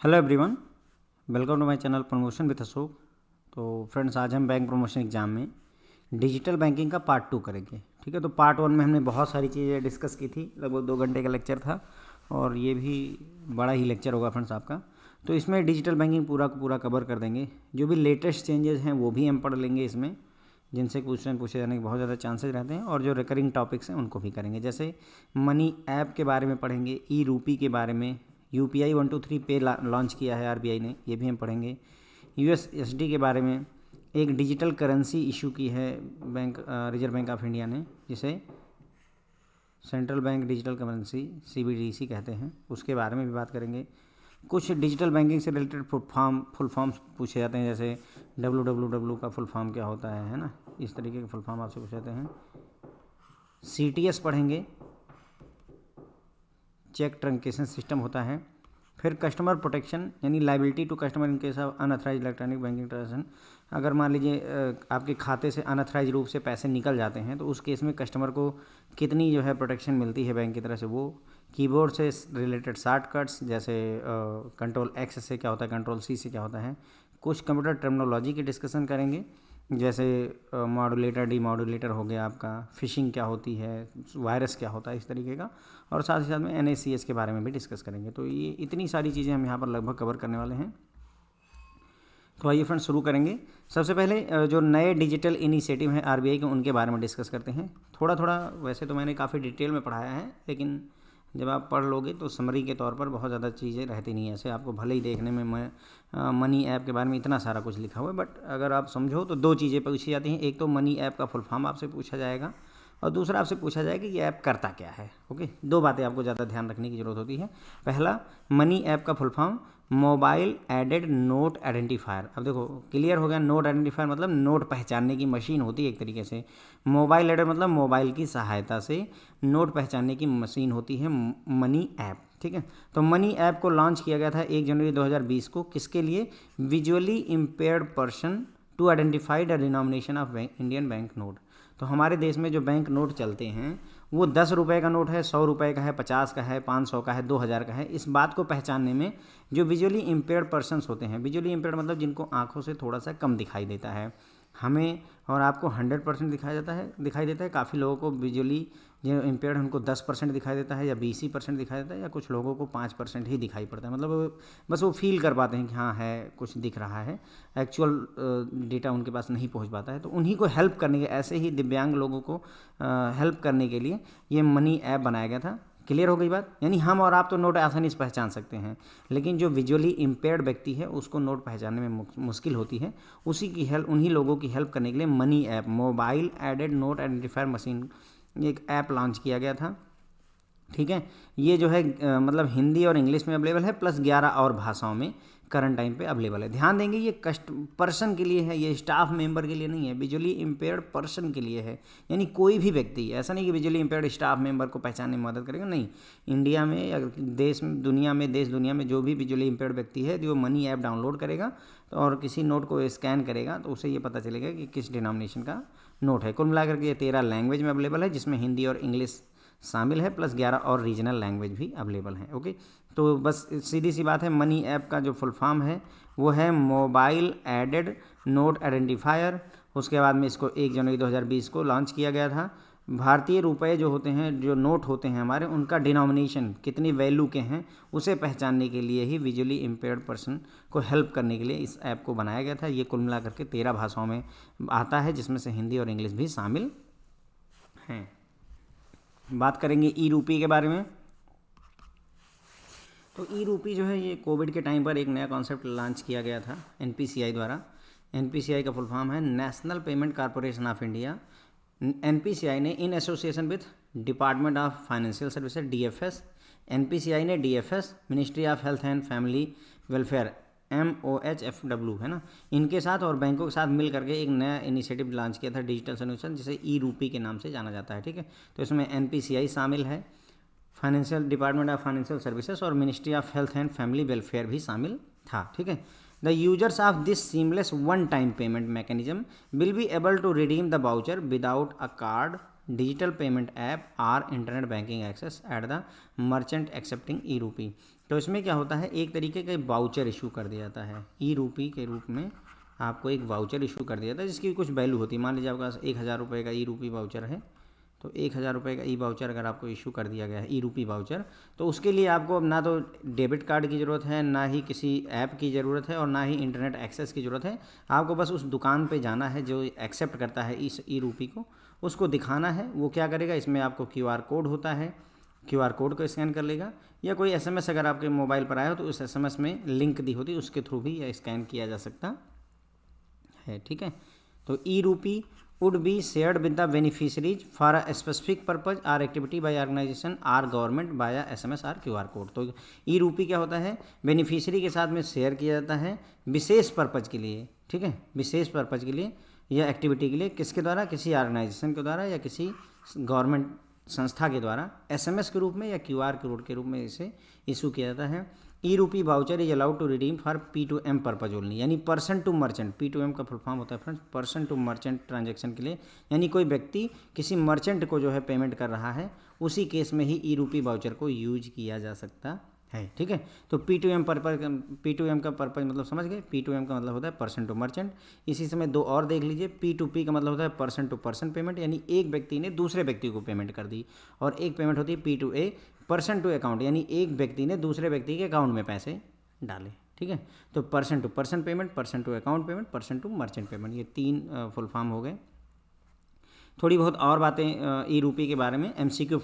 Hello everyone, welcome to my channel promotion with Ashok. तो friends, आज हम बैंक प्रमोशन एग्ज़ाम में डिजिटल बैंकिंग का पार्ट 2 करेंगे। ठीक है, तो पार्ट 1 में हमने बहुत सारी चीज़ें डिस्कस की थी। लगभग 2 घंटे का लेक्चर था और ये भी बड़ा ही लेक्चर होगा फ्रेंड्स आपका। तो इसमें डिजिटल बैंकिंग पूरा का पूरा कवर कर देंगे। जो भी लेटेस्ट चेंजेस हैं वो भी हम पढ़ लेंगे इसमें, जिनसे क्वेश्चन पूछे जाने के बहुत ज़्यादा चांसेस रहते हैं। और जो रिकरिंग टॉपिक्स हैं उनको भी करेंगे, जैसे मनी ऐप के बारे में पढ़ेंगे, ई रूपी के बारे में, यूपीआई 123 पे लॉन्च किया है आरबीआई ने, ये भी हम पढ़ेंगे। यूएसएसडी के बारे में, एक डिजिटल करेंसी इशू की है रिजर्व बैंक ऑफ इंडिया ने, जिसे central bank digital currency CBDC कहते हैं, उसके बारे में भी बात करेंगे। कुछ डिजिटल बैंकिंग से रिलेटेड फुल फॉर्म्स पूछे जाते हैं, जैसे डब्ल्यू का फुल फॉर्म क्या होता है ना, इस तरीके के फुल फॉर्म आपसे पूछे जाते हैं। सीटीएस पढ़ेंगे, चेक ट्रंकेशन सिस्टम होता है। फिर कस्टमर प्रोटेक्शन यानी liability to customer in case of unauthorise electronic banking transaction. अगर मान लीजिए आपके खाते से अनअथराइज रूप से पैसे निकल जाते हैं, तो उस केस में कस्टमर को कितनी जो है प्रोटेक्शन मिलती है बैंक की तरफ से, वो। कीबोर्ड से रिलेटेड शॉर्टकट्स, जैसे कंट्रोल एक्स से क्या होता है, कंट्रोल सी से क्या होता है। कुछ कंप्यूटर टर्मिनोलॉजी की डिस्कशन करेंगे, जैसे मॉड्यूलेटर डीमॉड्यूलेटर हो गया आपका, फिशिंग क्या होती है, वायरस क्या होता है, इस तरीके का। और साथ ही साथ में एनएसीएस के बारे में भी डिस्कस करेंगे। तो ये इतनी सारी चीज़ें हम यहाँ पर लगभग कवर करने वाले हैं। तो आइए फ्रेंड्स शुरू करेंगे। सबसे पहले जो नए डिजिटल इनिशिएटिव हैं आरबीआई के, उनके बारे में डिस्कस करते हैं। थोड़ा थोड़ा वैसे तो मैंने काफ़ी डिटेल में पढ़ाया है, लेकिन जब आप पढ़ लोगे तो समरी के तौर पर बहुत ज़्यादा चीज़ें रहती नहीं है। ऐसे आपको भले ही देखने में मनी ऐप के बारे में इतना सारा कुछ लिखा हुआ है, बट अगर आप समझो तो दो चीज़ें पूछी जाती हैं। एक तो मनी ऐप का फुल फॉर्म आपसे पूछा जाएगा, और दूसरा आपसे पूछा जाएगा कि ये ऐप करता क्या है। ओके, दो बातें आपको ज़्यादा ध्यान रखने की ज़रूरत होती है। पहला, मनी ऐप का full form mobile aided note identifier. अब देखो क्लियर हो गया, नोट आइडेंटिफायर मतलब नोट पहचानने की मशीन होती है एक तरीके से। मोबाइल एडेड मतलब मोबाइल की सहायता से नोट पहचानने की मशीन होती है मनी ऐप। ठीक है, तो मनी ऐप को लॉन्च किया गया था 1 जनवरी 2020 को। किसके लिए? Visually impaired person to identify the denomination of Indian bank note. तो हमारे देश में जो बैंक नोट चलते हैं वो 10 रुपये का नोट है, 100 रुपये का है, 50 का है, 500 का है, 2000 का है। इस बात को पहचानने में जो विजुअली इम्पेयर्ड पर्सन्स होते हैं, विजुअली इम्पेयर्ड मतलब जिनको आंखों से थोड़ा सा कम दिखाई देता है, हमें और आपको 100% दिखाई देता है। काफ़ी लोगों को विजुअली जो इम्पेयर्ड है उनको 10% दिखाई देता है, या 20% दिखाई देता है, या कुछ लोगों को 5% ही दिखाई पड़ता है। मतलब बस वो फील कर पाते हैं कि हाँ है, कुछ दिख रहा है, एक्चुअल डेटा उनके पास नहीं पहुंच पाता है। तो उन्हीं को हेल्प करने के, ऐसे ही दिव्यांग लोगों को हेल्प करने के लिए ये मनी ऐप बनाया गया था। क्लियर हो गई बात? यानी हम और आप तो नोट आसानी से पहचान सकते हैं, लेकिन जो विजुअली इम्पेयर्ड व्यक्ति है उसको नोट पहचानने में मुश्किल होती है। उसी की हेल्प, उन्हीं लोगों की हेल्प करने के लिए money app, mobile aided note identifier machine, एक ऐप लॉन्च किया गया था। ठीक है, ये जो है मतलब हिंदी और इंग्लिश में अवेलेबल है, प्लस 11 और भाषाओं में करंट टाइम पे अवेलेबल है। ध्यान देंगे, ये पर्सन के लिए है, ये स्टाफ मेंबर के लिए नहीं है, विजुअली इम्पेयर्ड पर्सन के लिए है। यानी कोई भी व्यक्ति, ऐसा नहीं कि विजुअली इम्पेयर्ड स्टाफ मेंबर को पहचानने में मदद करेगा, नहीं। इंडिया में या देश दुनिया में जो भी विजुअली इम्पेयर्ड व्यक्ति है, जो मनी ऐप डाउनलोड करेगा और किसी नोट को स्कैन करेगा, तो उसे ये पता चलेगा कि किस डिनोमिनेशन का नोट है। कुल मिलाकर के ये 13 लैंग्वेज में अवेलेबल है, जिसमें हिंदी और इंग्लिश शामिल है, प्लस 11 और रीजनल लैंग्वेज भी अवेलेबल हैं। ओके, तो बस सीधी सी बात है, मनी ऐप का जो फुल फॉर्म है वो है मोबाइल एडेड नोट आइडेंटिफायर। उसके बाद में इसको 1 जनवरी 2020 को लॉन्च किया गया था। भारतीय रुपए जो होते हैं, जो नोट होते हैं हमारे, उनका डिनोमिनेशन कितनी वैल्यू के हैं उसे पहचानने के लिए ही विजुअली इम्पेयर्ड पर्सन को हेल्प करने के लिए इस ऐप को बनाया गया था। ये कुल मिलाकर के 13 भाषाओं में आता है, जिसमें से हिंदी और इंग्लिश भी शामिल हैं। बात करेंगे ई रूपी के बारे में। तो ई रूपी जो है, ये कोविड के टाइम पर एक नया कॉन्सेप्ट लॉन्च किया गया था एनपीसीआई द्वारा। एनपीसीआई का फुल फॉर्म है national payment corporation of India. NPCI ने in association with department of financial services DFS, NPCI ने DFS, ministry of health and family welfare MOHFW है ना, इनके साथ और बैंकों के साथ मिल करके एक नया इनिशिएटिव लॉन्च किया था, डिजिटल सोल्यूशन, जिसे ई रूपी के नाम से जाना जाता है। ठीक है, तो इसमें एनपीसीआई शामिल है, financial department of financial services और ministry of health and family welfare भी शामिल था। ठीक है, the users of this seamless one time payment mechanism will be able to redeem the voucher without a card digital payment app or internet banking access at the merchant accepting e rupee. तो इसमें क्या होता है, एक तरीके का voucher issue कर दिया जाता है ई रूपी के रूप में, आपको एक वाउचर इशू कर दिया जाता है जिसकी कुछ वैल्यू होती है। मान लीजिए आपके पास 1000 रुपये का ई रूपी वाउचर है, तो 1000 रुपये का ई वाउचर अगर आपको इशू कर दिया गया है, ई रूपी वाउचर, तो उसके लिए आपको ना तो डेबिट कार्ड की ज़रूरत है, ना ही किसी ऐप की ज़रूरत है, और ना ही इंटरनेट एक्सेस की ज़रूरत है। आपको बस उस दुकान पे जाना है जो एक्सेप्ट करता है इस ई रूपी को, उसको दिखाना है। वो क्या करेगा, इसमें आपको QR कोड होता है, QR कोड को स्कैन कर लेगा, या कोई SMS अगर आपके मोबाइल पर आया हो तो उस SMS में लिंक दी होती है, उसके थ्रू भी यह स्कैन किया जा सकता है। ठीक है, तो ई रूपी would be shared with the beneficiaries for a specific purpose or activity by organization or government via SMS or QR code. तो ई रूपी क्या होता है, बेनिफिशियरी के साथ में शेयर किया जाता है विशेष पर्पज़ के लिए। ठीक है, विशेष पर्पज़ के लिए या एक्टिविटी के लिए, किसके द्वारा, किसी ऑर्गेनाइजेशन के द्वारा या किसी गवर्नमेंट संस्था के द्वारा SMS के रूप में या QR कोड के रूप में इसे इशू किया जाता है। E rupee voucher is allowed to redeem for P2M purpose only, यानी पर्सन टू मर्चेंट। P2M का फुल फॉर्म होता है friends person to merchant transaction के लिए, यानी कोई व्यक्ति किसी मर्चेंट को जो है पेमेंट कर रहा है, उसी केस में ही ई रूपी वाउचर को यूज किया जा सकता है। ठीक है, तो P2M P2M का पर्पज मतलब समझ गए। P2M का मतलब होता है पर्सन टू मर्चेंट। इसी समय दो और देख लीजिए, P2P का मतलब होता है पर्सन टू पर्सन पेमेंट, यानी एक व्यक्ति ने दूसरे व्यक्ति को पेमेंट कर दी, और एक पेमेंट होती है P2A पर्सन टू अकाउंट, यानी एक व्यक्ति ने दूसरे व्यक्ति के अकाउंट में पैसे डाले। ठीक है, तो person to person payment, person to account payment, person to merchant payment, ये 3 फुल फॉर्म हो गए। थोड़ी बहुत और बातें ई रूपी के बारे में MCQ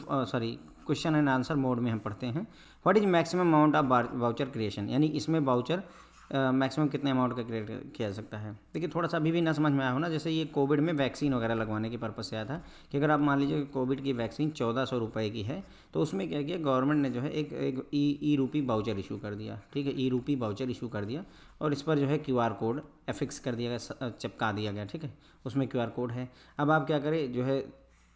question and answer mode में हम पढ़ते हैं। What is maximum amount of voucher creation, यानी इसमें वाउचर मैक्सिमम कितने अमाउंट का क्रिएट किया जा सकता है। देखिए थोड़ा सा अभी भी ना समझ में आया हो ना, जैसे ये कोविड में वैक्सीन वगैरह लगवाने के पर्पज़ से आया था कि अगर आप मान लीजिए कोविड की वैक्सीन 1400 रुपये की है, तो उसमें क्या किया गवर्नमेंट ने जो है एक ई रूपी वाउचर इशू कर दिया। ठीक है, ई रूपी वाउचर इशू कर दिया, और इस पर जो है QR कोड एफिक्स कर दिया गया, चिपका दिया गया। ठीक है, उसमें QR कोड है। अब आप क्या करें, जो है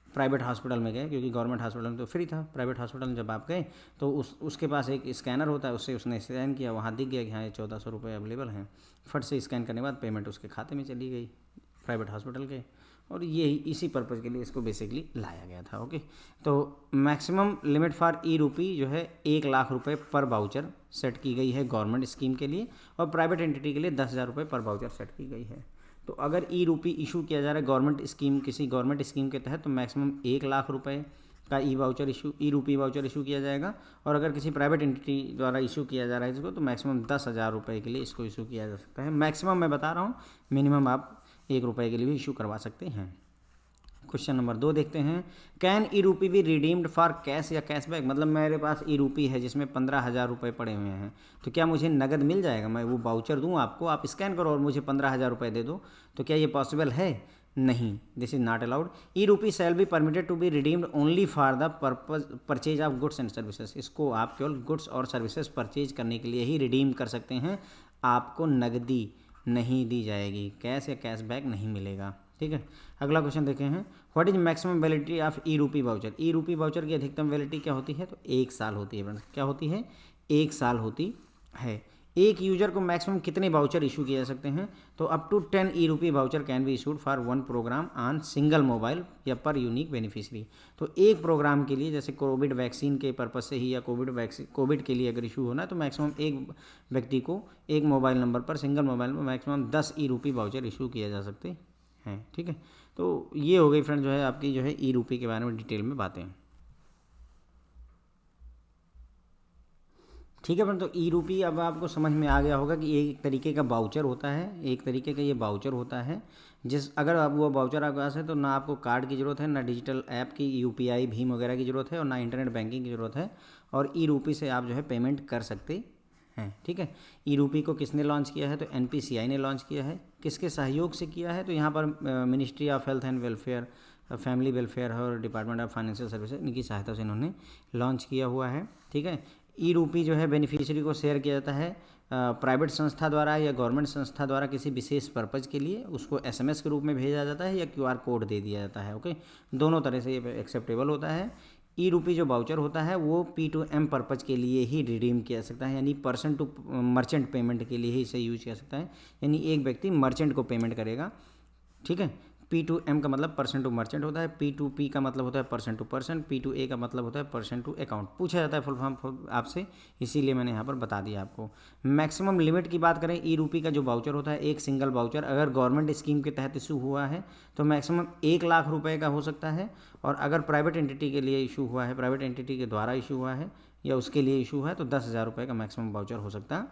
प्राइवेट हॉस्पिटल में गए, क्योंकि गवर्नमेंट हॉस्पिटल में तो फ्री था, प्राइवेट हॉस्पिटल में जब आप गए तो उसके पास एक स्कैनर होता है, उससे उसने स्कैन किया, वहाँ दिख गया कि हाँ ये 1400 रुपये अवेलेबल हैं। फट से स्कैन करने के बाद पेमेंट उसके खाते में चली गई प्राइवेट हॉस्पिटल के, और ये इसी पर्पज़ के लिए इसको बेसिकली लाया गया था। ओके, तो मैक्सिमम लिमिट फॉर ई रूपी जो है 1 लाख रुपये पर वाउचर सेट की गई है गवर्नमेंट स्कीम के लिए, और प्राइवेट एंटिटी के लिए 10,000 रुपये पर वाउचर सेट की गई है। तो अगर ई रूपी इशू किया जा रहा है गवर्नमेंट स्कीम, किसी गवर्नमेंट स्कीम के तहत, तो मैक्सिमम 1 लाख रुपए का ई रूपी वाउचर इशू किया जाएगा, और अगर किसी प्राइवेट एंटिटी द्वारा इशू किया जा रहा है इसको, तो मैक्सिमम 10,000 रुपये के लिए इसको इशू किया जा सकता है। मैक्सिमम मैं बता रहा हूँ, मिनिमम आप 1 रुपये के लिए भी इशू करवा सकते हैं। क्वेश्चन नंबर 2 देखते हैं, कैन ई रूपी बी रिडीम्ड फॉर कैश या कैशबैक, मतलब मेरे पास ई रूपी है जिसमें 15,000 रुपये पड़े हुए हैं, तो क्या मुझे नगद मिल जाएगा, मैं वो वाउचर दूँ आपको, आप स्कैन करो और मुझे 15,000 रुपये दे दो, तो क्या ये पॉसिबल है? नहीं, this is not allowed. E rupee shall be permitted to be redeemed only for the purpose purchase of goods and services, इसको आप केवल गुड्स और सर्विसेज परचेज करने के लिए ही रिडीम कर सकते हैं, आपको नगदी नहीं दी जाएगी, कैश या कैशबैक नहीं मिलेगा। ठीक है, अगला क्वेश्चन देखे हैं, what is maximum validity of e rupee voucher, E rupee voucher की अधिकतम वैलिडिटी क्या होती है, तो 1 साल होती है फ्रेंड्स। क्या होती है? 1 साल होती है। एक यूजर को मैक्सिमम कितने वाउचर इशू किए जा सकते हैं, तो up to 10 e rupee voucher can be issued for 1 program on single mobile या पर यूनिक बेनिफिशियरी। तो एक प्रोग्राम के लिए, जैसे कोविड वैक्सीन के पर्पज से ही या कोविड के लिए अगर इशू होना है, तो मैक्सिमम एक व्यक्ति को एक मोबाइल नंबर पर, सिंगल मोबाइल में maximum 10 e rupee voucher issue किया जा सकते हैं। ठीक है, तो ये हो गई फ्रेंड जो है आपकी जो है ई रूपी के बारे में डिटेल में बातें। ठीक है फ्रेंड, तो ई रूपी अब आपको समझ में आ गया होगा कि एक तरीके का वाउचर होता है, एक तरीके का ये वाउचर होता है, अगर आप वो वाउचर आपके पास है तो ना आपको कार्ड की ज़रूरत है, ना डिजिटल ऐप की UPI भीम वगैरह की ज़रूरत है, और ना इंटरनेट बैंकिंग की ज़रूरत है, और ई रूपी से आप जो है पेमेंट कर सकते हैं। ठीक है, ई रूपी को किसने लॉन्च किया है, तो NPCI ने लॉन्च किया है। किसके सहयोग से किया है, तो यहाँ पर ministry of health and welfare, family welfare और डिपार्टमेंट ऑफ फाइनेंशियल सर्विसेज, इनकी सहायता से इन्होंने लॉन्च किया हुआ है। ठीक है, ई रूपी जो है बेनिफिशियरी को शेयर किया जाता है प्राइवेट संस्था द्वारा या गवर्नमेंट संस्था द्वारा किसी विशेष पर्पज़ के लिए, उसको SMS के रूप में भेजा जाता है या QR कोड दे दिया जाता है। ओके, दोनों तरह से ये एक्सेप्टेबल होता है। ई रूपी जो वाउचर होता है वो P2M पर्पज़ के लिए ही रिडीम किया जा सकता है, यानी पर्सन टू मर्चेंट पेमेंट के लिए ही इसे यूज किया सकता है, यानी एक व्यक्ति मर्चेंट को पेमेंट करेगा। ठीक है, P2M का मतलब पर्सन टू मर्चेंट होता है, P2P का मतलब होता है पर्सन टू पर्सन, P2A का मतलब होता है पर्सन टू अकाउंट। पूछा जाता है फुल फॉर्म आपसे, इसीलिए मैंने यहाँ पर बता दिया आपको। मैक्सिमम लिमिट की बात करें, ई रूपी का जो वाउचर होता है, एक सिंगल वाउचर अगर गवर्नमेंट स्कीम के तहत इशू हुआ है तो मैक्सिमम 1 लाख रुपए का हो सकता है, और अगर प्राइवेट एंटिटी के लिए इशू हुआ है, प्राइवेट एंटिटी के द्वारा इशू हुआ है या उसके लिए इशू है, तो 10,000 रुपये का मैक्सिमम वाउचर हो सकता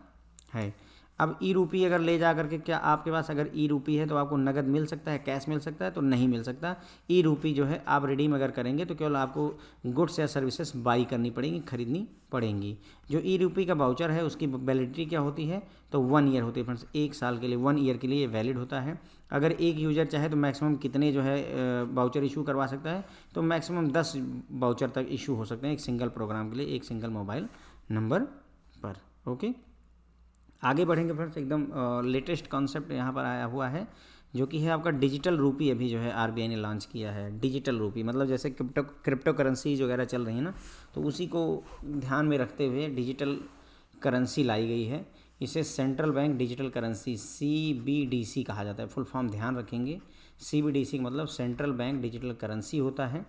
है। अब ई रूपी अगर ले जा करके, क्या आपके पास अगर ई रूपी है तो आपको नगद मिल सकता है, कैश मिल सकता है? तो नहीं मिल सकता। ई रूपी जो है आप रिडीम अगर करेंगे तो केवल आपको गुड्स या सर्विसेज बाई करनी पड़ेंगी, खरीदनी पड़ेंगी। जो ई रूपी का वाउचर है उसकी वैलिडिटी क्या होती है? तो 1 ईयर होती है फ्रेंड्स, 1 साल के लिए, 1 ईयर के लिए वैलिड होता है। अगर एक यूजर चाहे तो मैक्सिमम कितने जो है वाउचर इशू करवा सकता है? तो मैक्सिमम 10 वाउचर तक इशू हो सकते हैं एक सिंगल प्रोग्राम के लिए, एक सिंगल मोबाइल नंबर पर। ओके, आगे बढ़ेंगे फ्रेंड्स। एकदम लेटेस्ट कॉन्सेप्ट यहाँ पर आया हुआ है, जो कि है आपका डिजिटल रूपी। अभी जो है आरबीआई ने लॉन्च किया है डिजिटल रूपी, मतलब जैसे क्रिप्टो करेंसीज वगैरह चल रही है ना, तो उसी को ध्यान में रखते हुए डिजिटल करेंसी लाई गई है। इसे central bank digital currency CBDC कहा जाता है। फुल फॉर्म ध्यान रखेंगे, CBDC का मतलब सेंट्रल बैंक डिजिटल करेंसी होता है।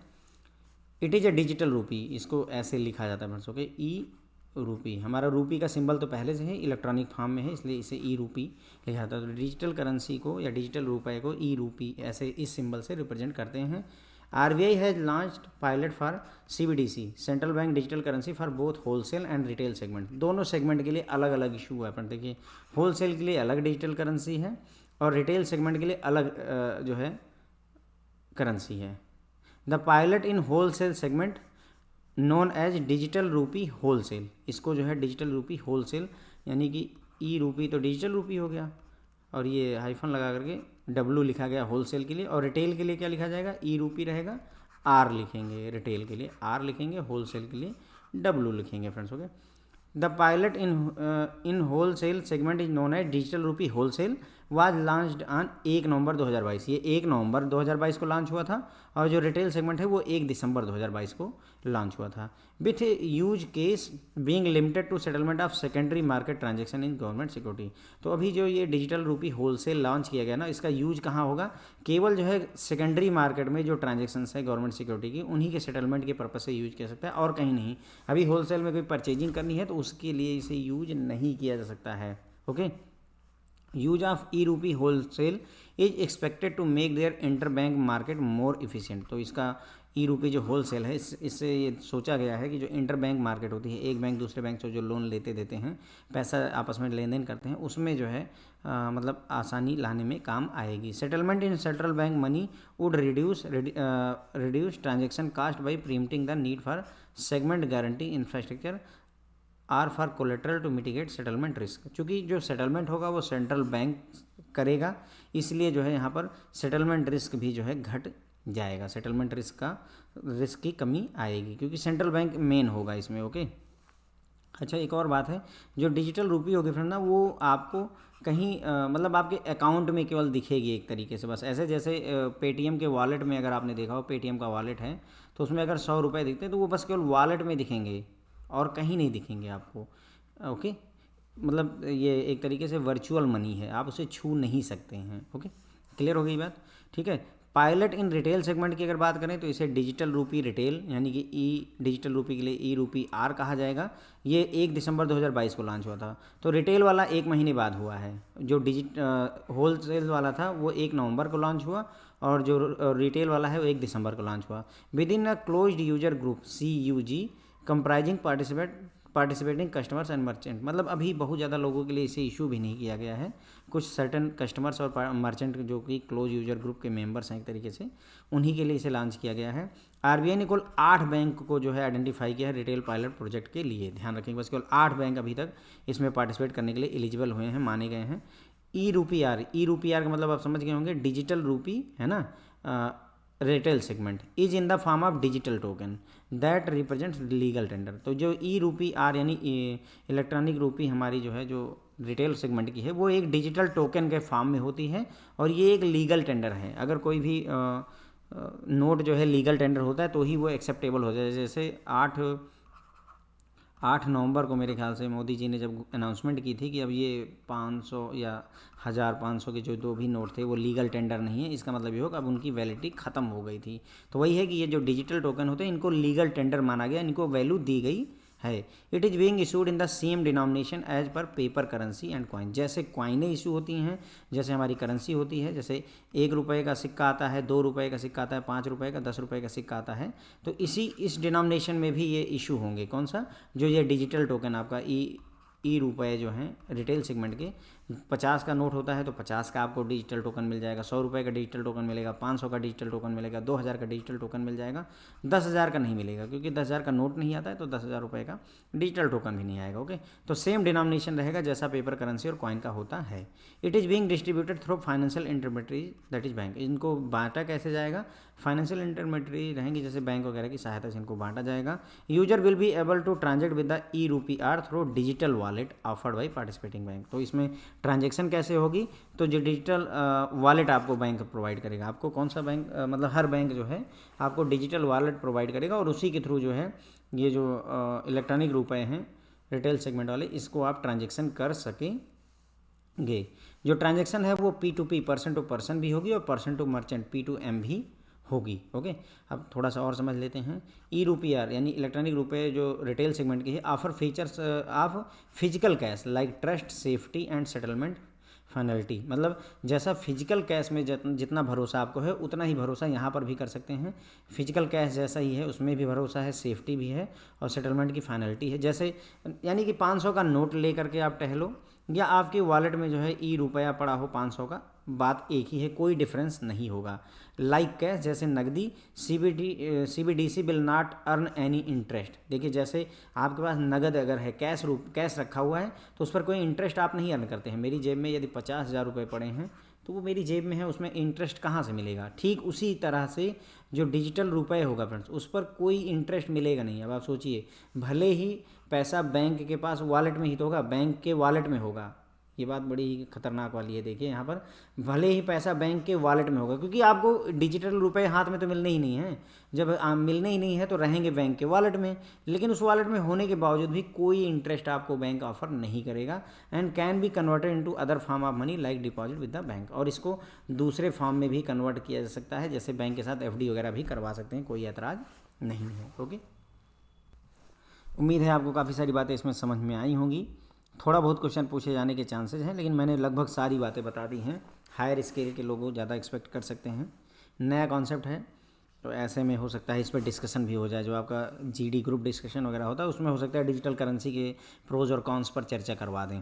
इट इज़ अ डिजिटल रूपी, इसको ऐसे लिखा जाता है फ्रेंड्स। ओके, ई रूपी, हमारा रूपी का सिंबल तो पहले से है, इलेक्ट्रॉनिक फॉर्म में है, इसलिए इसे ई रूपी लिखा जाता है। तो डिजिटल करेंसी को या डिजिटल रुपये को ई रूपी ऐसे इस सिंबल से रिप्रेजेंट करते हैं। RBI has launched pilot for CBDC central bank digital currency for both wholesale and retail segment. दोनों सेगमेंट के लिए अलग अलग इशू है। अपन देखिए, होलसेल के लिए अलग डिजिटल करेंसी है और रिटेल सेगमेंट के लिए अलग जो है करेंसी है। The pilot in wholesale segment known as digital rupee wholesale, इसको जो है डिजिटल रूपी होलसेल, यानी कि ई रूपी तो डिजिटल रूपी हो गया और ये हाइफन लगा करके W लिखा गया होलसेल के लिए, और रिटेल के लिए क्या लिखा जाएगा? ई रूपी रहेगा, R लिखेंगे, रिटेल के लिए R लिखेंगे, होलसेल के लिए W लिखेंगे friends. Okay, the pilot in wholesale segment is known as digital rupee wholesale was launched on 1 November 2022। ये 1 नवंबर 2022 को लॉन्च हुआ था, और जो रिटेल सेगमेंट है वो 1 दिसंबर 2022 को लॉन्च हुआ था। With use case being limited to settlement of secondary market transaction in government security. तो अभी जो ये डिजिटल रूपी होलसेल लॉन्च किया गया ना, इसका यूज कहाँ होगा? केवल जो है सेकेंडरी मार्केट में जो ट्रांजेक्शन्स है गवर्नमेंट सिक्योरिटी की, उन्हीं के सेटलमेंट के पर्पज से यूज किया सकता है, और कहीं नहीं। अभी होलसेल में कोई परचेजिंग करनी है तो उसके लिए इसे यूज नहीं किया जा सकता है। Okay, use of e rupee wholesale is expected to make their inter bank market more efficient. तो इसका ई रूपी जो होलसेल है, इससे ये सोचा गया है कि जो इंटर बैंक मार्केट होती है, एक बैंक दूसरे बैंक से जो लोन लेते देते हैं, पैसा आपस में लेन देन करते हैं, उसमें जो है मतलब आसानी लाने में काम आएगी। Settlement in central bank money would reduce transaction cost by preempting the need for segment guarantee infrastructure or for collateral to mitigate settlement risk. चूँकि जो सेटलमेंट होगा वो सेंट्रल बैंक करेगा, इसलिए जो है यहाँ पर सेटलमेंट रिस्क भी जो है घट जाएगा, सेटलमेंट रिस्क की कमी आएगी, क्योंकि सेंट्रल बैंक मेन होगा इसमें। ओके, अच्छा, एक और बात है, जो डिजिटल रूपी होगी फ्रेंड ना, वो आपको कहीं मतलब आपके अकाउंट में केवल दिखेगी एक तरीके से, बस ऐसे जैसे पेटीएम के वॉलेट में अगर आपने देखा हो, पेटीएम का वॉलेट है तो उसमें अगर 100 रुपये दिखते हैं तो वो बस केवल वॉलेट में दिखेंगे और कहीं नहीं दिखेंगे आपको। ओके, मतलब ये एक तरीके से वर्चुअल मनी है, आप उसे छू नहीं सकते हैं। ओके, क्लियर हो गई बात? ठीक है। पायलट इन रिटेल सेगमेंट की अगर बात करें तो इसे डिजिटल रूपी रिटेल, यानी कि ई डिजिटल रूपी के लिए ई रूपी R कहा जाएगा। ये 1 दिसंबर 2022 को लॉन्च हुआ था, तो रिटेल वाला 1 महीने बाद हुआ है। जो होलसेल वाला था वो 1 नवंबर को लॉन्च हुआ, और जो रिटेल वाला है वो 1 दिसंबर को लॉन्च हुआ। With in a closed user group CUG comprising participating customers and merchant. मतलब अभी बहुत ज़्यादा लोगों के लिए इसे इशू भी नहीं किया गया है, कुछ सर्टन कस्टमर्स और मर्चेंट जो कि क्लोज यूजर ग्रुप के मेंबर्स हैं एक तरीके से, उन्हीं के लिए इसे लॉन्च किया गया है। आरबीआई ने कुल 8 बैंक को जो है आइडेंटिफाई किया है रिटेल पायलट प्रोजेक्ट के लिए। ध्यान रखेंगे, बस केवल 8 बैंक अभी तक इसमें पार्टिसिपेट करने के लिए एलिजिबल हुए हैं, माने गए हैं। ई रूपी आर का मतलब आप समझ गए होंगे, डिजिटल रूपी है ना, retail segment is in the form of digital token that represents legal tender. तो जो ई रूपी R यानी इलेक्ट्रॉनिक रूपी हमारी जो है, जो रिटेल सेगमेंट की है, वो एक डिजिटल टोकन के फॉर्म में होती है, और ये एक लीगल टेंडर है। अगर कोई भी नोट जो है लीगल टेंडर होता है तो ही वो एक्सेप्टेबल हो जाए। जैसे 8 8 नवंबर को मेरे ख्याल से मोदी जी ने जब अनाउंसमेंट की थी कि अब ये 500 या 1500 के जो भी नोट थे वो लीगल टेंडर नहीं है, इसका मतलब ये हो कि अब उनकी वैलिडिटी ख़त्म हो गई थी। तो वही है कि ये जो डिजिटल टोकन होते हैं इनको लीगल टेंडर माना गया, इनको वैल्यू दी गई है। It is being issued in the same denomination as per paper currency and coin. जैसे कॉइनें इशू होती हैं, जैसे हमारी करेंसी होती है, जैसे 1 रुपये का सिक्का आता है, 2 रुपये का सिक्का आता है, 5 रुपये का, 10 रुपये का सिक्का आता है, तो इस डिनोमिनेशन में भी ये इशू होंगे। कौन सा? जो ये डिजिटल टोकन आपका ई रुपये जो हैं रिटेल सेगमेंट के, 50 का नोट होता है तो 50 का आपको डिजिटल टोकन मिल जाएगा, 100 रुपये का डिजिटल टोकन मिलेगा, 500 का डिजिटल टोकन मिलेगा, 2000 का डिजिटल टोकन मिल जाएगा, 10,000 का नहीं मिलेगा क्योंकि 10,000 का नोट नहीं आता है, तो 10,000 रुपये का डिजिटल टोकन भी नहीं आएगा। ओके, तो सेम डिनोमिनेशन रहेगा जैसा पेपर करेंसी और कॉइन का होता है। It is being distributed through financial intermediaries that is bank. इनको बांटा कैसे जाएगा? फाइनेंशियल इंटरमीडियरी रहेंगी, जैसे बैंक वगैरह की सहायता से इनको बांटा जाएगा। User will be able to transact with the e rupee or through digital wallet offered by participating bank. तो इसमें ट्रांजेक्शन कैसे होगी? तो जो डिजिटल वॉलेट आपको बैंक प्रोवाइड करेगा, आपको कौन सा बैंक मतलब हर बैंक जो है आपको डिजिटल वॉलेट प्रोवाइड करेगा और उसी के थ्रू जो है ये जो इलेक्ट्रॉनिक रुपए हैं रिटेल सेगमेंट वाले, इसको आप ट्रांजेक्शन कर सकेंगे। जो ट्रांजेक्शन है वो P2P पर्सन टू पर्सन भी होगी और पर्सन टू मर्चेंट P2M भी होगी। ओके, अब थोड़ा सा और समझ लेते हैं। ई रूपी आर यानी इलेक्ट्रॉनिक रुपए जो रिटेल सेगमेंट की है, offer features of physical cash like trust, safety and settlement finality. मतलब जैसा फिजिकल कैश में जितना भरोसा आपको है उतना ही भरोसा यहाँ पर भी कर सकते हैं। फिजिकल कैश जैसा ही है उसमें भी भरोसा है, सेफ्टी भी है और सेटलमेंट की फाइनलिटी है। जैसे यानी कि 500 का नोट ले करके आप टहलो या आपके वॉलेट में जो है ई रुपया पड़ा हो 500 का, बात एक ही है, कोई डिफरेंस नहीं होगा। लाइक कैश जैसे नकदी, CBDC will not earn any interest. देखिए जैसे आपके पास नगद अगर है, कैश रखा हुआ है तो उस पर कोई इंटरेस्ट आप नहीं अर्न करते हैं। मेरी जेब में यदि 50,000 रुपये पड़े हैं तो वो मेरी जेब में है, उसमें इंटरेस्ट कहाँ से मिलेगा? ठीक उसी तरह से जो डिजिटल रुपये होगा फ्रेंड्स, उस पर कोई इंटरेस्ट मिलेगा नहीं। अब आप सोचिए, भले ही पैसा बैंक के पास वॉलेट में ही तो होगा, बैंक के वॉलेट में होगा, ये बात बड़ी ही खतरनाक वाली है। देखिए यहाँ पर भले ही पैसा बैंक के वॉलेट में होगा, क्योंकि आपको डिजिटल रुपए हाथ में तो मिलने ही नहीं है। जब मिलने ही नहीं है तो रहेंगे बैंक के वॉलेट में, लेकिन उस वॉलेट में होने के बावजूद भी कोई इंटरेस्ट आपको बैंक ऑफर नहीं करेगा। And can be converted into other form of money like deposit with the bank. और इसको दूसरे फॉर्म में भी कन्वर्ट किया जा सकता है, जैसे बैंक के साथ FD वगैरह भी करवा सकते हैं, कोई ऐतराज़ नहीं है। ओके, उम्मीद है आपको काफ़ी सारी बातें इसमें समझ में आई होंगी। थोड़ा बहुत क्वेश्चन पूछे जाने के चांसेस हैं, लेकिन मैंने लगभग सारी बातें बता दी हैं। हायर स्केल के लोग ज़्यादा एक्सपेक्ट कर सकते हैं। नया कॉन्सेप्ट है तो ऐसे में हो सकता है इस पर डिस्कशन भी हो जाए, जो आपका GD ग्रुप डिस्कशन वगैरह होता है उसमें हो सकता है डिजिटल करेंसी के प्रोज और कॉन्स पर चर्चा करवा दें।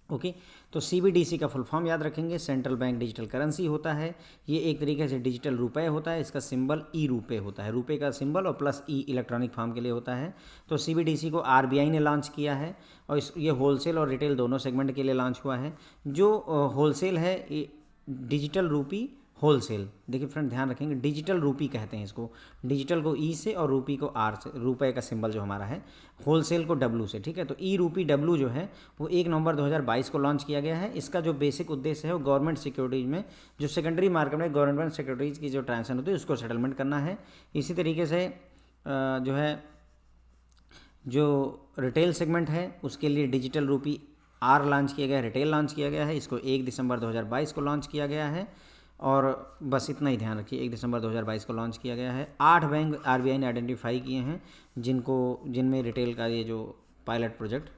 ओके, तो CBDC का फुल फॉर्म याद रखेंगे, सेंट्रल बैंक डिजिटल करेंसी होता है। ये एक तरीके से डिजिटल रुपए होता है, इसका सिंबल ई रुपए होता है, रुपए का सिंबल और प्लस ई इलेक्ट्रॉनिक फॉर्म के लिए होता है। तो CBDC को RBI ने लॉन्च किया है और ये होलसेल और रिटेल दोनों सेगमेंट के लिए लॉन्च हुआ है। जो होलसेल है डिजिटल रूपी होलसेल, देखिए फ्रेंड ध्यान रखेंगे, डिजिटल रूपी कहते हैं इसको, डिजिटल को ई से और रूपी को आर से, रुपए का सिंबल जो हमारा है, होलसेल को डब्लू से। ठीक है, तो ई रूपी डब्लू जो है वो 1 नवंबर 2022 को लॉन्च किया गया है। इसका जो बेसिक उद्देश्य है वो गवर्नमेंट सिक्योरिटीज़ में, जो सेकेंडरी मार्केट में गवर्नमेंट सिक्योरिटीज़ की जो ट्रांजेक्शन होती है उसको सेटलमेंट करना है। इसी तरीके से जो है जो रिटेल सेगमेंट है उसके लिए डिजिटल रूपी आर लॉन्च किया गया है, रिटेल लॉन्च किया गया है, इसको 1 दिसंबर 2022 को लॉन्च किया गया है। और बस इतना ही ध्यान रखिए, 1 दिसंबर 2022 को लॉन्च किया गया है। 8 बैंक RBI ने आइडेंटिफाई किए हैं जिनमें रिटेल का ये जो पायलट प्रोजेक्ट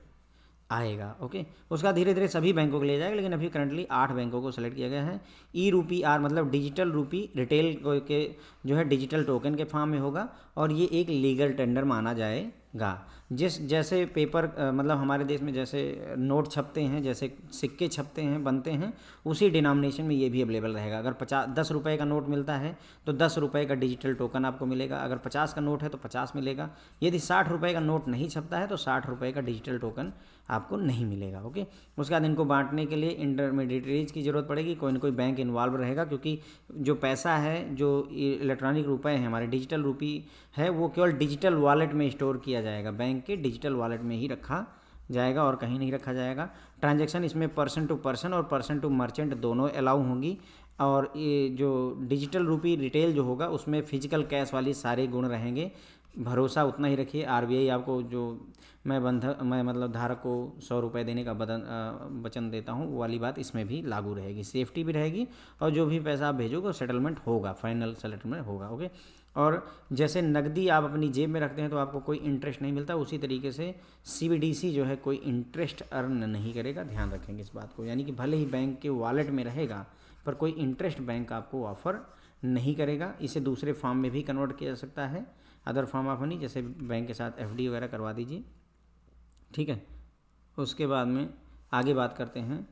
आएगा। ओके, उसका धीरे धीरे सभी बैंकों को ले जाएगा, लेकिन अभी करंटली 8 बैंकों को सेलेक्ट किया गया है। ई रूपी आर मतलब डिजिटल रूपी रिटेल के जो है डिजिटल टोकन के फॉर्म में होगा और ये एक लीगल टेंडर माना जाएगा। जैसे पेपर मतलब हमारे देश में जैसे नोट छपते हैं, जैसे सिक्के छपते हैं, बनते हैं, उसी डिनोमिनेशन में ये भी अवेलेबल रहेगा। अगर 10 रुपये का नोट मिलता है तो 10 रुपये का डिजिटल टोकन आपको मिलेगा। अगर 50 का नोट है तो 50 मिलेगा। यदि 60 रुपये का नोट नहीं छपता है तो 60 रुपये का डिजिटल टोकन आपको नहीं मिलेगा। ओके, उसके बाद इनको बांटने के लिए इंटरमीडिएटरीज की ज़रूरत पड़ेगी, कोई ना कोई बैंक इन्वॉल्व रहेगा, क्योंकि जो पैसा है, जो इलेक्ट्रॉनिक रुपए हैं हमारे, डिजिटल रूपी है, वो केवल डिजिटल वॉलेट में स्टोर किया जाएगा, बैंक के डिजिटल वॉलेट में ही रखा जाएगा और कहीं नहीं रखा जाएगा। ट्रांजैक्शन इसमें पर्सन टू पर्सन और पर्सन टू मर्चेंट दोनों अलाउ होंगी। और ये जो डिजिटल रूपी रिटेल जो होगा उसमें फिजिकल कैश वाली सारे गुण रहेंगे, भरोसा उतना ही रखिए। आरबीआई आपको जो मैं मतलब धारक को 100 रुपये देने का वचन देता हूँ, वो वाली बात इसमें भी लागू रहेगी, सेफ्टी भी रहेगी और जो भी पैसा आप भेजोगे वो सेटलमेंट होगा, फाइनल सेटलमेंट होगा। ओके। और जैसे नकदी आप अपनी जेब में रखते हैं तो आपको कोई इंटरेस्ट नहीं मिलता, उसी तरीके से सीबीडीसी जो है कोई इंटरेस्ट अर्न नहीं करेगा, ध्यान रखेंगे इस बात को। यानी कि भले ही बैंक के वॉलेट में रहेगा पर कोई इंटरेस्ट बैंक आपको ऑफर नहीं करेगा। इसे दूसरे फॉर्म में भी कन्वर्ट किया जा सकता है, अदर फॉर्म ऑफ मनी, जैसे बैंक के साथ एफडी वगैरह करवा दीजिए, ठीक है। उसके बाद में आगे बात करते हैं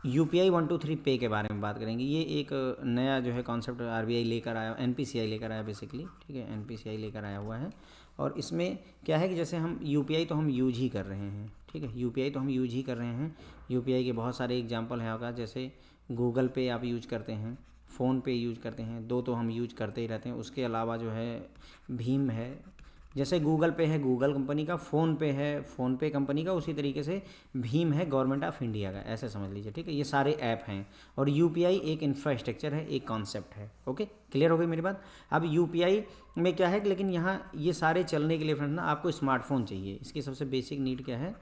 यूपीआई 123 पे के बारे में बात करेंगे। ये एक नया जो है कॉन्सेप्ट आरबीआई लेकर आया, एनपीसीआई लेकर आया बेसिकली, ठीक है, एनपीसीआई लेकर आया हुआ है। और इसमें क्या है कि जैसे हम यूपीआई तो हम यूज ही कर रहे हैं, ठीक है, यूपीआई तो हम यूज ही कर रहे हैं। यूपीआई के बहुत सारे एग्जांपल हैं आपका, जैसे गूगल पे आप यूज करते हैं, फ़ोन पे यूज करते हैं, दो तो हम यूज करते ही रहते हैं। उसके अलावा जो है भीम है, जैसे गूगल पे है गूगल कंपनी का, फ़ोन पे है फ़ोन पे कंपनी का, उसी तरीके से भीम है गवर्नमेंट ऑफ इंडिया का, ऐसे समझ लीजिए, ठीक है। ये सारे ऐप हैं और यूपीआई एक इंफ्रास्ट्रक्चर है, एक कॉन्सेप्ट है। ओके, क्लियर हो गई मेरी बात। अब यूपीआई में क्या है, लेकिन यहाँ ये सारे चलने के लिए फ्रेंड ना आपको स्मार्टफोन चाहिए। इसकी सबसे बेसिक नीड क्या है,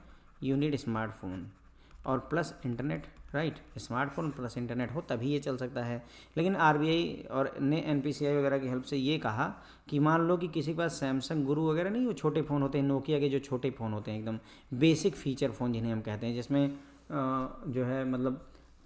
यू नीड स्मार्टफोन और plus internet, right. Smartphone plus internet हो तभी ये चल सकता है। लेकिन आरबीआई और ने एनपीसीआई वगैरह की हेल्प से ये कहा कि मान लो कि किसी के पास सैमसंग गुरु वगैरह नहीं, वो छोटे फ़ोन होते हैं, नोकिया के जो छोटे फ़ोन होते हैं एकदम बेसिक फीचर फ़ोन जिन्हें हम कहते हैं, जिसमें जो है मतलब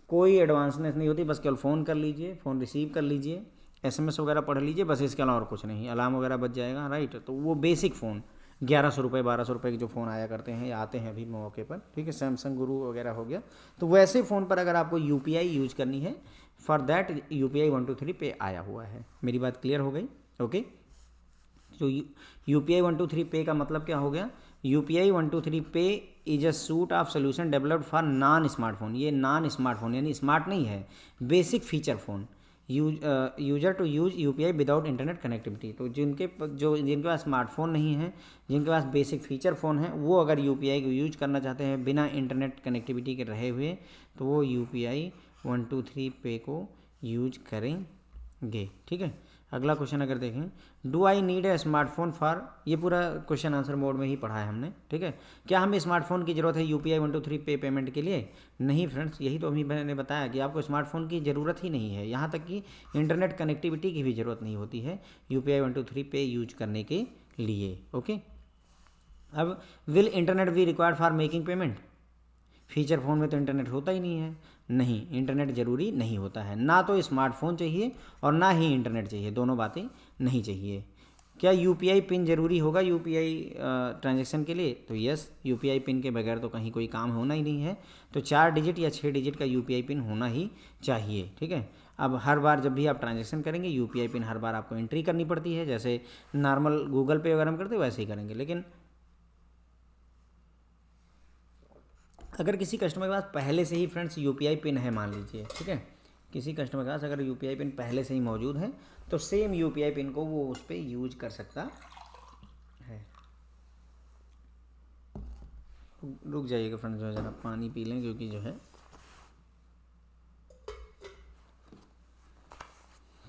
कोई एडवांसनेस नहीं होती, बस केवल फ़ोन कर लीजिए, फ़ोन रिसीव कर लीजिए, एसएमएस वगैरह पढ़ लीजिए, बस इसके अलावा और कुछ नहीं, अलार्म वगैरह बज जाएगा, राइट। तो वो बेसिक फ़ोन 1100 रुपये 1200 रुपये के जो फ़ोन आया करते हैं या आते हैं अभी मौके पर, ठीक है, सैमसंग गुरु वगैरह हो गया। तो वैसे फ़ोन पर अगर आपको यूपीआई यूज करनी है, फॉर दैट यूपीआई 123 पे आया हुआ है। मेरी बात क्लियर हो गई। ओके। तो यूपीआई 123 पे का मतलब क्या हो गया, UPI 123 pay is a suit of solution developed for non smartphone. ये नॉन स्मार्टफोन यानी स्मार्ट नहीं है, basic feature phone user to use UPI without internet connectivity. तो जिनके पास स्मार्टफोन नहीं है, जिनके पास बेसिक फीचर फ़ोन है, वो अगर यूपीआई को यूज करना चाहते हैं बिना इंटरनेट कनेक्टिविटी के रहे हुए, तो वो यूपीआई 123 पे को यूज करेंगे, ठीक है। अगला क्वेश्चन अगर देखें, do I need a smartphone for, ये पूरा क्वेश्चन आंसर मोड में ही पढ़ा है हमने, ठीक है। क्या हमें स्मार्टफोन की ज़रूरत है यूपीआई 123 पे पेमेंट के लिए? नहीं फ्रेंड्स, यही तो अभी मैंने बताया कि आपको स्मार्टफोन की ज़रूरत ही नहीं है, यहाँ तक कि इंटरनेट कनेक्टिविटी की भी ज़रूरत नहीं होती है यूपीआई 123 पे यूज करने के लिए। ओके। अब will internet be required for making payment? Feature phone में तो इंटरनेट होता ही नहीं है। नहीं, इंटरनेट ज़रूरी नहीं होता है, ना तो स्मार्टफोन चाहिए और ना ही इंटरनेट चाहिए, दोनों बातें नहीं चाहिए। क्या यूपीआई पिन ज़रूरी होगा यूपीआई ट्रांजैक्शन के लिए? तो यस, यूपीआई पिन के बगैर तो कहीं कोई काम होना ही नहीं है। तो 4 डिजिट या 6 डिजिट का यूपीआई पिन होना ही चाहिए, ठीक है। अब हर बार जब भी आप ट्रांजैक्शन करेंगे यूपीआई पिन हर बार आपको एंट्री करनी पड़ती है, जैसे नॉर्मल गूगल पे वगैरह हम करते हैं वैसे ही करेंगे। लेकिन अगर किसी कस्टमर के पास पहले से ही फ्रेंड्स यूपीआई पिन है, मान लीजिए, ठीक है, किसी कस्टमर के पास अगर यूपीआई पिन पहले से ही मौजूद है तो सेम यूपीआई पिन को वो उस पर यूज कर सकता है। रुक जाइएगा फ्रेंड्स, जो ज़रा पानी पी लें, क्योंकि जो है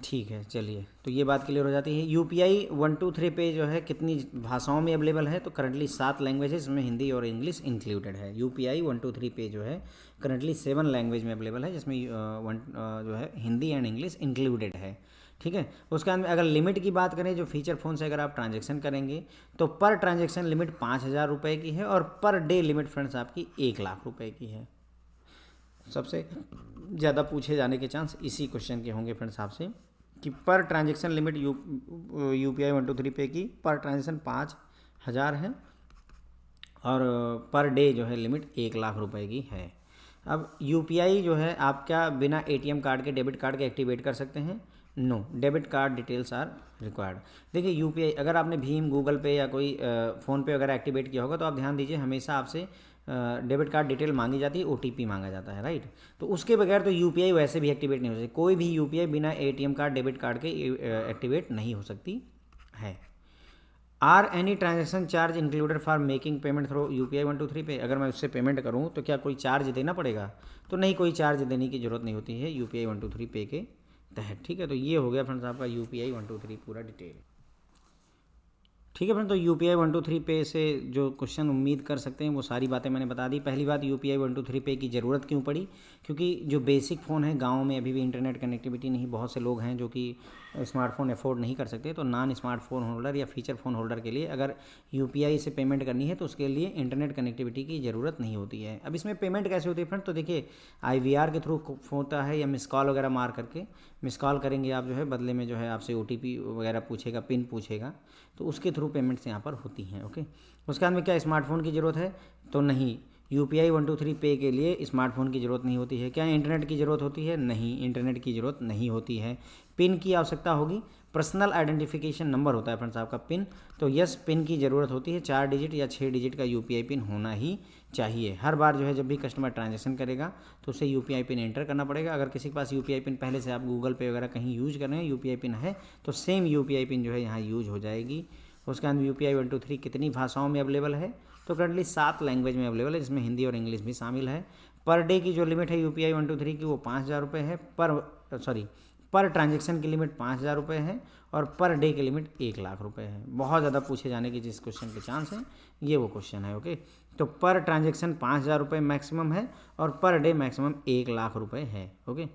ठीक है। चलिए, तो ये बात क्लियर हो जाती है। यूपीआई 123 पे जो है कितनी भाषाओं में अवेलेबल है? तो करंटली 7 लैंग्वेजेस में हिंदी और इंग्लिश इंक्लूडेड है। यूपीआई 123 पे जो है करंटली 7 लैंग्वेज में अवेलेबल है, जिसमें जो है हिंदी एंड इंग्लिश इंक्लूडेड है, ठीक है। उसके बाद अगर लिमिट की बात करें, जो फीचर फ़ोन से अगर आप ट्रांजेक्शन करेंगे तो पर ट्रांजेक्शन लिमिट 5000 रुपये की है और पर डे लिमिट फ्रेंड्स आपकी 1,00,000 रुपये की है। सबसे ज़्यादा पूछे जाने के चांस इसी क्वेश्चन के होंगे फ्रेंड्स आपसे, कि पर ट्रांजेक्शन लिमिट यूपीआई 123 पे की पर ट्रांजेक्शन 5000 है और पर डे जो है लिमिट 1,00,000 रुपये की है। अब यूपीआई जो है आप क्या बिना एटीएम कार्ड के, डेबिट कार्ड के एक्टिवेट कर सकते हैं? No, debit card details are required. देखिए यूपीआई अगर आपने भीम, गूगल पे या कोई फ़ोन पे वगैरह एक्टिवेट किया होगा तो आप ध्यान दीजिए, हमेशा आपसे डेबिट कार्ड डिटेल मांगी जाती है, ओटीपी मांगा जाता है, राइट। तो उसके बगैर तो यूपीआई वैसे भी एक्टिवेट नहीं हो सकती, कोई भी यूपीआई बिना एटीएम कार्ड, डेबिट कार्ड के एक्टिवेट नहीं हो सकती है। Are any transaction charge included for making payment through UPI 123 pay? अगर मैं उससे पेमेंट करूँ तो क्या कोई चार्ज देना पड़ेगा? तो नहीं, कोई चार्ज देने की ज़रूरत नहीं होती है यूपीआई 123 पे के तहत, ठीक है। तो ये हो गया फ्रेंड्स आपका यूपीआई 123 पूरा डिटेल। ठीक है फ्रेंड, तो UPI 123 पे से जो क्वेश्चन उम्मीद कर सकते हैं वो सारी बातें मैंने बता दी। पहली बात, UPI 123 पे की ज़रूरत क्यों पड़ी? क्योंकि जो बेसिक फ़ोन है गाँव में अभी भी इंटरनेट कनेक्टिविटी नहीं, बहुत से लोग हैं जो कि स्मार्टफोन अफोर्ड नहीं कर सकते। तो नॉन स्मार्टफोन होल्डर या फीचर फ़ोन होल्डर के लिए अगर UPI से पेमेंट करनी है तो उसके लिए इंटरनेट कनेक्टिविटी की ज़रूरत नहीं होती है। अब इसमें पेमेंट कैसे होती है फ्रेंड? तो देखिए, IVR के थ्रू होता है या मिस कॉल वगैरह मार करके, मिस कॉल करेंगे आप जो है, बदले में जो है आपसे OTP वगैरह पूछेगा, पिन पूछेगा, तो उसके थ्रू पेमेंट्स यहाँ पर होती हैं। ओके, उसके बाद में क्या स्मार्टफोन की ज़रूरत है? तो नहीं, UPI 123 पे के लिए स्मार्टफोन की ज़रूरत नहीं होती है। क्या इंटरनेट की ज़रूरत होती है? नहीं, इंटरनेट की ज़रूरत नहीं होती है। पिन की आवश्यकता होगी, पर्सनल आइडेंटिफिकेशन नंबर होता है फ्रेंड्स आपका पिन, तो यस, पिन की ज़रूरत होती है। 4 डिजिट या 6 डिजिट का UPI पिन होना ही चाहिए। हर बार जो है जब भी कस्टमर ट्रांजेक्शन करेगा तो उसे UPI पिन एंटर करना पड़ेगा। अगर किसी के पास UPI पिन पहले से आप गूगल पे वगैरह कहीं यूज कर रहे हैं, UPI पिन है, तो सेम UPI पिन जो है यहाँ यूज हो जाएगी। उसके बाद UPI 123 कितनी भाषाओं में अवेलेबल है? तो करंटली 7 लैंग्वेज में अवेलेबल है, जिसमें हिंदी और इंग्लिश भी शामिल है। पर डे की जो लिमिट है UPI 123 की वो 5,000 रुपये है। पर ट्रांजेक्शन की लिमिट 5,000 रुपये है और पर डे की लिमिट 1,00,000 रुपये है। बहुत ज़्यादा पूछे जाने की जिस क्वेश्चन के चांस है ये वो क्वेश्चन है। ओके, तो पर ट्रांजेक्शन 5,000 रुपये मैक्सिमम है और पर डे मैक्सिमम 1,00,000 रुपये है। ओके,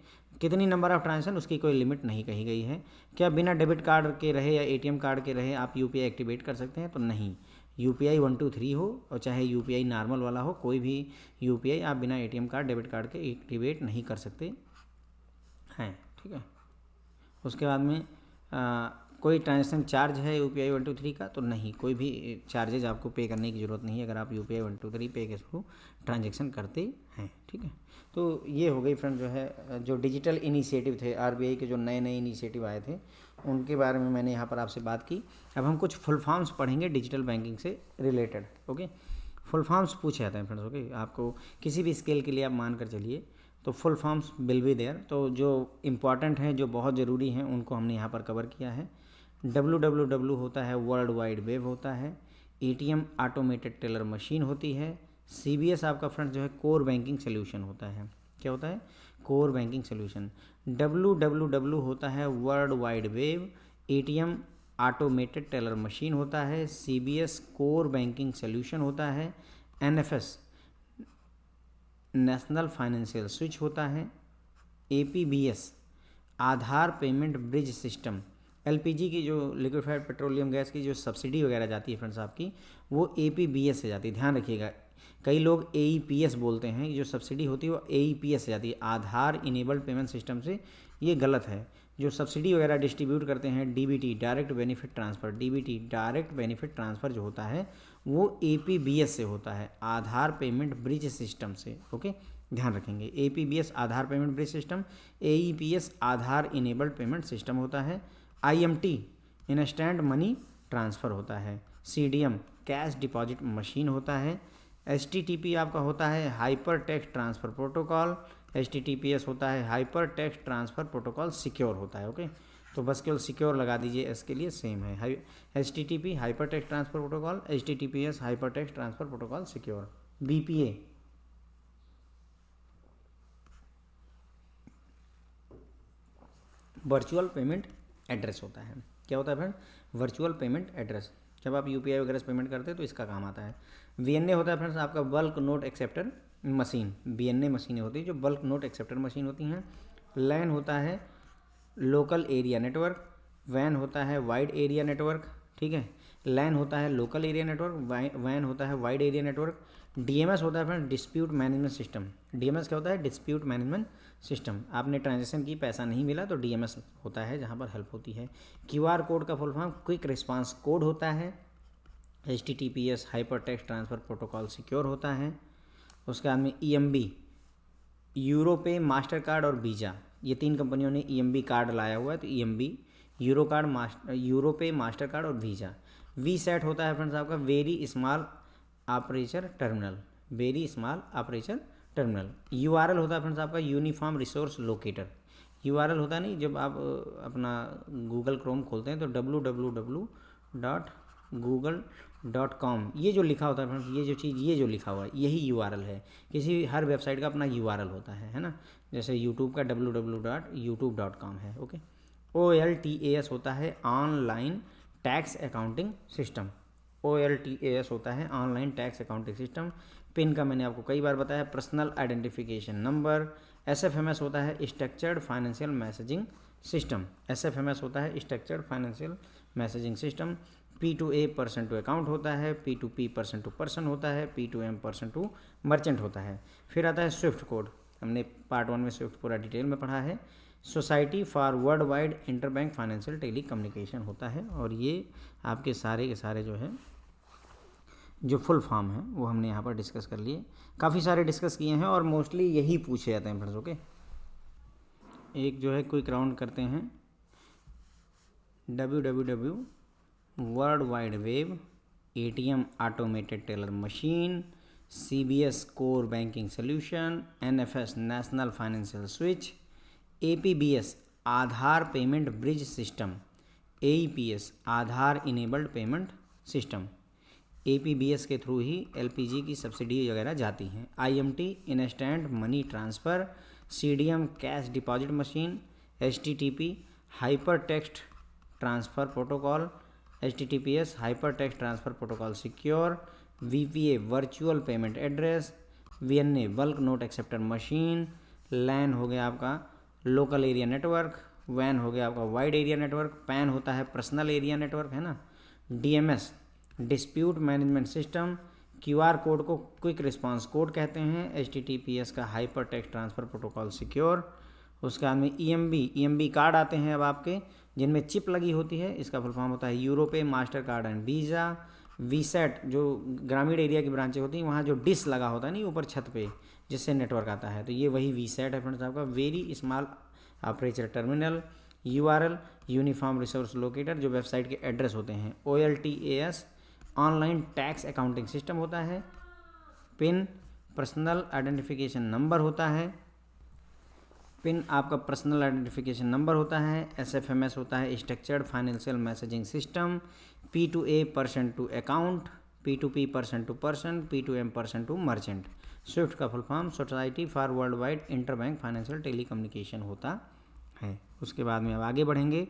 कितनी नंबर ऑफ ट्रांजेक्शन उसकी कोई लिमिट नहीं कही गई है। क्या बिना डेबिट कार्ड के रहे या ATM कार्ड के रहे आप UPI एक्टिवेट कर सकते हैं? तो नहीं, UPI 123 हो और चाहे UPI नॉर्मल वाला हो, कोई भी UPI आप बिना ATM कार्ड, डेबिट कार्ड के एक्टिवेट नहीं कर सकते हैं। ठीक है, उसके बाद में कोई ट्रांजेक्शन चार्ज है UPI 123 का? तो नहीं, कोई भी चार्जेज आपको पे करने की ज़रूरत नहीं है अगर आप UPI 123 पे के थ्रू ट्रांजेक्शन करते हैं। ठीक है, तो ये हो गई फ्रेंड जो है जो डिजिटल इनिशिएटिव थे, RBI के जो नए नए इनिशिएटिव आए थे उनके बारे में मैंने यहाँ पर आपसे बात की। अब हम कुछ फुल फॉर्म्स पढ़ेंगे डिजिटल बैंकिंग से रिलेटेड। ओके, फुल फॉर्म्स पूछे जाते हैं फ्रेंड्स। ओके, आपको किसी भी स्केल के लिए आप मान कर चलिए तो full forms will be there. तो जो इम्पॉर्टेंट हैं, जो बहुत ज़रूरी हैं, उनको हमने यहाँ पर कवर किया है। WWW होता है वर्ल्ड वाइड वेब होता है। ATM ऑटोमेटेड टेलर मशीन होती है। CBS आपका फ्रेंड जो है कोर बैंकिंग सोल्यूशन होता है। क्या होता है? Core banking solution. WWW होता है world wide web. ATM automated teller machine होता है। CBS कोर बैंकिंग सोल्यूशन होता है। NFS नेशनल फाइनेंशियल स्विच होता है। APBS आधार पेमेंट ब्रिज सिस्टम। LPG की जो लिक्विफाइड पेट्रोलियम गैस की जो सब्सिडी वगैरह जाती है फ्रेंड्स आपकी, वो APBS से जाती है। ध्यान रखिएगा, कई लोग AEPS बोलते हैं, जो सब्सिडी होती है वो AEPS से जाती है, आधार इनेबल्ड पेमेंट सिस्टम से। ये गलत है। जो सब्सिडी वगैरह डिस्ट्रीब्यूट करते हैं DBT direct benefit transfer, DBT direct benefit transfer जो होता है वो APBS से होता है, आधार पेमेंट ब्रिज सिस्टम से। ओके, ध्यान रखेंगे, APBS आधार पेमेंट ब्रिज सिस्टम, AEPS आधार इनेबल्ड पेमेंट सिस्टम होता है। IMT इंस्टेंट मनी ट्रांसफ़र होता है। CDM कैश डिपॉजिट मशीन होता है। HTTP आपका होता है hyper text transfer protocol. HTTPS होता है hyper text transfer protocol secure होता है। ओके, तो बस केवल सिक्योर लगा दीजिए, इसके लिए सेम है। HTTP hyper text transfer protocol, HTTPS hyper text transfer protocol secure. BPA virtual payment address होता है। क्या होता है फ्रेंड? Virtual payment address. जब आप UPI वगैरह से पेमेंट करते हैं तो इसका काम आता है। VNA होता है फ्रेंड्स आपका bulk note acceptor machine. VNA मशीनें होती हैं जो बल्क नोट एक्सेप्टर मशीन होती हैं। LAN होता है लोकल एरिया नेटवर्क। WAN होता है वाइड एरिया नेटवर्क। ठीक है, LAN होता है लोकल एरिया नेटवर्क, WAN होता है वाइड एरिया नेटवर्क। DMS होता है friend dispute management system. DMS क्या होता है? Dispute management system. आपने ट्रांजेक्शन की, पैसा नहीं मिला, तो DMS होता है जहाँ पर हेल्प होती है। QR कोड का full form quick response code होता है। HTTPS hyper text transfer protocol secure होता है। उसके बाद में EMB यूरोपे, मास्टर कार्ड और वीज़ा, ये 3 कंपनियों ने EMB कार्ड लाया हुआ है। तो EMB यूरोपे, मास्टर कार्ड और वीज़ा। VSAT होता है फ्रेंड्स आपका very small operator terminal. Very small operator terminal. URL होता है फ्रेंड्स आपका यूनिफॉर्म रिसोर्स लोकेटर। URL होता है नहीं, जब आप अपना गूगल क्रोम खोलते हैं तो www.google.com ये जो लिखा होता है फ्रेंड्स, ये जो चीज़, ये जो लिखा हुआ है यही URL है। किसी हर वेबसाइट का अपना URL होता है ना। जैसे यूट्यूब का www.youtube.com है। ओके, OLTAS होता है online tax accounting system, OLTAS होता है, online tax accounting system. Pin का मैंने आपको कई बार बताया, पर्सनल आइडेंटिफिकेशन नंबर। SFMS होता है structured financial messaging system, SFMS होता है structured financial messaging system. P2A person to account होता है, P2P पर्सन टू पर्सन होता है, P2M पर्सन टू मर्चेंट होता है। फिर आता है स्विफ्ट कोड, हमने पार्ट 1 में स्विफ्ट पूरा डिटेल में पढ़ा है। Society for world wide interbank financial telecommunication होता है। और ये आपके सारे के सारे जो है जो फुल फॉर्म है वो हमने यहाँ पर डिस्कस कर लिए, काफ़ी सारे डिस्कस किए हैं और मोस्टली यही पूछे जाते हैं फ्रेंड्स। ओके, एक जो है क्विक राउंड करते हैं। www world wide web, ATM automated teller machine, CBS core banking solution, NFS national financial switch, APBS आधार पेमेंट ब्रिज सिस्टम, AEPS आधार इनेबल्ड पेमेंट सिस्टम। APBS के थ्रू ही LPG की subsidy वगैरह जाती हैं। IMT instant money transfer, CDM cash deposit machine, HTTP hyper text transfer protocol, HTTPS hyper text transfer protocol secure, VPA virtual payment address, VNA bulk note acceptor machine, LAN हो गया आपका local area network, WAN हो गया आपका wide area network, PAN होता है personal area network, है ना। DMS dispute management system, QR code को क्विक रिस्पांस कोड कहते हैं, HTTPS का hyper text transfer protocol secure. उसके बाद में EMB कार्ड आते हैं अब आपके, जिनमें चिप लगी होती है, इसका फुल फॉर्म होता है Europay master card and visa. VSAT जो ग्रामीण एरिया की ब्रांचें होती हैं वहाँ जो डिश लगा होता है नहीं ऊपर छत पे जिससे नेटवर्क आता है, तो ये वही VSAT है फ्रेंड्स आपका, very small operator terminal. URL uniform resource locator जो वेबसाइट के एड्रेस होते हैं। OLTAS online tax accounting system होता है। पिन पर्सनल आइडेंटिफिकेशन नंबर होता है, पिन आपका पर्सनल आइडेंटिफिकेशन नंबर होता है। SFMS होता है structured financial messaging system. P2A person to account, P2P person to person, P2M person to merchant. Swift का full form society for world wide interbank financial telecommunication होता है। उसके बाद में अब आगे बढ़ेंगे,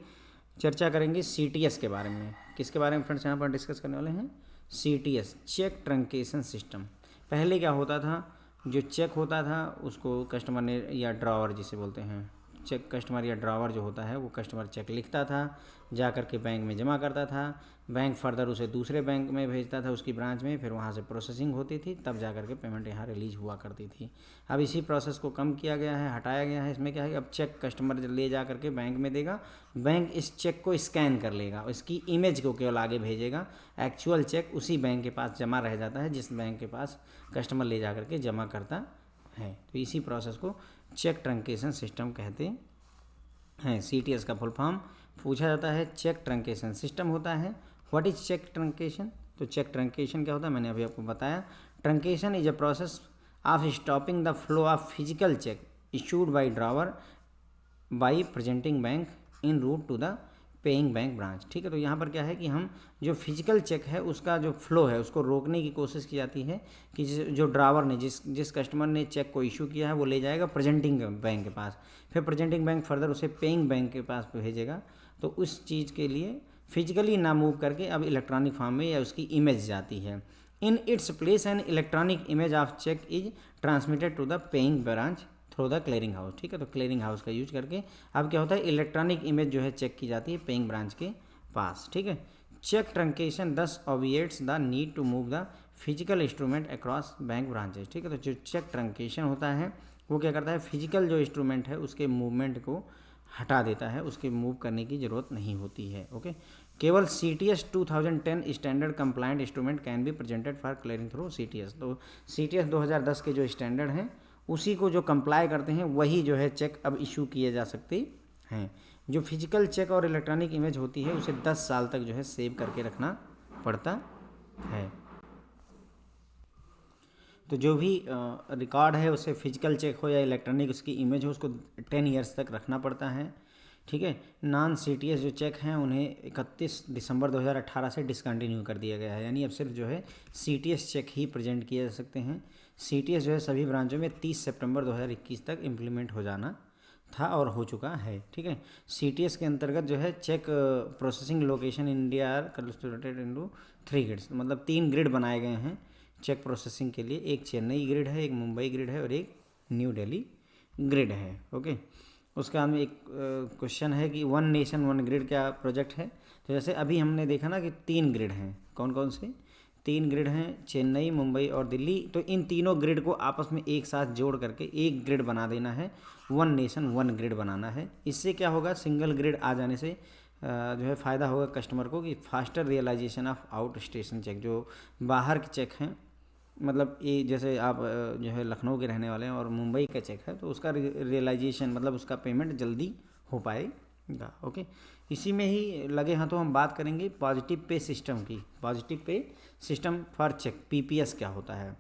चर्चा करेंगे CTS के बारे में। किसके बारे में फ्रेंड्स यहाँ पर डिस्कस करने वाले हैं? CTS cheque truncation system. पहले क्या होता था, जो चेक होता था उसको कस्टमर ने या ड्रॉवर जिसे बोलते हैं चेक, कस्टमर या ड्रॉवर जो होता है वो कस्टमर चेक लिखता था, जा कर के बैंक में जमा करता था, बैंक फर्दर उसे दूसरे बैंक में भेजता था उसकी ब्रांच में, फिर वहाँ से प्रोसेसिंग होती थी, तब जा कर के पेमेंट यहाँ रिलीज हुआ करती थी। अब इसी प्रोसेस को कम किया गया है, हटाया गया है। इसमें क्या है कि अब चेक कस्टमर ले जा कर के बैंक में देगा, बैंक इस चेक को स्कैन कर लेगा, इसकी इमेज को केवल आगे भेजेगा, एक्चुअल चेक उसी बैंक के पास जमा रह जाता है जिस बैंक के पास कस्टमर ले जा कर के जमा करता है। तो इसी प्रोसेस को चेक ट्रंकेशन सिस्टम कहते हैं। CTS का फुल फॉर्म पूछा जाता है, चेक ट्रंकेशन सिस्टम होता है। What is cheque truncation? तो चेक ट्रंकेशन क्या होता है मैंने अभी आपको बताया। Truncation is a process of stopping the flow of physical cheque issued by drawer by presenting bank en route to the paying bank branch. ठीक है, तो यहाँ पर क्या है कि हम जो फिजिकल चेक है उसका जो फ्लो है उसको रोकने की कोशिश की जाती है कि जो ड्रावर ने जिस कस्टमर ने चेक को इशू किया है वो ले जाएगा प्रेजेंटिंग बैंक के पास, फिर प्रेजेंटिंग बैंक फर्दर उसे पेइंग बैंक के पास भेजेगा। तो उस चीज़ के लिए फिजिकली ना मूव करके अब इलेक्ट्रॉनिक फॉर्म में या उसकी इमेज जाती है। In its place an electronic image of cheque is transmitted to the paying branch through the clearing house. ठीक है, तो क्लियरिंग हाउस का यूज करके अब क्या होता है, इलेक्ट्रॉनिक इमेज जो है चेक की जाती है पेइंग ब्रांच के पास। ठीक है, cheque truncation this obviates the need to move the physical instrument across bank branches. ठीक है, तो जो चेक ट्रंकेशन होता है वो क्या करता है, फिजिकल जो इंस्ट्रूमेंट है उसके मूवमेंट को हटा देता है, उसके मूव करने की ज़रूरत नहीं होती है। ओके, केवल CTS 2010 standard compliant instrument can be presented for clearing through CTS। तो CTS 2010 के जो स्टैंडर्ड हैं उसी को जो कंप्लाई करते हैं वही जो है चेक अब इशू किए जा सकते हैं। जो फिजिकल चेक और इलेक्ट्रॉनिक इमेज होती है उसे 10 साल तक जो है सेव करके रखना पड़ता है। तो जो भी रिकॉर्ड है उसे फिजिकल चेक हो या इलेक्ट्रॉनिक उसकी इमेज हो उसको 10 ईयर्स तक रखना पड़ता है। ठीक है, नॉन CTS जो चेक हैं उन्हें 31 दिसंबर 2018 से डिसकंटिन्यू कर दिया गया है, यानी अब सिर्फ जो है CTS चेक ही प्रेजेंट किए जा सकते हैं। CTS जो है सभी ब्रांचों में 30 सितंबर 2021 तक इम्प्लीमेंट हो जाना था और हो चुका है। ठीक है, CTS के अंतर्गत जो है cheque processing location India are constituted into 3 grids, मतलब 3 ग्रिड बनाए गए हैं चेक प्रोसेसिंग के लिए। एक चेन्नई ग्रिड है, एक मुंबई ग्रिड है और एक न्यू दिल्ली ग्रिड है। ओके, उसके बाद में एक क्वेश्चन है कि वन नेशन वन ग्रिड क्या प्रोजेक्ट है। तो जैसे अभी हमने देखा ना कि 3 ग्रिड हैं, कौन कौन से 3 ग्रिड हैं, चेन्नई, मुंबई और दिल्ली। तो इन तीनों ग्रिड को आपस में एक साथ जोड़ करके एक ग्रिड बना देना है, वन नेशन वन ग्रिड बनाना है। इससे क्या होगा, सिंगल ग्रिड आ जाने से जो है फ़ायदा होगा कस्टमर को कि faster realisation of outstation cheque, जो बाहर के चेक हैं, मतलब ये जैसे आप जो है लखनऊ के रहने वाले हैं और मुंबई का चेक है तो उसका रियलाइजेशन मतलब उसका पेमेंट जल्दी हो पाएगा। ओके, इसी में ही लगे हाथों हम बात करेंगे पॉजिटिव पे सिस्टम की। Positive pay system for check, PPS क्या होता है।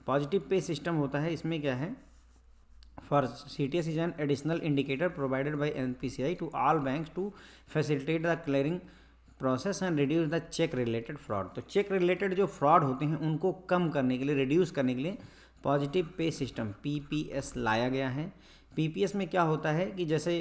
पॉजिटिव पे सिस्टम होता है, इसमें क्या है, for CTS is an additional indicator provided by NPCI to all banks to facilitate the clearing process and reduce the cheque related fraud. तो cheque related जो फ्रॉड होते हैं उनको कम करने के लिए, रिड्यूस करने के लिए पॉजिटिव पे सिस्टम PPS लाया गया है। PPS में क्या होता है कि जैसे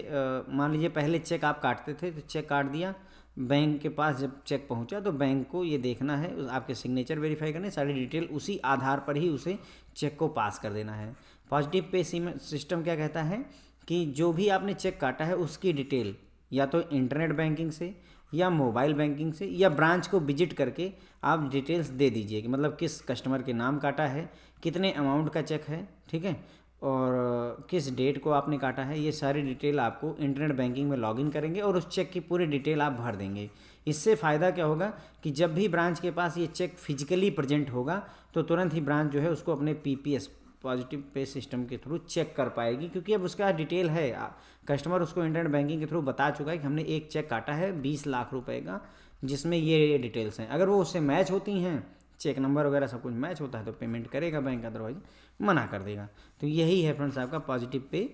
मान लीजिए पहले चेक आप काटते थे, तो चेक काट दिया, बैंक के पास जब चेक पहुंचा तो बैंक को ये देखना है, आपके सिग्नेचर वेरीफाई करने, सारी डिटेल उसी आधार पर ही उसे चेक को पास कर देना है। पॉजिटिव पे सिस्टम क्या कहता है कि जो भी आपने चेक काटा है उसकी डिटेल या तो इंटरनेट बैंकिंग से या मोबाइल बैंकिंग से या ब्रांच को विजिट करके आप डिटेल्स दे दीजिए कि मतलब किस कस्टमर के नाम काटा है, कितने अमाउंट का चेक है, ठीक है, और किस डेट को आपने काटा है। ये सारी डिटेल आपको इंटरनेट बैंकिंग में लॉगिन करेंगे और उस चेक की पूरी डिटेल आप भर देंगे। इससे फ़ायदा क्या होगा कि जब भी ब्रांच के पास ये चेक फिजिकली प्रेजेंट होगा तो तुरंत ही ब्रांच जो है उसको अपने PPS पॉजिटिव पे सिस्टम के थ्रू चेक कर पाएगी, क्योंकि अब उसका डिटेल है, कस्टमर उसको इंटरनेट बैंकिंग के थ्रू बता चुका है कि हमने एक चेक काटा है 20 लाख रुपए का, जिसमें ये डिटेल्स हैं। अगर वो उससे मैच होती हैं, चेक नंबर वगैरह सब कुछ मैच होता है तो पेमेंट करेगा बैंक, अदरवाइज मना कर देगा। तो यही है फ्रेंड्स आपका पॉजिटिव पे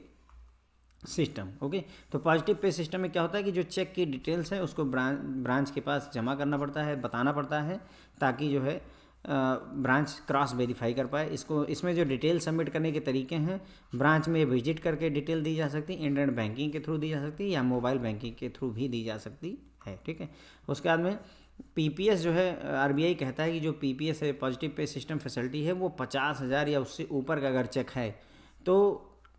सिस्टम। ओके, तो पॉजिटिव पे सिस्टम में क्या होता है कि जो चेक की डिटेल्स है उसको ब्रांच के पास जमा करना पड़ता है, बताना पड़ता है, ताकि जो है ब्रांच क्रॉस वेरीफाई कर पाए इसको। इसमें जो डिटेल सबमिट करने के तरीके हैं, ब्रांच में विजिट करके डिटेल दी जा सकती है, इंटरनेट बैंकिंग के थ्रू दी जा सकती है या मोबाइल बैंकिंग के थ्रू भी दी जा सकती है। ठीक है, उसके बाद में PPS जो है RBI कहता है कि जो PPS है, पॉजिटिव पे सिस्टम फैसिलिटी है, वो 50,000 या उससे ऊपर का अगर चेक है तो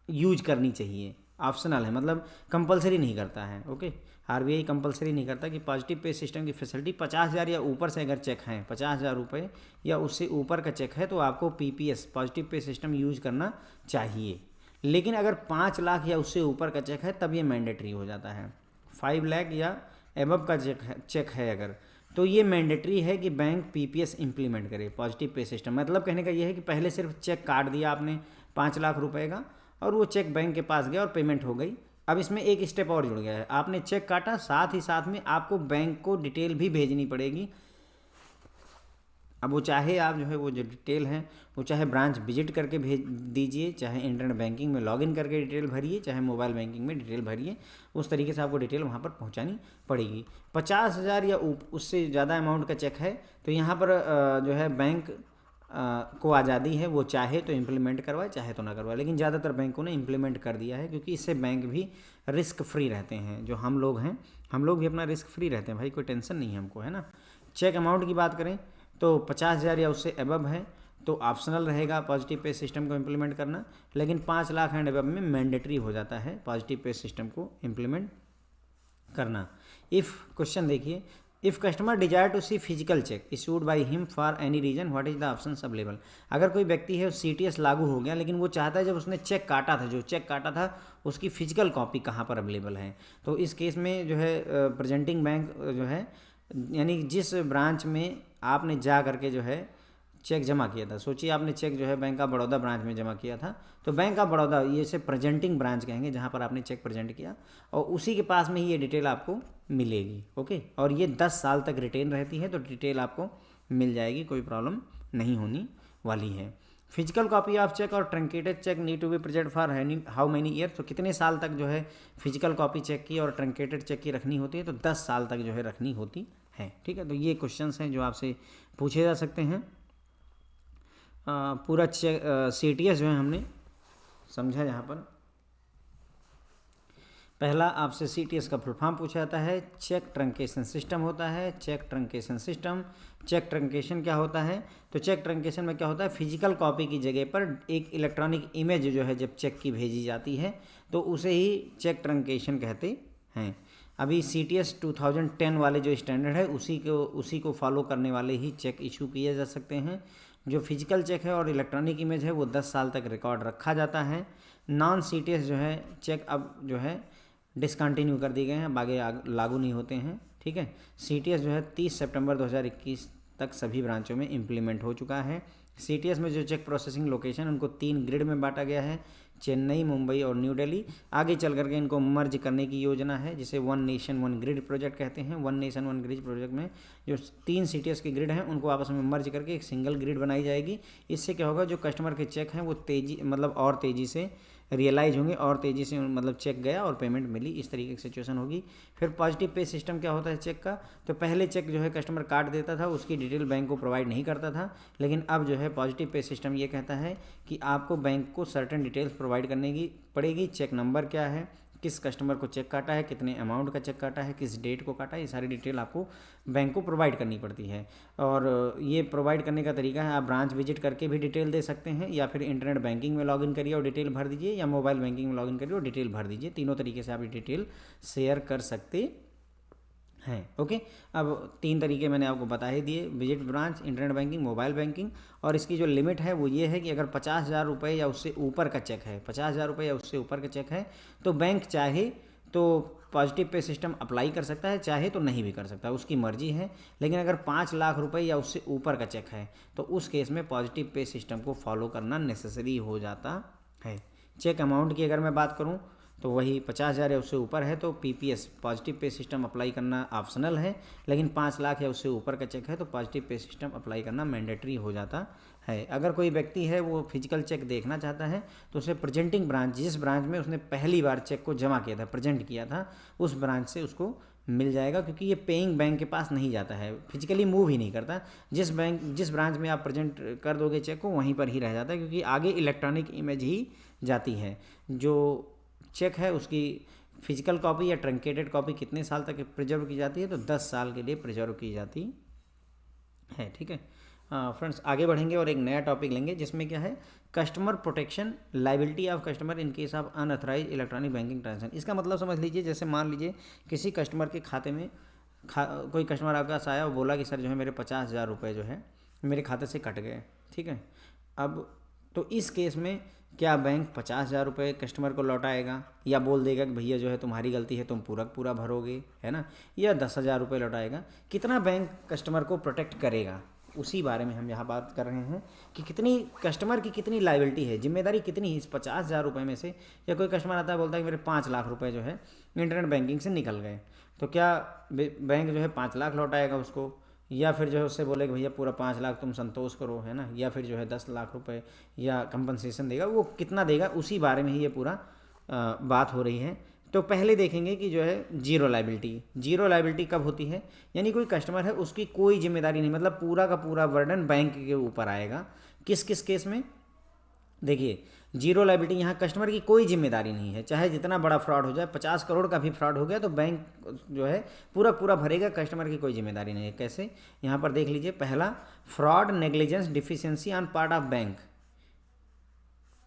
यूज करनी चाहिए, ऑप्शनल है, मतलब कंपलसरी नहीं करता है। ओके, RBI कंपलसरी नहीं करता कि पॉजिटिव पे सिस्टम की फैसिलिटी 50,000 या ऊपर से अगर चेक हैं, 50,000 रुपये या उससे ऊपर का चेक है तो आपको PPS positive pay system use करना चाहिए। लेकिन अगर 5 लाख या उससे ऊपर का चेक है तब ये मैंडेटरी हो जाता है। 5 लाख या एबव का चेक है अगर, तो ये मैंडेटरी है कि बैंक PPS इम्प्लीमेंट करे पॉजिटिव पे सिस्टम। मतलब कहने का ये है कि पहले सिर्फ चेक काट दिया आपने 5 लाख रुपए का और वो चेक बैंक के पास गया और पेमेंट हो गई। अब इसमें एक स्टेप और जुड़ गया है, आपने चेक काटा, साथ ही साथ में आपको बैंक को डिटेल भी भेजनी पड़ेगी। अब वो चाहे आप जो है वो जो डिटेल है वो चाहे ब्रांच विजिट करके भेज दीजिए, चाहे इंटरनेट बैंकिंग में लॉगिन करके डिटेल भरिए, चाहे मोबाइल बैंकिंग में डिटेल भरिए, उस तरीके से आपको डिटेल वहाँ पर पहुँचानी पड़ेगी। 50,000 या उससे ज़्यादा अमाउंट का चेक है तो यहाँ पर जो है बैंक को आज़ादी है, वो चाहे तो इम्प्लीमेंट करवाए चाहे तो ना करवाए, लेकिन ज़्यादातर बैंकों ने इम्प्लीमेंट कर दिया है क्योंकि इससे बैंक भी रिस्क फ्री रहते हैं। जो हम लोग हैं, हम लोग भी अपना रिस्क फ्री रहते हैं भाई, कोई टेंशन नहीं है हमको, है ना। चेक अमाउंट की बात करें तो 50,000 या उससे अबव है तो ऑप्शनल रहेगा पॉजिटिव पे सिस्टम को इम्प्लीमेंट करना, लेकिन 5 लाख एंड अबव में मैंडेटरी हो जाता है पॉजिटिव पे सिस्टम को इम्प्लीमेंट करना। इफ़ क्वेश्चन देखिए, if customer desire to see physical cheque issued by him for any reason what is the options available. अगर कोई व्यक्ति है CTS लागू हो गया लेकिन वो चाहता है जब उसने चेक काटा था, जो चेक काटा था उसकी फिजिकल कॉपी कहाँ पर अवेलेबल है, तो इस केस में जो है प्रेजेंटिंग बैंक जो है, यानी जिस ब्रांच में आपने जा करके जो है चेक जमा किया था, सोचिए आपने चेक जो है बैंक ऑफ बड़ौदा ब्रांच में जमा किया था, तो बैंक ऑफ बड़ौदा ये से प्रेजेंटिंग ब्रांच कहेंगे जहाँ पर आपने चेक प्रेजेंट किया, और उसी के पास में ही ये डिटेल आपको मिलेगी। ओके, और ये 10 साल तक रिटेन रहती है तो डिटेल आपको मिल जाएगी, कोई प्रॉब्लम नहीं होने वाली है। फिजिकल कॉपी ऑफ चेक और truncated cheque need to be present for how many year, तो कितने साल तक जो है फिजिकल कॉपी चेक की और ट्रंकेटेड चेक की रखनी होती है, तो 10 साल तक जो है रखनी होती है। ठीक है, तो ये क्वेश्चंस हैं जो आपसे पूछे जा सकते हैं। पूरा चेक CTS जो है हमने समझा यहाँ पर। पहला आपसे CTS का फुल फॉर्म पूछा जाता है, चेक ट्रंकेशन सिस्टम होता है। Cheque truncation system, cheque truncation क्या होता है? तो चेक ट्रंकेशन में क्या होता है, फिजिकल कॉपी की जगह पर एक इलेक्ट्रॉनिक इमेज जो है जब चेक की भेजी जाती है तो उसे ही चेक ट्रंकेशन कहते हैं। अभी CTS 2010 वाले जो स्टैंडर्ड है उसी को फॉलो करने वाले ही चेक इशू किए जा सकते हैं। जो फिजिकल चेक है और इलेक्ट्रॉनिक इमेज है वो 10 साल तक रिकॉर्ड रखा जाता है। नॉन CTS जो है चेक अब जो है डिसकंटिन्यू कर दिए गए हैं, आगे लागू नहीं होते हैं। ठीक है, CTS जो है 30 सितंबर 2021 तक सभी ब्रांचों में इम्प्लीमेंट हो चुका है। CTS में जो चेक प्रोसेसिंग लोकेशन उनको 3 ग्रिड में बांटा गया है, चेन्नई, मुंबई और न्यू दिल्ली। आगे चल करके इनको मर्ज करने की योजना है जिसे one nation one grid project कहते हैं। One nation one grid project में जो 3 CTS के ग्रिड हैं उनको आपस में मर्ज करके एक सिंगल ग्रिड बनाई जाएगी। इससे क्या होगा, जो कस्टमर के चेक हैं वो तेज़ी मतलब और तेज़ी से रियलाइज होंगे और तेज़ी से मतलब चेक गया और पेमेंट मिली, इस तरीके की सिचुएशन होगी। फिर पॉजिटिव पे सिस्टम क्या होता है चेक का? तो पहले चेक जो है कस्टमर काट देता था, उसकी डिटेल बैंक को प्रोवाइड नहीं करता था, लेकिन अब जो है पॉजिटिव पे सिस्टम ये कहता है कि आपको बैंक को सर्टेन डिटेल्स प्रोवाइड करने की पड़ेगी। चेक नंबर क्या है, किस कस्टमर को चेक काटा है, कितने अमाउंट का चेक काटा है, किस डेट को काटा है, ये सारी डिटेल आपको बैंक को प्रोवाइड करनी पड़ती है। और ये प्रोवाइड करने का तरीका है, आप ब्रांच विजिट करके भी डिटेल दे सकते हैं, या फिर इंटरनेट बैंकिंग में लॉगिन करिए और डिटेल भर दीजिए, या मोबाइल बैंकिंग में लॉगिन करिए और डिटेल भर दीजिए। तीनों तरीके से आप ये डिटेल शेयर कर सकते हैं। ओके, अब 3 तरीके मैंने आपको बता ही दिए, visit branch, internet banking, mobile banking. और इसकी जो लिमिट है वो ये है कि अगर 50,000 रुपये या उससे ऊपर का चेक है, 50,000 रुपये या उससे ऊपर का चेक है तो बैंक चाहे तो पॉजिटिव पे सिस्टम अप्लाई कर सकता है, चाहे तो नहीं भी कर सकता, उसकी मर्जी है। लेकिन अगर 5 लाख रुपए या उससे ऊपर का चेक है तो उस केस में पॉजिटिव पे सिस्टम को फॉलो करना नेसेसरी हो जाता है। चेक अमाउंट की अगर मैं बात करूं तो वही 50,000 या उससे ऊपर है तो PPS positive pay system apply करना ऑप्शनल है, लेकिन 5 लाख या उससे ऊपर का चेक है तो पॉजिटिव पे सिस्टम अप्लाई करना मैंडेटरी हो जाता है। अगर कोई व्यक्ति है वो फिजिकल चेक देखना चाहता है तो उसे प्रेजेंटिंग ब्रांच, जिस ब्रांच में उसने पहली बार चेक को जमा किया था, प्रेजेंट किया था, उस ब्रांच से उसको मिल जाएगा, क्योंकि ये पेइंग बैंक के पास नहीं जाता है, फिजिकली मूव ही नहीं करता। जिस ब्रांच में आप प्रेजेंट कर दोगे चेक को वहीं पर ही रह जाता है, क्योंकि आगे इलेक्ट्रॉनिक इमेज ही जाती है। जो चेक है उसकी फिजिकल कॉपी या ट्रंकेटेड कॉपी कितने साल तक प्रिजर्व की जाती है? तो 10 साल के लिए प्रिजर्व की जाती है। ठीक है फ्रेंड्स, आगे बढ़ेंगे और एक नया टॉपिक लेंगे जिसमें क्या है, customer protection, liability of customer in case of unauthorised electronic banking transaction. इसका मतलब समझ लीजिए, जैसे मान लीजिए किसी कस्टमर के खाते में कोई कस्टमर आपके पास आया और बोला कि सर जो है मेरे 50,000 रुपये जो है मेरे खाते से कट गए। ठीक है, अब तो इस केस में क्या बैंक 50,000 रुपये कस्टमर को लौटाएगा, या बोल देगा कि भैया जो है तुम्हारी गलती है तुम पूरा भरोगे, है ना, या 10,000 रुपये लौटाएगा? कितना बैंक कस्टमर को प्रोटेक्ट करेगा, उसी बारे में हम यहाँ बात कर रहे हैं कि कितनी कस्टमर की कितनी लाइबिलिटी है, जिम्मेदारी कितनी है इस 50,000 रुपये में से। या कोई कस्टमर आता है बोलता है कि मेरे 5 लाख रुपए जो है इंटरनेट बैंकिंग से निकल गए, तो क्या बैंक जो है 5 लाख लौटाएगा उसको, या फिर जो है उससे बोले कि भैया पूरा 5 लाख तुम संतोष करो, है ना, या फिर जो है 10 लाख रुपए या कंपनसेशन देगा? वो कितना देगा, उसी बारे में ही ये पूरा बात हो रही है। तो पहले देखेंगे कि जो है जीरो लाइबिलिटी कब होती है, यानी कोई कस्टमर है उसकी कोई जिम्मेदारी नहीं, मतलब पूरा का पूरा बर्डन बैंक के ऊपर आएगा। किस किस केस में? देखिए, जीरो लाइबिलिटी, यहाँ कस्टमर की कोई जिम्मेदारी नहीं है, चाहे जितना बड़ा फ्रॉड हो जाए, 50 करोड़ का भी फ्रॉड हो गया तो बैंक जो है पूरा भरेगा, कस्टमर की कोई जिम्मेदारी नहीं है। कैसे? यहाँ पर देख लीजिए, पहला, fraud, negligence, deficiency on part of bank.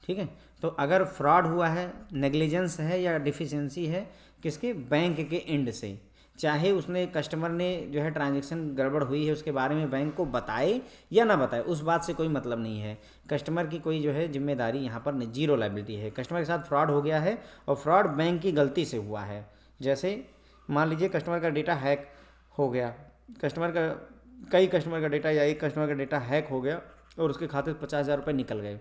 ठीक है, तो अगर फ्रॉड हुआ है, नेग्लिजेंस है या डिफिशियंसी है किसके? बैंक के एंड से, चाहे उसने कस्टमर ने जो है ट्रांजैक्शन गड़बड़ हुई है उसके बारे में बैंक को बताए या ना बताए, उस बात से कोई मतलब नहीं है। कस्टमर की कोई जो है जिम्मेदारी यहाँ पर जीरो लायबिलिटी है। कस्टमर के साथ फ्रॉड हो गया है और फ्रॉड बैंक की गलती से हुआ है, जैसे मान लीजिए कस्टमर का डेटा हैक हो गया, कई कस्टमर का डेटा या एक कस्टमर का डेटा हैक हो गया और उसके खाते से 50,000 रुपये निकल गए,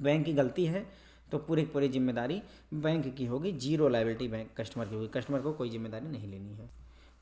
बैंक की गलती है तो पूरी की पूरी जिम्मेदारी बैंक की होगी, जीरो लायबिलिटी बैंक कस्टमर की होगी, कस्टमर को कोई जिम्मेदारी नहीं लेनी है।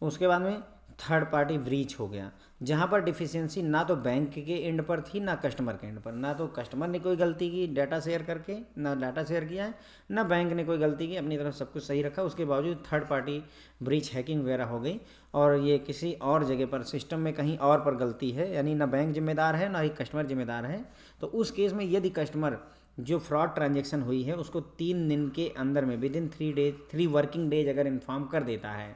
उसके बाद में थर्ड पार्टी ब्रीच हो गया, जहाँ पर डिफिशियंसी ना तो बैंक के एंड पर थी ना कस्टमर के एंड पर, ना तो कस्टमर ने कोई गलती की डाटा शेयर करके, ना डाटा शेयर किया है, ना बैंक ने कोई गलती की, अपनी तरफ सब कुछ सही रखा, उसके बावजूद थर्ड पार्टी ब्रीच, हैकिंग वगैरह हो गई और ये किसी और जगह पर सिस्टम में कहीं और पर गलती है, यानी ना बैंक जिम्मेदार है ना ही कस्टमर जिम्मेदार है। तो उस केस में यदि कस्टमर जो फ्रॉड ट्रांजैक्शन हुई है उसको 3 दिन के अंदर में विद इन 3 वर्किंग डेज अगर इन्फॉर्म कर देता है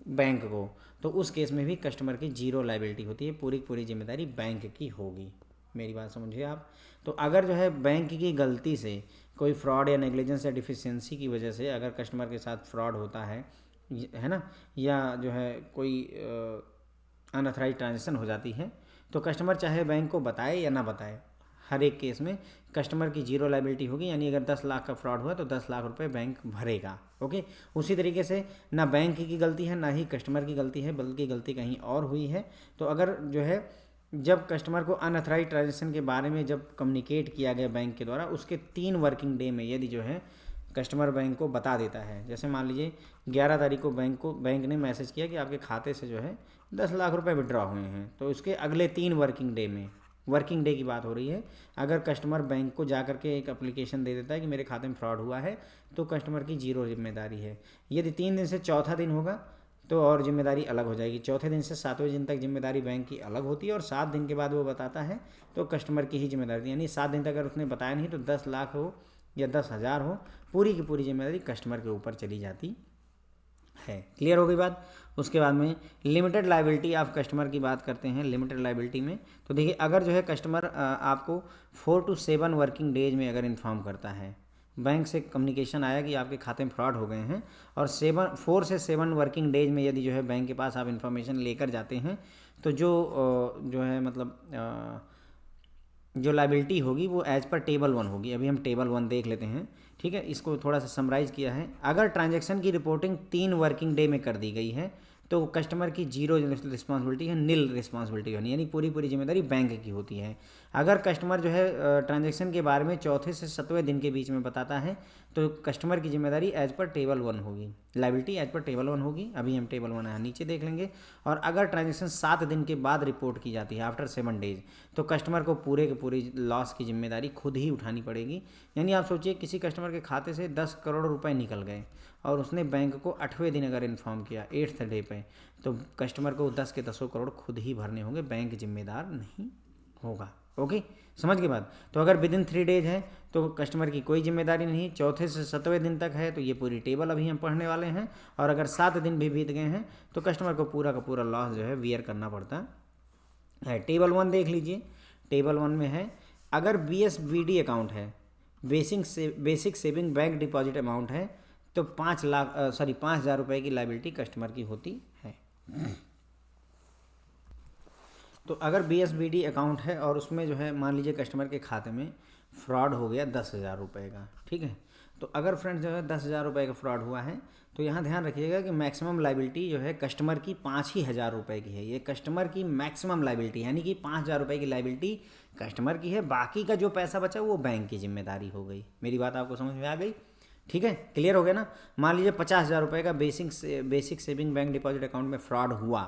बैंक को, तो उस केस में भी कस्टमर की जीरो लायबिलिटी होती है, पूरी पूरी जिम्मेदारी बैंक की होगी। मेरी बात समझिए आप। तो अगर जो है बैंक की गलती से कोई फ्रॉड या नेग्लिजेंस या डिफिशियंसी की वजह से अगर कस्टमर के साथ फ्रॉड होता है ना, या जो है कोई अनऑथराइज ट्रांजेक्शन हो जाती है, तो कस्टमर चाहे बैंक को बताए या ना बताए, हर एक केस में कस्टमर की जीरो लायबिलिटी होगी। यानी अगर 10 लाख का फ्रॉड हुआ तो 10 लाख रुपए बैंक भरेगा। ओके, उसी तरीके से ना बैंक की गलती है ना ही कस्टमर की गलती है, बल्कि गलती कहीं और हुई है। तो अगर जो है जब कस्टमर को अनऑथराइज ट्रांजेक्शन के बारे में जब कम्युनिकेट किया गया बैंक के द्वारा, उसके 3 वर्किंग डे में यदि जो है कस्टमर बैंक को बता देता है, जैसे मान लीजिए 11 तारीख को बैंक ने मैसेज किया कि आपके खाते से जो है 10 लाख रुपए विड्रॉ हुए हैं, तो उसके अगले 3 वर्किंग डे में, वर्किंग डे की बात हो रही है, अगर कस्टमर बैंक को जा करके एक एप्लीकेशन दे देता है कि मेरे खाते में फ्रॉड हुआ है, तो कस्टमर की जीरो जिम्मेदारी है। यदि 3 दिन से चौथा दिन होगा तो और जिम्मेदारी अलग हो जाएगी। चौथे दिन से 7वें दिन तक जिम्मेदारी बैंक की अलग होती है, और 7 दिन के बाद वो बताता है तो कस्टमर की ही जिम्मेदारी। यानी 7 दिन तक अगर उसने बताया नहीं तो 10 लाख हो या 10,000 हो, पूरी की पूरी जिम्मेदारी कस्टमर के ऊपर चली जाती है। क्लियर हो गई बात। उसके बाद में लिमिटेड लायबिलिटी ऑफ कस्टमर की बात करते हैं। लिमिटेड लायबिलिटी में तो देखिए, अगर जो है कस्टमर आपको 4 to 7 वर्किंग डेज में अगर इन्फॉर्म करता है, बैंक से कम्युनिकेशन आया कि आपके खाते में फ्रॉड हो गए हैं, और 4 से 7 वर्किंग डेज में यदि जो है बैंक के पास आप इन्फॉर्मेशन लेकर जाते हैं, तो जो है मतलब जो लायबिलिटी होगी वो एज पर टेबल 1 होगी। अभी हम टेबल 1 देख लेते हैं, ठीक है। इसको थोड़ा सा समराइज़ किया है। अगर ट्रांजैक्शन की रिपोर्टिंग 3 वर्किंग डे में कर दी गई है तो कस्टमर की जीरो रिस्पॉन्सिबिलिटी है, नील रिस्पॉन्सिबिलिटी होनी, यानी पूरी पूरी जिम्मेदारी बैंक की होती है। अगर कस्टमर जो है ट्रांजैक्शन के बारे में चौथे से 7वें दिन के बीच में बताता है तो कस्टमर की जिम्मेदारी एज पर टेबल 1 होगी, लायबिलिटी एज पर टेबल 1 होगी। अभी हम टेबल 1 यहाँ नीचे देख लेंगे। और अगर ट्रांजैक्शन 7 दिन के बाद रिपोर्ट की जाती है, आफ्टर 7 डेज, तो कस्टमर को पूरे के पूरी लॉस की जिम्मेदारी खुद ही उठानी पड़ेगी। यानी आप सोचिए, किसी कस्टमर के खाते से 10 करोड़ रुपए निकल गए और उसने बैंक को 8वें दिन अगर इन्फॉर्म किया, 8th डे पे, तो कस्टमर को 10 के 10 करोड़ खुद ही भरने होंगे, बैंक जिम्मेदार नहीं होगा। ओके, समझ के बाद। तो अगर विद इन 3 डेज है तो कस्टमर की कोई जिम्मेदारी नहीं, चौथे से 7वें दिन तक है तो ये पूरी टेबल अभी हम पढ़ने वाले हैं, और अगर 7 दिन भी बीत गए हैं तो कस्टमर को पूरा का पूरा लॉस जो है वियर करना पड़ता है। टेबल 1 देख लीजिए। टेबल 1 में है, अगर BSBD अकाउंट है, basic saving bank deposit amount है, तो 5,000 रुपये की लायबिलिटी कस्टमर की होती है। तो अगर BSBD अकाउंट है और उसमें जो है मान लीजिए कस्टमर के खाते में फ्रॉड हो गया 10,000 रुपये का, ठीक है। तो अगर फ्रेंड्स जो है 10,000 रुपये का फ्रॉड हुआ है, तो यहाँ ध्यान रखिएगा कि मैक्सिमम लायबिलिटी जो है कस्टमर की 5,000 रुपये की है। ये कस्टमर की मैक्सिमम लायबिलिटी, यानी कि 5,000 रुपये की लायबिलिटी कस्टमर की है, बाकी का जो पैसा बचा वो बैंक की जिम्मेदारी हो गई। मेरी बात आपको समझ में आ गई? ठीक है, क्लियर हो गया ना। मान लीजिए 50,000 रुपये का basic saving bank deposit account में फ्रॉड हुआ,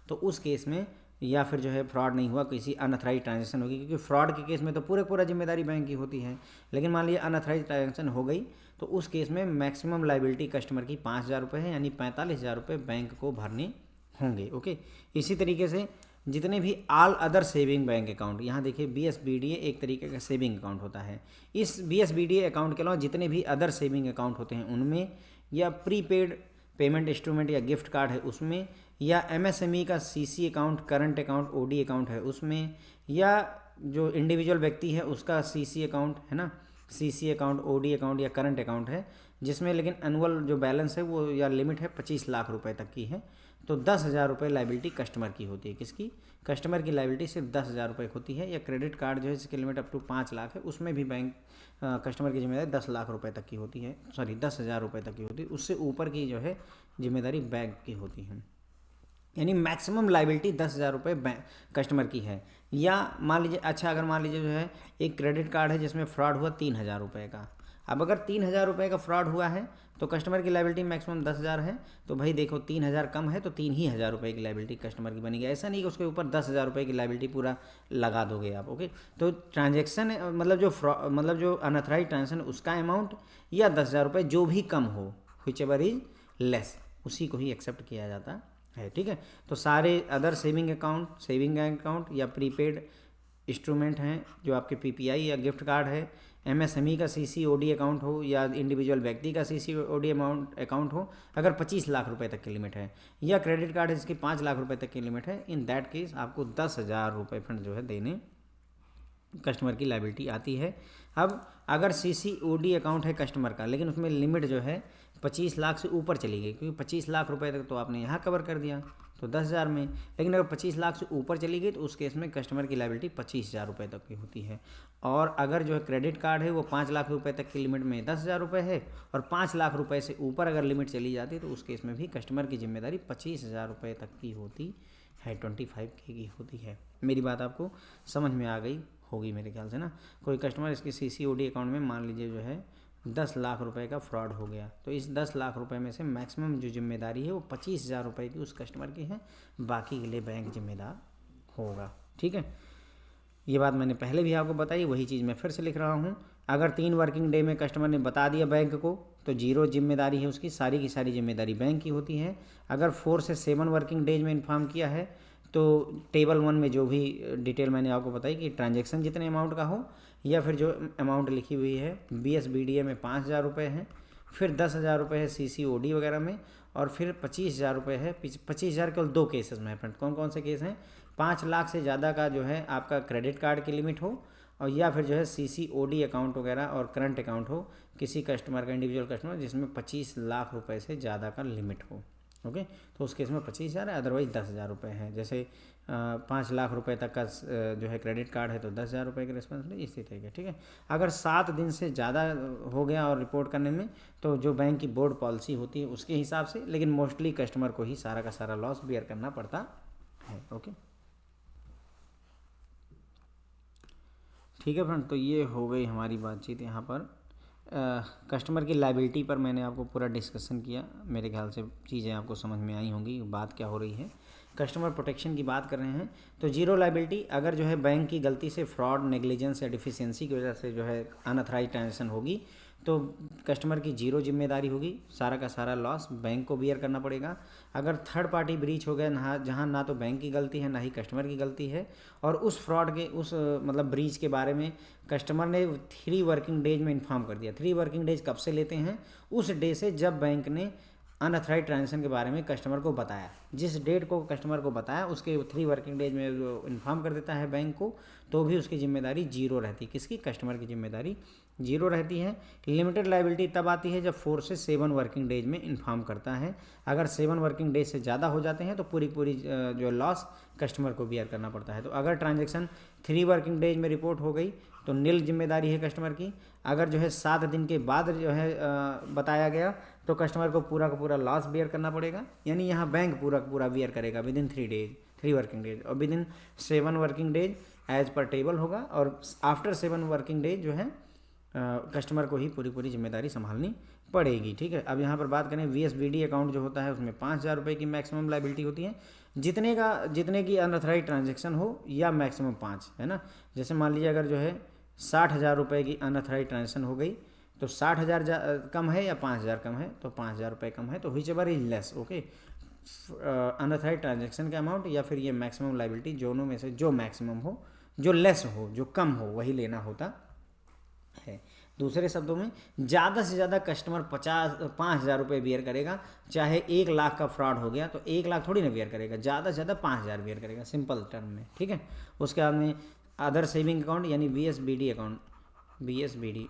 तो उस केस में, या फिर जो है फ्रॉड नहीं हुआ, किसी अनऑथराइज ट्रांजेक्शन होगी, क्योंकि फ्रॉड के केस में तो पूरा जिम्मेदारी बैंक की होती है, लेकिन मान लीजिए अनऑथराइज ट्रांजेक्शन हो गई, तो उस केस में मैक्सिमम लायबिलिटी कस्टमर की 5,000 रुपये है, यानी 45,000 रुपये बैंक को भरने होंगे। ओके, इसी तरीके से जितने भी all other saving bank account, यहाँ देखिए BSBD एक तरीके का सेविंग अकाउंट होता है। इस BSBD अकाउंट के अलावा जितने भी अदर सेविंग अकाउंट होते हैं उनमें, या प्रीपेड पेमेंट इंस्ट्रूमेंट या गिफ्ट कार्ड है उसमें, या MSME का CC account, current account, OD account है उसमें, या जो इंडिविजुअल व्यक्ति है उसका CC अकाउंट है ना, CC अकाउंट, OD अकाउंट या करंट अकाउंट है, जिसमें लेकिन एनुअल जो बैलेंस है वो या लिमिट है 25 लाख रुपए तक की है, तो 10,000 रुपये लायबिलिटी कस्टमर की होती है। किसकी? कस्टमर की लायबिलिटी सिर्फ 10,000 रुपये होती है। या क्रेडिट कार्ड जो है जिसकी लिमिट अप टू 5 लाख है, उसमें भी बैंक कस्टमर की जिम्मेदारी 10 लाख रुपए तक की होती है, सॉरी 10,000 रुपये तक की होती है। उससे ऊपर की जो है जिम्मेदारी बैंक की होती है, यानी मैक्सिमम लायबिलिटी 10,000 रुपये कस्टमर की है। या मान लीजिए, अच्छा अगर मान लीजिए जो है एक क्रेडिट कार्ड है जिसमें फ्रॉड हुआ 3,000 रुपये का, अब अगर 3,000 रुपये का फ्रॉड हुआ है तो कस्टमर की लायबिलिटी मैक्सिमम 10,000 है, तो भाई देखो 3,000 कम है तो 3,000 रुपये की लायबिलिटी कस्टमर की बनेगी। ऐसा नहीं कि उसके ऊपर 10,000 रुपये की लायबिलिटी पूरा लगा दोगे आप। ओके, तो ट्रांजेक्शन मतलब जो अनऑथराइज ट्रांजेक्शन उसका अमाउंट या 10,000 रुपये जो भी कम हो, व्हिच एवर इज लेस, उसी को ही एक्सेप्ट किया जाता है। ठीक है, तो सारे other saving account, saving bank account या प्रीपेड इंस्ट्रूमेंट हैं जो आपके पीपीआई या गिफ्ट कार्ड है, एमएसएमई का सीसीओडी अकाउंट हो या इंडिविजुअल व्यक्ति का सीसीओडी अकाउंट हो, अगर 25 लाख रुपए तक की लिमिट है, या क्रेडिट कार्ड है जिसकी 5 लाख रुपए तक की लिमिट है, इन दैट केस आपको 10,000 रुपये फ्रेंड जो है देने कस्टमर की लायबिलिटी आती है। अब अगर सीसीओडी अकाउंट है कस्टमर का, लेकिन उसमें लिमिट जो है 25 लाख से ऊपर चली गई, क्योंकि 25 लाख रुपए तक तो आपने यहाँ कवर कर दिया तो 10,000 में, लेकिन अगर 25 लाख से ऊपर चली गई तो उस केस में कस्टमर की लायबिलिटी 25,000 रुपये तक की होती है। और अगर जो है क्रेडिट कार्ड है वो 5 लाख रुपए तक की लिमिट में 10,000 रुपये है, और 5 लाख रुपए से ऊपर अगर लिमिट चली जाती है तो उस केस में भी कस्टमर की जिम्मेदारी 25,000 रुपये तक की होती है, 25K की होती है। मेरी बात आपको समझ में आ गई होगी मेरे ख्याल से ना। कोई कस्टमर इसके सीसीओडी अकाउंट में मान लीजिए जो है 10 लाख रुपए का फ्रॉड हो गया, तो इस 10 लाख रुपए में से मैक्सिमम जो जिम्मेदारी है वो 25,000 रुपये की उस कस्टमर की है, बाकी के लिए बैंक जिम्मेदार होगा। ठीक है, ये बात मैंने पहले भी आपको बताई, वही चीज़ मैं फिर से लिख रहा हूँ। अगर 3 वर्किंग डे में कस्टमर ने बता दिया बैंक को तो 0 जिम्मेदारी है उसकी, सारी की सारी जिम्मेदारी बैंक की होती है। अगर 4 से 7 वर्किंग डेज में इन्फॉर्म किया है तो टेबल 1 में जो भी डिटेल मैंने आपको बताई कि ट्रांजैक्शन जितने अमाउंट का हो, या फिर जो अमाउंट लिखी हुई है BSBDA में 5,000 रुपये है, फिर 10,000 रुपये है CCOD वगैरह में, और फिर 25,000 रुपये है। 25,000 केवल 2 केसेस में है फ्रेंड। कौन कौन से केस हैं? 5 लाख से ज़्यादा का जो है आपका क्रेडिट कार्ड की लिमिट हो, और या फिर जो है CCOD अकाउंट वगैरह और करंट अकाउंट हो किसी कस्टमर का, इंडिविजुअल कस्टमर, जिसमें 25 लाख रुपए से ज़्यादा का लिमिट हो। ओके, तो उस केस में 25,000 है, अदरवाइज 10,000 रुपये हैं। जैसे 5 लाख रुपए तक का जो है क्रेडिट कार्ड है तो 10,000 रुपये की रिस्पॉन्सिबिलिटी, इसी तरीके। ठीक है, अगर 7 दिन से ज़्यादा हो गया और रिपोर्ट करने में तो जो बैंक की बोर्ड पॉलिसी होती है उसके हिसाब से, लेकिन मोस्टली कस्टमर को ही सारा का सारा लॉस बियर करना पड़ता है। ओके, ठीक है फ्रेंड, तो ये हो गई हमारी बातचीत यहाँ पर। कस्टमर की लायबिलिटी पर मैंने आपको पूरा डिस्कशन किया, मेरे ख्याल से चीज़ें आपको समझ में आई होंगी बात क्या हो रही है। कस्टमर प्रोटेक्शन की बात कर रहे हैं तो जीरो लायबिलिटी, अगर जो है बैंक की गलती से फ्रॉड, नेग्लिजेंस या डिफिशियंसी की वजह से जो है अनऑथराइज ट्रांजेक्शन होगी तो कस्टमर की जीरो जिम्मेदारी होगी, सारा का सारा लॉस बैंक को बियर करना पड़ेगा। अगर थर्ड पार्टी ब्रीच हो गया ना, जहाँ ना तो बैंक की गलती है ना ही कस्टमर की गलती है, और उस फ्रॉड के उस मतलब ब्रीच के बारे में कस्टमर ने 3 वर्किंग डेज में इन्फॉर्म कर दिया। 3 वर्किंग डेज कब से लेते हैं? उस डे से जब बैंक ने अनऑथराइज ट्रांजेक्शन के बारे में कस्टमर को बताया। जिस डेट को कस्टमर को बताया उसके 3 वर्किंग डेज में जो इन्फॉर्म कर देता है बैंक को, तो भी उसकी जिम्मेदारी जीरो रहती है। किसकी? कस्टमर की जिम्मेदारी जीरो रहती है। लिमिटेड लायबिलिटी तब आती है जब 4 से 7 वर्किंग डेज में इन्फॉर्म करता है। अगर 7 वर्किंग डेज से ज़्यादा हो जाते हैं तो पूरी जो लॉस कस्टमर को बियर करना पड़ता है। तो अगर ट्रांजैक्शन 3 वर्किंग डेज में रिपोर्ट हो गई तो नील जिम्मेदारी है कस्टमर की। अगर जो है 7 दिन के बाद जो है बताया गया तो कस्टमर को पूरा का पूरा लॉस बियर करना पड़ेगा, यानी यहाँ बैंक पूरा का पूरा बियर करेगा विद इन 3 वर्किंग डेज, और within 7 working days as per table होगा, और आफ्टर 7 वर्किंग डेज जो है कस्टमर को ही पूरी जिम्मेदारी संभालनी पड़ेगी। ठीक है, अब यहाँ पर बात करें VSBD अकाउंट जो होता है उसमें 5,000 रुपये की मैक्सिमम लायबिलिटी होती है, जितने की अनऑथराइज ट्रांजैक्शन हो, या मैक्सिमम 5 है ना। जैसे मान लीजिए अगर जो है 60,000 रुपये की अनऑथराइज ट्रांजैक्शन हो गई तो 60,000 कम है या 5,000 कम है, तो 5,000 रुपये कम है तो whichever is less. Okay, unauthorised transaction का अमाउंट या फिर ये मैक्सिमम लायबिलिटी, दोनों में से जो मैक्सिमम हो, जो लेस हो, जो कम हो, वही लेना होता है। दूसरे शब्दों में ज़्यादा से ज़्यादा कस्टमर 5,000 रुपये बियर करेगा। चाहे 1 लाख का फ्रॉड हो गया तो 1 लाख थोड़ी ना बियर करेगा, ज़्यादा से ज़्यादा 5,000 बियर करेगा, सिंपल टर्म में। ठीक है, उसके बाद में अदर सेविंग अकाउंट यानी VSBD account, BSBD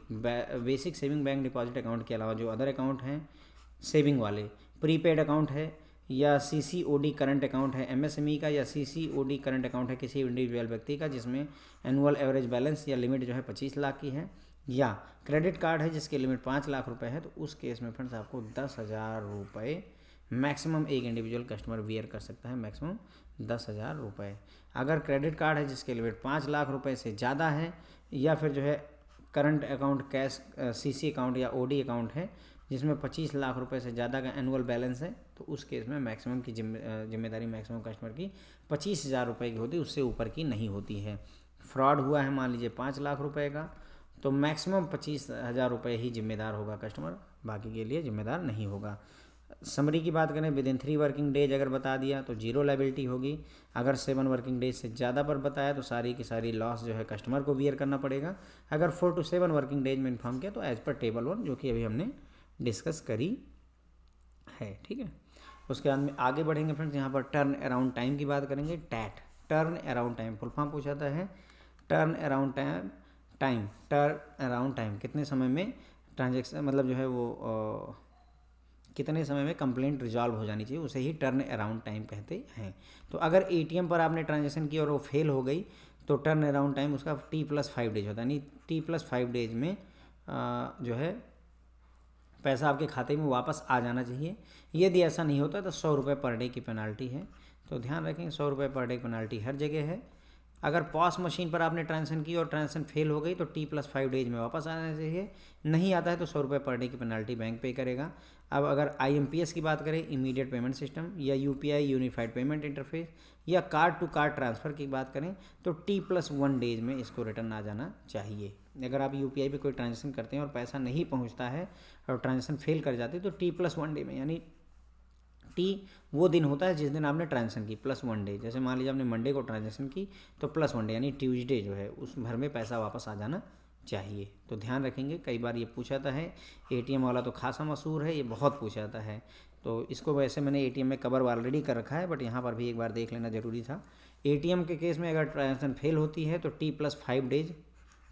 basic saving bank deposit account के अलावा जो अदर अकाउंट हैं सेविंग वाले, प्रीपेड अकाउंट है या CCOD करंट अकाउंट है MSME का, या CCOD करंट अकाउंट है किसी इंडिविजुअल व्यक्ति का जिसमें एनुअल एवरेज बैलेंस या लिमिट जो है 25 लाख की है, या क्रेडिट कार्ड है जिसकी लिमिट 5 लाख रुपए है, तो उस केस में फ्रेंड्स आपको 10,000 रुपये मैक्सिमम एक इंडिविजुअल कस्टमर बियर कर सकता है, मैक्सिमम 10,000 रुपये। अगर क्रेडिट कार्ड है जिसकी लिमिट 5 लाख रुपए से ज़्यादा है, या फिर जो है current account cash CC account या OD अकाउंट है जिसमें 25 लाख रुपए से ज़्यादा का एनुअल बैलेंस है, तो उस केस में मैक्सिमम की जिम्मेदारी मैक्सिमम कस्टमर की 25,000 रुपये की होती है, उससे ऊपर की नहीं होती है। फ्रॉड हुआ है मान लीजिए 5 लाख रुपए का, तो मैक्सिमम 25,000 रुपये ही जिम्मेदार होगा कस्टमर, बाकी के लिए जिम्मेदार नहीं होगा। समरी की बात करें, विद इन 3 वर्किंग डेज अगर बता दिया तो जीरो लाइबिलिटी होगी। अगर 7 वर्किंग डेज से ज़्यादा पर बताया तो सारी की सारी लॉस जो है कस्टमर को बियर करना पड़ेगा। अगर 4 to 7 वर्किंग डेज में इन्फॉर्म किया तो एज पर टेबल 1 जो कि अभी हमने डिस्कस करी है, ठीक है। उसके बाद में आगे बढ़ेंगे फ्रेंड्स, यहाँ पर टर्न अराउंड टाइम की बात करेंगे। TAT, turn around time full form पूछा जाता है। Turn around turn around time कितने समय में ट्रांजेक्शन, मतलब जो है वो कितने समय में कंप्लेंट रिजॉल्व हो जानी चाहिए, उसे ही टर्न अराउंड टाइम कहते हैं। तो अगर एटीएम पर आपने ट्रांजेक्शन की और वो फेल हो गई तो टर्न अराउंड टाइम उसका T+5 डेज होता है, यानी T+5 डेज में जो है पैसा आपके खाते में वापस आ जाना चाहिए। यदि ऐसा नहीं होता तो 100 रुपये पर डे की पेनाल्टी है। तो ध्यान रखें, 100 रुपये पर डे की पेनाल्टी हर जगह है। अगर पॉस मशीन पर आपने ट्रांजेक्शन की और ट्रांजेक्शन फेल हो गई तो T+5 डेज में वापस आना चाहिए। नहीं आता है तो 100 रुपये पर डे की पेनाल्टी बैंक पे करेगा। अब अगर IMPS की बात करें, इमीडिएट पेमेंट सिस्टम, या UPI यूनिफाइड पेमेंट इंटरफेस, या कार्ड टू कार्ड ट्रांसफ़र की बात करें तो T+1 डेज में इसको रिटर्न आ जाना चाहिए। अगर आप UPI पे कोई ट्रांजेक्शन करते हैं और पैसा नहीं पहुंचता है और ट्रांजेक्शन फेल कर जाती है तो T+1 डे में, यानी T वो दिन होता है जिस दिन आपने ट्रांजेक्शन की, +1 डे। जैसे मान लीजिए आपने मंडे को ट्रांजेक्शन की तो +1 डे यानी ट्यूसडे जो है उस भर में पैसा वापस आ जाना चाहिए। तो ध्यान रखेंगे, कई बार ये पूछा जाता है। ATM वाला तो खासा मशहूर है, ये बहुत पूछा जाता है। तो इसको वैसे मैंने ATM में कवर ऑलरेडी कर रखा है, बट यहाँ पर भी एक बार देख लेना ज़रूरी था। ATM के केस में अगर ट्रांजेक्शन फेल होती है तो T+5 डेज,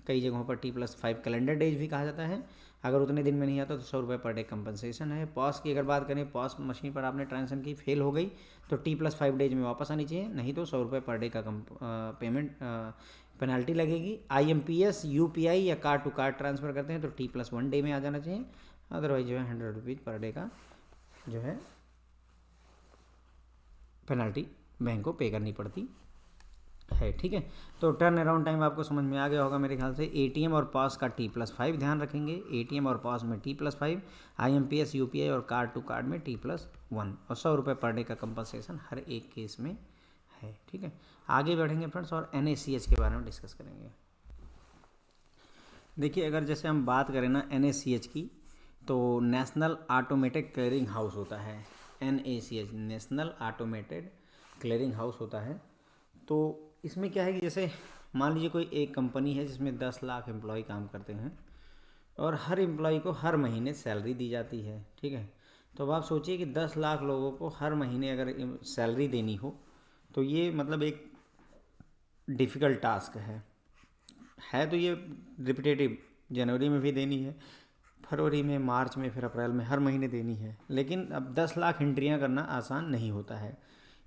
कई जगहों पर T+5 कैलेंडर डेज भी कहा जाता है। अगर उतने दिन में नहीं आता तो 100 रुपये पर डे कंपनसेशन है। पॉस की अगर बात करें, पॉस मशीन पर आपने ट्रांजेक्शन की, फेल हो गई तो T+5 डेज में वापस आनी चाहिए, नहीं तो 100 रुपये पर डे का पेमेंट पेनल्टी लगेगी। IMPS, UPI या कार्ड टू कार्ड ट्रांसफ़र करते हैं तो T+1 डे में आ जाना चाहिए। अदरवाइज जो है 100 रुपीज़ पर डे का जो है पेनल्टी बैंक को पे करनी पड़ती है, ठीक है। तो टर्न अराउंड टाइम आपको समझ में आ गया होगा मेरे ख्याल से। ATM और पॉस का T+5 ध्यान रखेंगे, ATM और पॉस में T+5, IMPS, UPI और कार्ड टू कार्ड में T+1, और 100 रुपये पर डे का कंपनसेशन हर एक केस में है, ठीक है। आगे बढ़ेंगे फ्रेंड्स और NACH के बारे में डिस्कस करेंगे। देखिए, अगर जैसे हम बात करें ना NACH की, तो नेशनल ऑटोमेटेड क्लियरिंग हाउस होता है। NACH national automated clearing house होता है। तो इसमें क्या है कि जैसे मान लीजिए कोई एक कंपनी है जिसमें 10 लाख एम्प्लॉय काम करते हैं और हर एम्प्लॉय को हर महीने सैलरी दी जाती है, ठीक है। तो अब आप सोचिए कि 10 लाख लोगों को हर महीने अगर सैलरी देनी हो तो ये मतलब एक डिफ़िकल्ट टास्क है। तो ये रिपीटेटिव, जनवरी में भी देनी है, फरवरी में, मार्च में, फिर अप्रैल में, हर महीने देनी है। लेकिन अब 10 लाख एंट्रियाँ करना आसान नहीं होता है।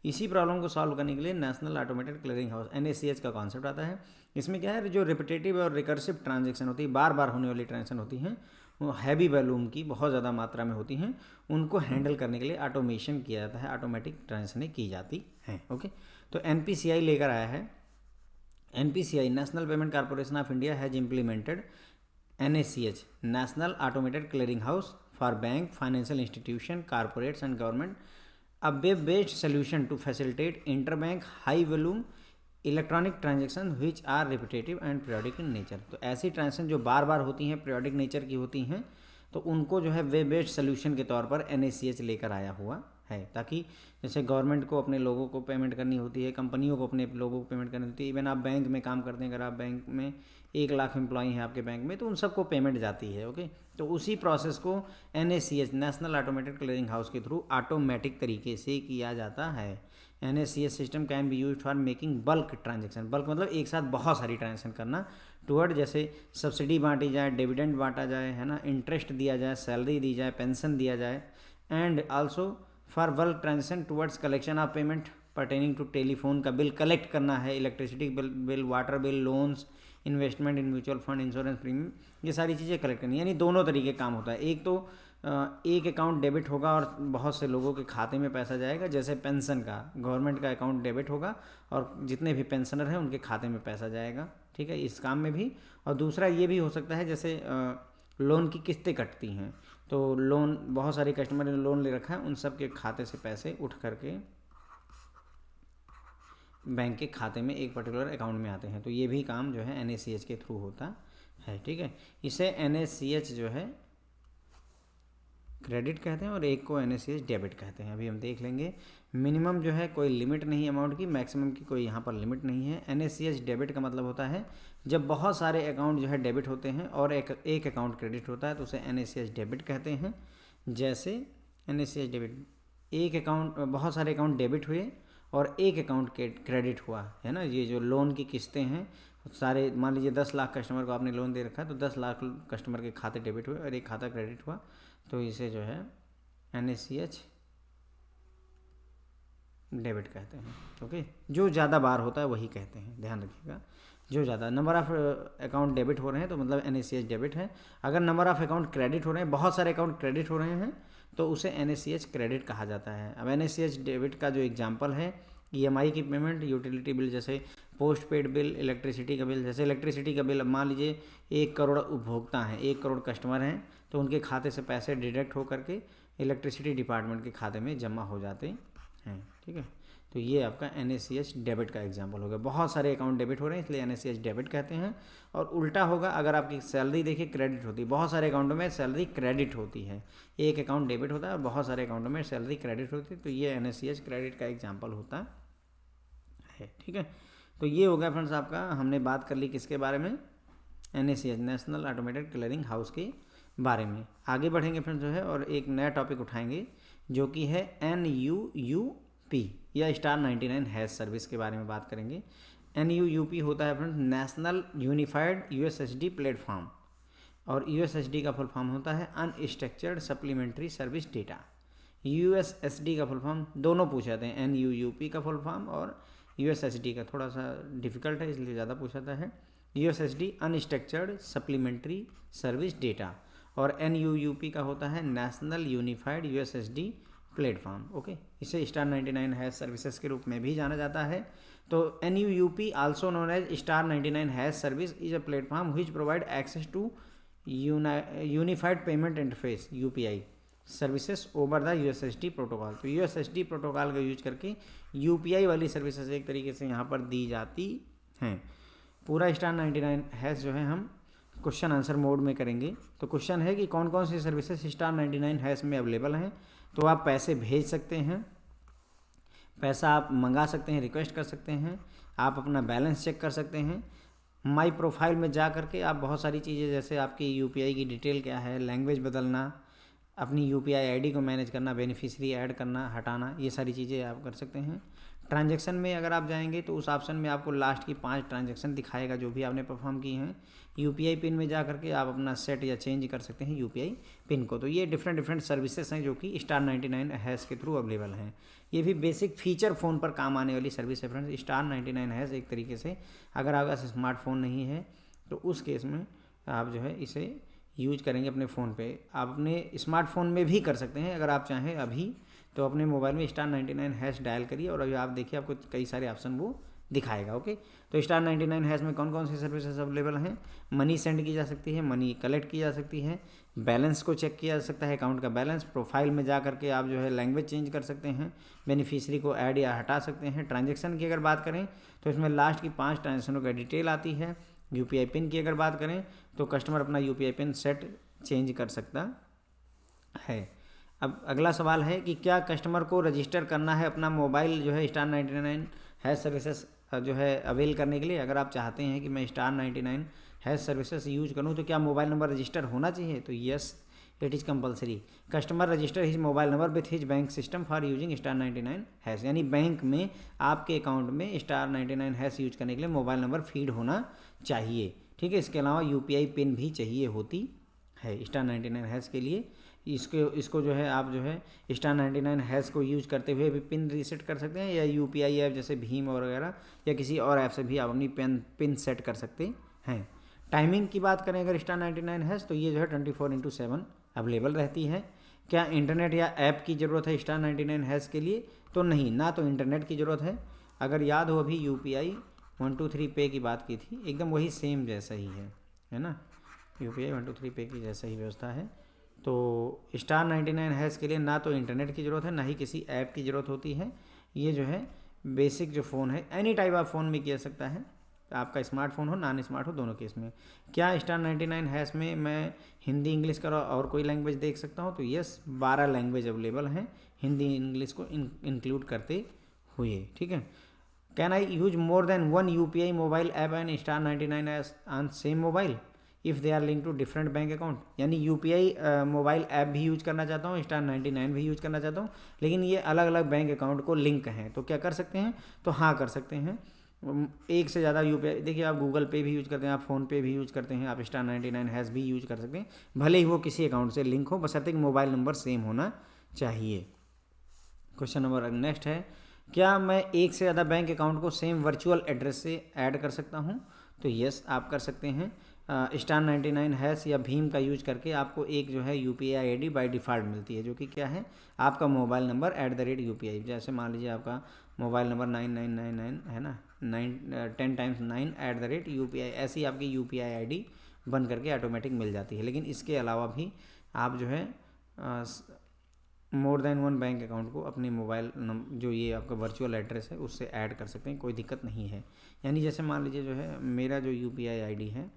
इसी प्रॉब्लम को सॉल्व करने के लिए national automated clearing house NACH का कॉन्सेप्ट आता है। इसमें क्या है, जो रिपीटेटिव और रिकर्सिव ट्रांजेक्शन होती है, बार बार होने वाली ट्रांजेक्शन होती हैं, वो हैवी वॉल्यूम की बहुत ज़्यादा मात्रा में होती हैं, उनको हैंडल करने के लिए ऑटोमेशन किया जाता है, ऑटोमेटिक ट्रांजेक्शनें की जाती हैं, ओके। तो NPCI लेकर आया है। NPCI national payment corporation of India has implemented NACH national automated clearing house for bank, financial institution, corporates and government, a web-based solution to facilitate interbank high volume electronic transaction which are repetitive and periodic in nature. तो ऐसी transaction जो बार बार होती हैं, periodic nature की होती हैं, तो उनको जो है वेब बेस्ड सोल्यूशन के तौर पर NACH लेकर आया हुआ है, ताकि जैसे गवर्नमेंट को अपने लोगों को पेमेंट करनी होती है, कंपनियों को अपने लोगों को पेमेंट करनी होती है, इवन आप बैंक में काम करते हैं, अगर आप बैंक में 1 लाख एम्प्लॉय हैं आपके बैंक में, तो उन सबको पेमेंट जाती है, ओके। तो उसी प्रोसेस को NACH national automated clearing house के थ्रू ऑटोमेटिक तरीके से किया जाता है। NACH system can be use for making bulk transaction. Bulk मतलब एक साथ बहुत सारी ट्रांजेक्शन करना, टुवर्ड जैसे सब्सिडी बांटी जाए, डिविडेंड बांटा जाए, है ना, इंटरेस्ट दिया जाए, सैलरी दी जाए, पेंशन दिया जाए, and also for bulk transaction towards collection of payment pertaining to telephone का बिल कलेक्ट करना है, electricity bill, water bill, loans, investment in mutual fund, insurance premium, ये सारी चीज़ें कलेक्ट करनी है। यानी दोनों तरीके काम होता है। एक तो एक अकाउंट डेबिट होगा और बहुत से लोगों के खाते में पैसा जाएगा, जैसे पेंशन का गवर्नमेंट का अकाउंट डेबिट होगा और जितने भी पेंशनर हैं उनके खाते में पैसा जाएगा, ठीक है, इस काम में भी। और दूसरा ये भी हो सकता है जैसे लोन की किस्तें कटती हैं, तो लोन, बहुत सारे कस्टमर ने लोन ले रखा है, उन सब के खाते से पैसे उठ करके बैंक के खाते में एक पर्टिकुलर अकाउंट में आते हैं। तो ये भी काम जो है NACH के थ्रू होता है, ठीक है। इसे NACH जो है क्रेडिट कहते हैं और एक को NACH डेबिट कहते हैं। अभी हम देख लेंगे। मिनिमम जो है कोई लिमिट नहीं है अमाउंट की, मैक्सिमम की कोई यहाँ पर लिमिट नहीं है। NACH डेबिट का मतलब होता है जब बहुत सारे अकाउंट जो है डेबिट होते हैं और एक अकाउंट क्रेडिट होता है तो उसे NACH डेबिट कहते हैं। जैसे NACH डेबिट, एक अकाउंट, बहुत सारे अकाउंट डेबिट हुए और एक अकाउंट क्रेडिट हुआ है ना। ये जो लोन की किस्तें हैं सारे, मान लीजिए 10 लाख कस्टमर को आपने लोन दे रखा है तो 10 लाख कस्टमर के खाते डेबिट हुए और एक खाता क्रेडिट हुआ, तो इसे जो है NACH डेबिट कहते हैं। ओके, जो ज़्यादा बार होता है वही कहते हैं, ध्यान रखिएगा। जो ज़्यादा नंबर ऑफ़ अकाउंट डेबिट हो रहे हैं तो मतलब NACH डेबिट है। अगर नंबर ऑफ़ अकाउंट क्रेडिट हो रहे हैं, बहुत सारे अकाउंट क्रेडिट हो रहे हैं तो उसे NACH क्रेडिट कहा जाता है। अब NACH डेबिट का जो एग्जांपल है, EMI की पेमेंट, यूटिलिटी बिल जैसे पोस्ट पेड बिल, इलेक्ट्रिसिटी का बिल। जैसे इलेक्ट्रिसिटी का बिल, अब मान लीजिए 1 करोड़ उपभोक्ता हैं, 1 करोड़ कस्टमर हैं, तो उनके खाते से पैसे डिडक्ट हो करके इलेक्ट्रिसिटी डिपार्टमेंट के खाते में जमा हो जाते हैं। ठीक है, तो ये आपका NACH डेबिट का एग्जांपल हो गया। बहुत सारे अकाउंट डेबिट हो रहे हैं इसलिए NACH डेबिट कहते हैं। और उल्टा होगा, अगर आपकी सैलरी देखिए क्रेडिट होती है, बहुत सारे अकाउंटों में सैलरी क्रेडिट होती है, एक अकाउंट डेबिट होता है और बहुत सारे अकाउंटों में सैलरी क्रेडिट होती है, तो ये NACH क्रेडिट का एग्जाम्पल होता है। ठीक है, तो ये हो गया फ्रेंड्स आपका, हमने बात कर ली किसके बारे में, NACH national automated clearing house के बारे में। आगे बढ़ेंगे फ्रेंड्स जो है और एक नया टॉपिक उठाएंगे जो कि है NUUP या *99# सर्विस के बारे में बात करेंगे। NUUP होता है friends national unified USSD platform, और USSD का फुल फॉर्म होता है unstructured supplementary service data. USSD का फुल फॉर्म, दोनों पूछ जाते हैं, NUUP का फुल फॉर्म और USSD का, थोड़ा सा डिफिकल्ट है इसलिए ज़्यादा पूछा जाता है। USSD unstructured supplementary service data और NUUP का होता है national unified USSD platform. Okay, इसे *99# सर्विसेज के रूप में भी जाना जाता है। तो NUUP also known as *99# service is a platform which provide access to unified payment interface UPI services over the USSD protocol. तो USSD प्रोटोकॉल का यूज करके UPI वाली सर्विसेज एक तरीके से यहाँ पर दी जाती हैं। पूरा *99# जो है हम क्वेश्चन आंसर मोड में करेंगे। तो क्वेश्चन है कि कौन कौन सी सर्विसेज *99# में अवेलेबल हैं। तो आप पैसे भेज सकते हैं, पैसा आप मंगा सकते हैं, रिक्वेस्ट कर सकते हैं, आप अपना बैलेंस चेक कर सकते हैं। माई प्रोफाइल में जा करके आप बहुत सारी चीज़ें, जैसे आपकी UPI की डिटेल क्या है, लैंग्वेज बदलना, अपनी UPI ID को मैनेज करना, बेनिफिशियरी ऐड करना, हटाना, ये सारी चीज़ें आप कर सकते हैं। ट्रांजैक्शन में अगर आप जाएंगे तो उस ऑप्शन में आपको लास्ट की 5 ट्रांजैक्शन दिखाएगा जो भी आपने परफॉर्म की हैं। UPI पिन में जा करके आप अपना सेट या चेंज कर सकते हैं UPI पिन को। तो ये डिफरेंट सर्विसेज हैं जो कि *99# के थ्रू अवेलेबल हैं। ये भी बेसिक फीचर फ़ोन पर काम आने वाली सर्विस है फ्रेंड्स। *99# एक तरीके से अगर आपका स्मार्टफोन नहीं है तो उस केस में आप जो है इसे यूज करेंगे अपने फ़ोन पे। आप अपने स्मार्टफोन में भी कर सकते हैं अगर आप चाहें अभी, तो अपने मोबाइल में *99# डायल करिए और अभी आप देखिए आपको कई सारे ऑप्शन वो दिखाएगा। ओके, तो *99# में कौन कौन सी सर्विसेज अवेलेबल हैं। मनी सेंड की जा सकती है, मनी कलेक्ट की जा सकती है, बैलेंस को चेक किया जा सकता है, अकाउंट का बैलेंस, प्रोफाइल में जा करके आप जो है लैंग्वेज चेंज कर सकते हैं, बेनिफिशियरी को ऐड या हटा सकते हैं। ट्रांजैक्शन की अगर बात करें तो इसमें लास्ट की 5 ट्रांजैक्शनों का डिटेल आती है। UPI पिन की अगर बात करें तो कस्टमर अपना UPI पिन सेट चेंज कर सकता है। अब अगला सवाल है कि क्या कस्टमर को रजिस्टर करना है अपना मोबाइल जो है *99# सर्विसेज जो है अवेल करने के लिए। अगर आप चाहते हैं कि मैं *99# सर्विसेज यूज करूं तो क्या मोबाइल नंबर रजिस्टर होना चाहिए, तो yes it is compulsory. Customer register his mobile number with his bank system for using *99#, यानी बैंक में आपके अकाउंट में *99# यूज करने के लिए मोबाइल नंबर फीड होना चाहिए। ठीक है, इसके अलावा UPI पिन भी चाहिए होती है *99# के लिए। इसको जो है आप जो है *99# को यूज करते हुए भी पिन रीसेट कर सकते हैं, या UPI ऐप जैसे भीम वगैरह या किसी और ऐप से भी आप अपनी पिन सेट कर सकते हैं। टाइमिंग की बात करें अगर *99# तो ये जो है 24/7 अवेलेबल रहती है। क्या इंटरनेट या ऐप की ज़रूरत है *99# के लिए, तो नहीं, ना तो इंटरनेट की ज़रूरत है। अगर याद हो अभी UPI 123 पे की बात की थी, एकदम वही सेम जैसा ही है ना, UPI 123 पे की जैसा ही व्यवस्था है। तो *99# के लिए ना तो इंटरनेट की ज़रूरत है, ना ही किसी ऐप की ज़रूरत होती है। ये जो है बेसिक जो फ़ोन है, एनी टाइप ऑफ फ़ोन में किया सकता है, आपका स्मार्टफोन हो नॉन स्मार्ट हो दोनों केस में। क्या *99# में मैं हिंदी इंग्लिश का और कोई लैंग्वेज देख सकता हूँ? तो यस, 12 लैंग्वेज अवेलेबल हैं हिंदी इंग्लिश को इंक्लूड करते हुए, ठीक है। Can I use more than one UPI mobile app and *99 on same mobile if they are link to different bank account? यानी UPI मोबाइल ऐप भी यूज करना चाहता हूँ, *99 भी यूज करना चाहता हूँ, लेकिन ये अलग अलग बैंक अकाउंट को लिंक हैं, तो क्या कर सकते हैं? तो हाँ कर सकते हैं। एक से ज़्यादा UPI, देखिए आप गूगल पे भी यूज करते हैं, आप फ़ोनपे भी यूज करते हैं, आप *99# भी यूज कर सकते हैं, भले ही वो किसी अकाउंट से लिंक हो, बशर्ते कि मोबाइल नंबर सेम होना चाहिए। क्वेश्चन नंबर नेक्स्ट है, क्या मैं एक से ज़्यादा बैंक अकाउंट को सेम वर्चुअल एड्रेस से ऐड कर सकता हूँ? तो यस, आप कर सकते हैं। *99# या भीम का यूज करके आपको एक जो है UPI ID बाय डिफ़ॉल्ट मिलती है, जो कि क्या है, आपका मोबाइल नंबर @UPI। जैसे मान लीजिए आपका मोबाइल नंबर 9999 है ना, 10 × 9 @UPI, ऐसी आपकी UPI ID बन करके ऑटोमेटिक मिल जाती है। लेकिन इसके अलावा भी आप जो है मोर देन वन बैंक अकाउंट को अपने मोबाइल जो ये आपका वर्चुअल एड्रेस है उससे ऐड कर सकते हैं, कोई दिक्कत नहीं है। यानी जैसे मान लीजिए जो है मेरा जो UPI ID है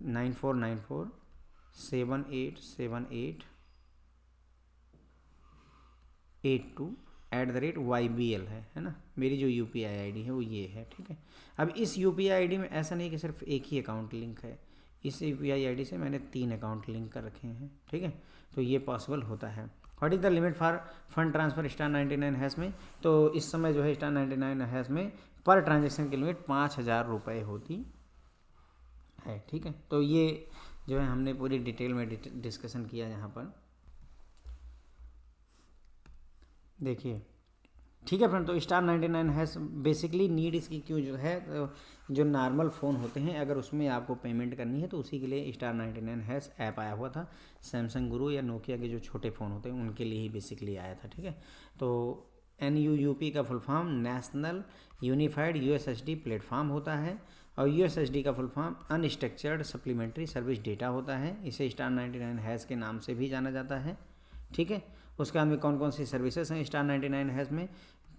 9494787882 @YBL है ना, मेरी जो UPI ID है वो ये है, ठीक है। अब इस UPI ID में ऐसा नहीं कि सिर्फ एक ही अकाउंट लिंक है, इस UPI ID से मैंने 3 अकाउंट लिंक कर रखे हैं, ठीक है, तो ये पॉसिबल होता है। What is the limit for fund transfer *99# में? तो इस समय जो है *99# में पर ट्रांजेक्शन की लिमिट 5000 रुपये होती है, ठीक है। तो ये जो है हमने पूरी डिटेल में डिस्कशन किया यहाँ पर, देखिए, ठीक है फ्रेंड। तो *99# बेसिकली नीड इसकी क्यों जो है, तो जो नॉर्मल फ़ोन होते हैं अगर उसमें आपको पेमेंट करनी है तो उसी के लिए *99# ऐप आया हुआ था। सैमसंग गुरु या नोकिया के जो छोटे फ़ोन होते हैं उनके लिए ही बेसिकली आया था, ठीक है। तो NUUP का full form national unified USSD platform होता है, और USSD का full form unstructured supplementary service data होता है। इसे *99# के नाम से भी जाना जाता है, ठीक है। उसके बाद में कौन कौन सी सर्विसेज हैं *99# में?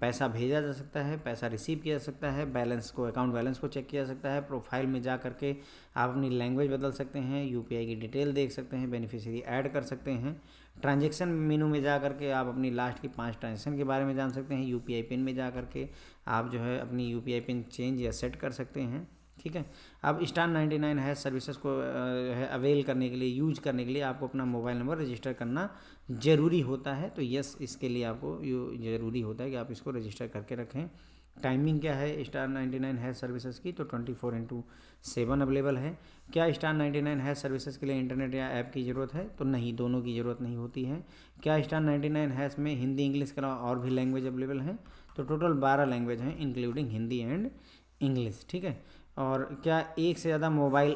पैसा भेजा जा सकता है, पैसा रिसीव किया जा सकता है, बैलेंस को, अकाउंट बैलेंस को चेक किया जा सकता है, प्रोफाइल में जा करके आप अपनी लैंग्वेज बदल सकते हैं, UPI की डिटेल देख सकते हैं, बेनिफिशियरी ऐड कर सकते हैं, ट्रांजैक्शन मेनू में जा करके आप अपनी लास्ट की 5 ट्रांजैक्शन के बारे में जान सकते हैं, UPI पिन में जा करके आप जो है अपनी UPI पिन चेंज या सेट कर सकते हैं, ठीक है। अब *99# सर्विसेज को है अवेल करने के लिए, यूज करने के लिए आपको अपना मोबाइल नंबर रजिस्टर करना ज़रूरी होता है। तो यस, इसके लिए आपको ज़रूरी होता है कि आप इसको रजिस्टर करके रखें। टाइमिंग क्या है *99# सर्विसेज की? तो 24/7 अवेलेबल है। क्या *99# सर्विसेज के लिए इंटरनेट या ऐप की ज़रूरत है? तो नहीं, दोनों की ज़रूरत नहीं होती है। क्या *99# में हिंदी इंग्लिश के अलावा और भी लैंग्वेज अवेलेबल हैं? तो टोटल 12 लैंग्वेज हैं इंक्लूडिंग हिंदी एंड इंग्लिश, ठीक है। और क्या एक से ज़्यादा मोबाइल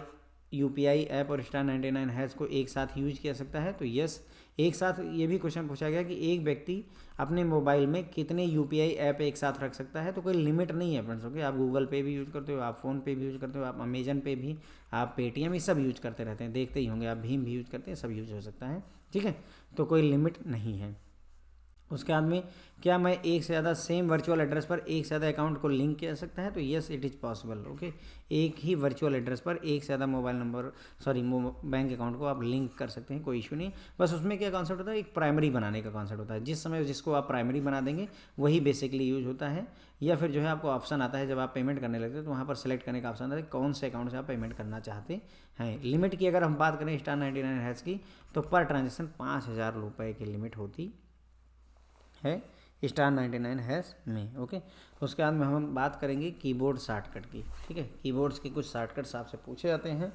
UPI ऐप और *99# को एक साथ यूज किया सकता है? तो यस, एक साथ। ये भी क्वेश्चन पूछा गया कि एक व्यक्ति अपने मोबाइल में कितने UPI ऐप एक साथ रख सकता है? तो कोई लिमिट नहीं है फ्रेंड्स, ओके। आप गूगल पे भी यूज़ करते हो, आप फ़ोन पे भी यूज़ करते हो, आप अमेजन पे भी, आप पेटीएम, ये सब यूज करते रहते हैं, देखते ही होंगे, आप भीम भी यूज करते हैं, सब यूज हो सकता है, ठीक है। तो कोई लिमिट नहीं है। उसके बाद में क्या मैं एक से ज़्यादा सेम वर्चुअल एड्रेस पर एक से ज़्यादा अकाउंट को लिंक किया जा सकता है? तो yes, it is possible, okay. एक ही वर्चुअल एड्रेस पर एक से ज़्यादा मोबाइल नंबर बैंक अकाउंट को आप लिंक कर सकते हैं, कोई इशू नहीं। बस उसमें क्या कॉन्सेप्ट होता है, एक प्राइमरी बनाने का कॉन्सेप्ट होता है। जिस समय जिसको आप प्राइमरी बना देंगे वही बेसिकली यूज होता है। या फिर जो है आपको ऑप्शन आता है जब आप पेमेंट करने लगते हैं तो वहाँ पर सेलेक्ट करने का ऑप्शन आता है कौन से अकाउंट से आप पेमेंट करना चाहते हैं। लिमिट की अगर हम बात करें *99# की, तो पर ट्रांजेक्शन 5000 रुपये की लिमिट होती है *99# में, ओके। उसके बाद में हम बात करेंगे कीबोर्ड शॉर्टकट की, ठीक है। कीबोर्ड्स के कुछ शॉर्टकट्स आपसे पूछे जाते हैं,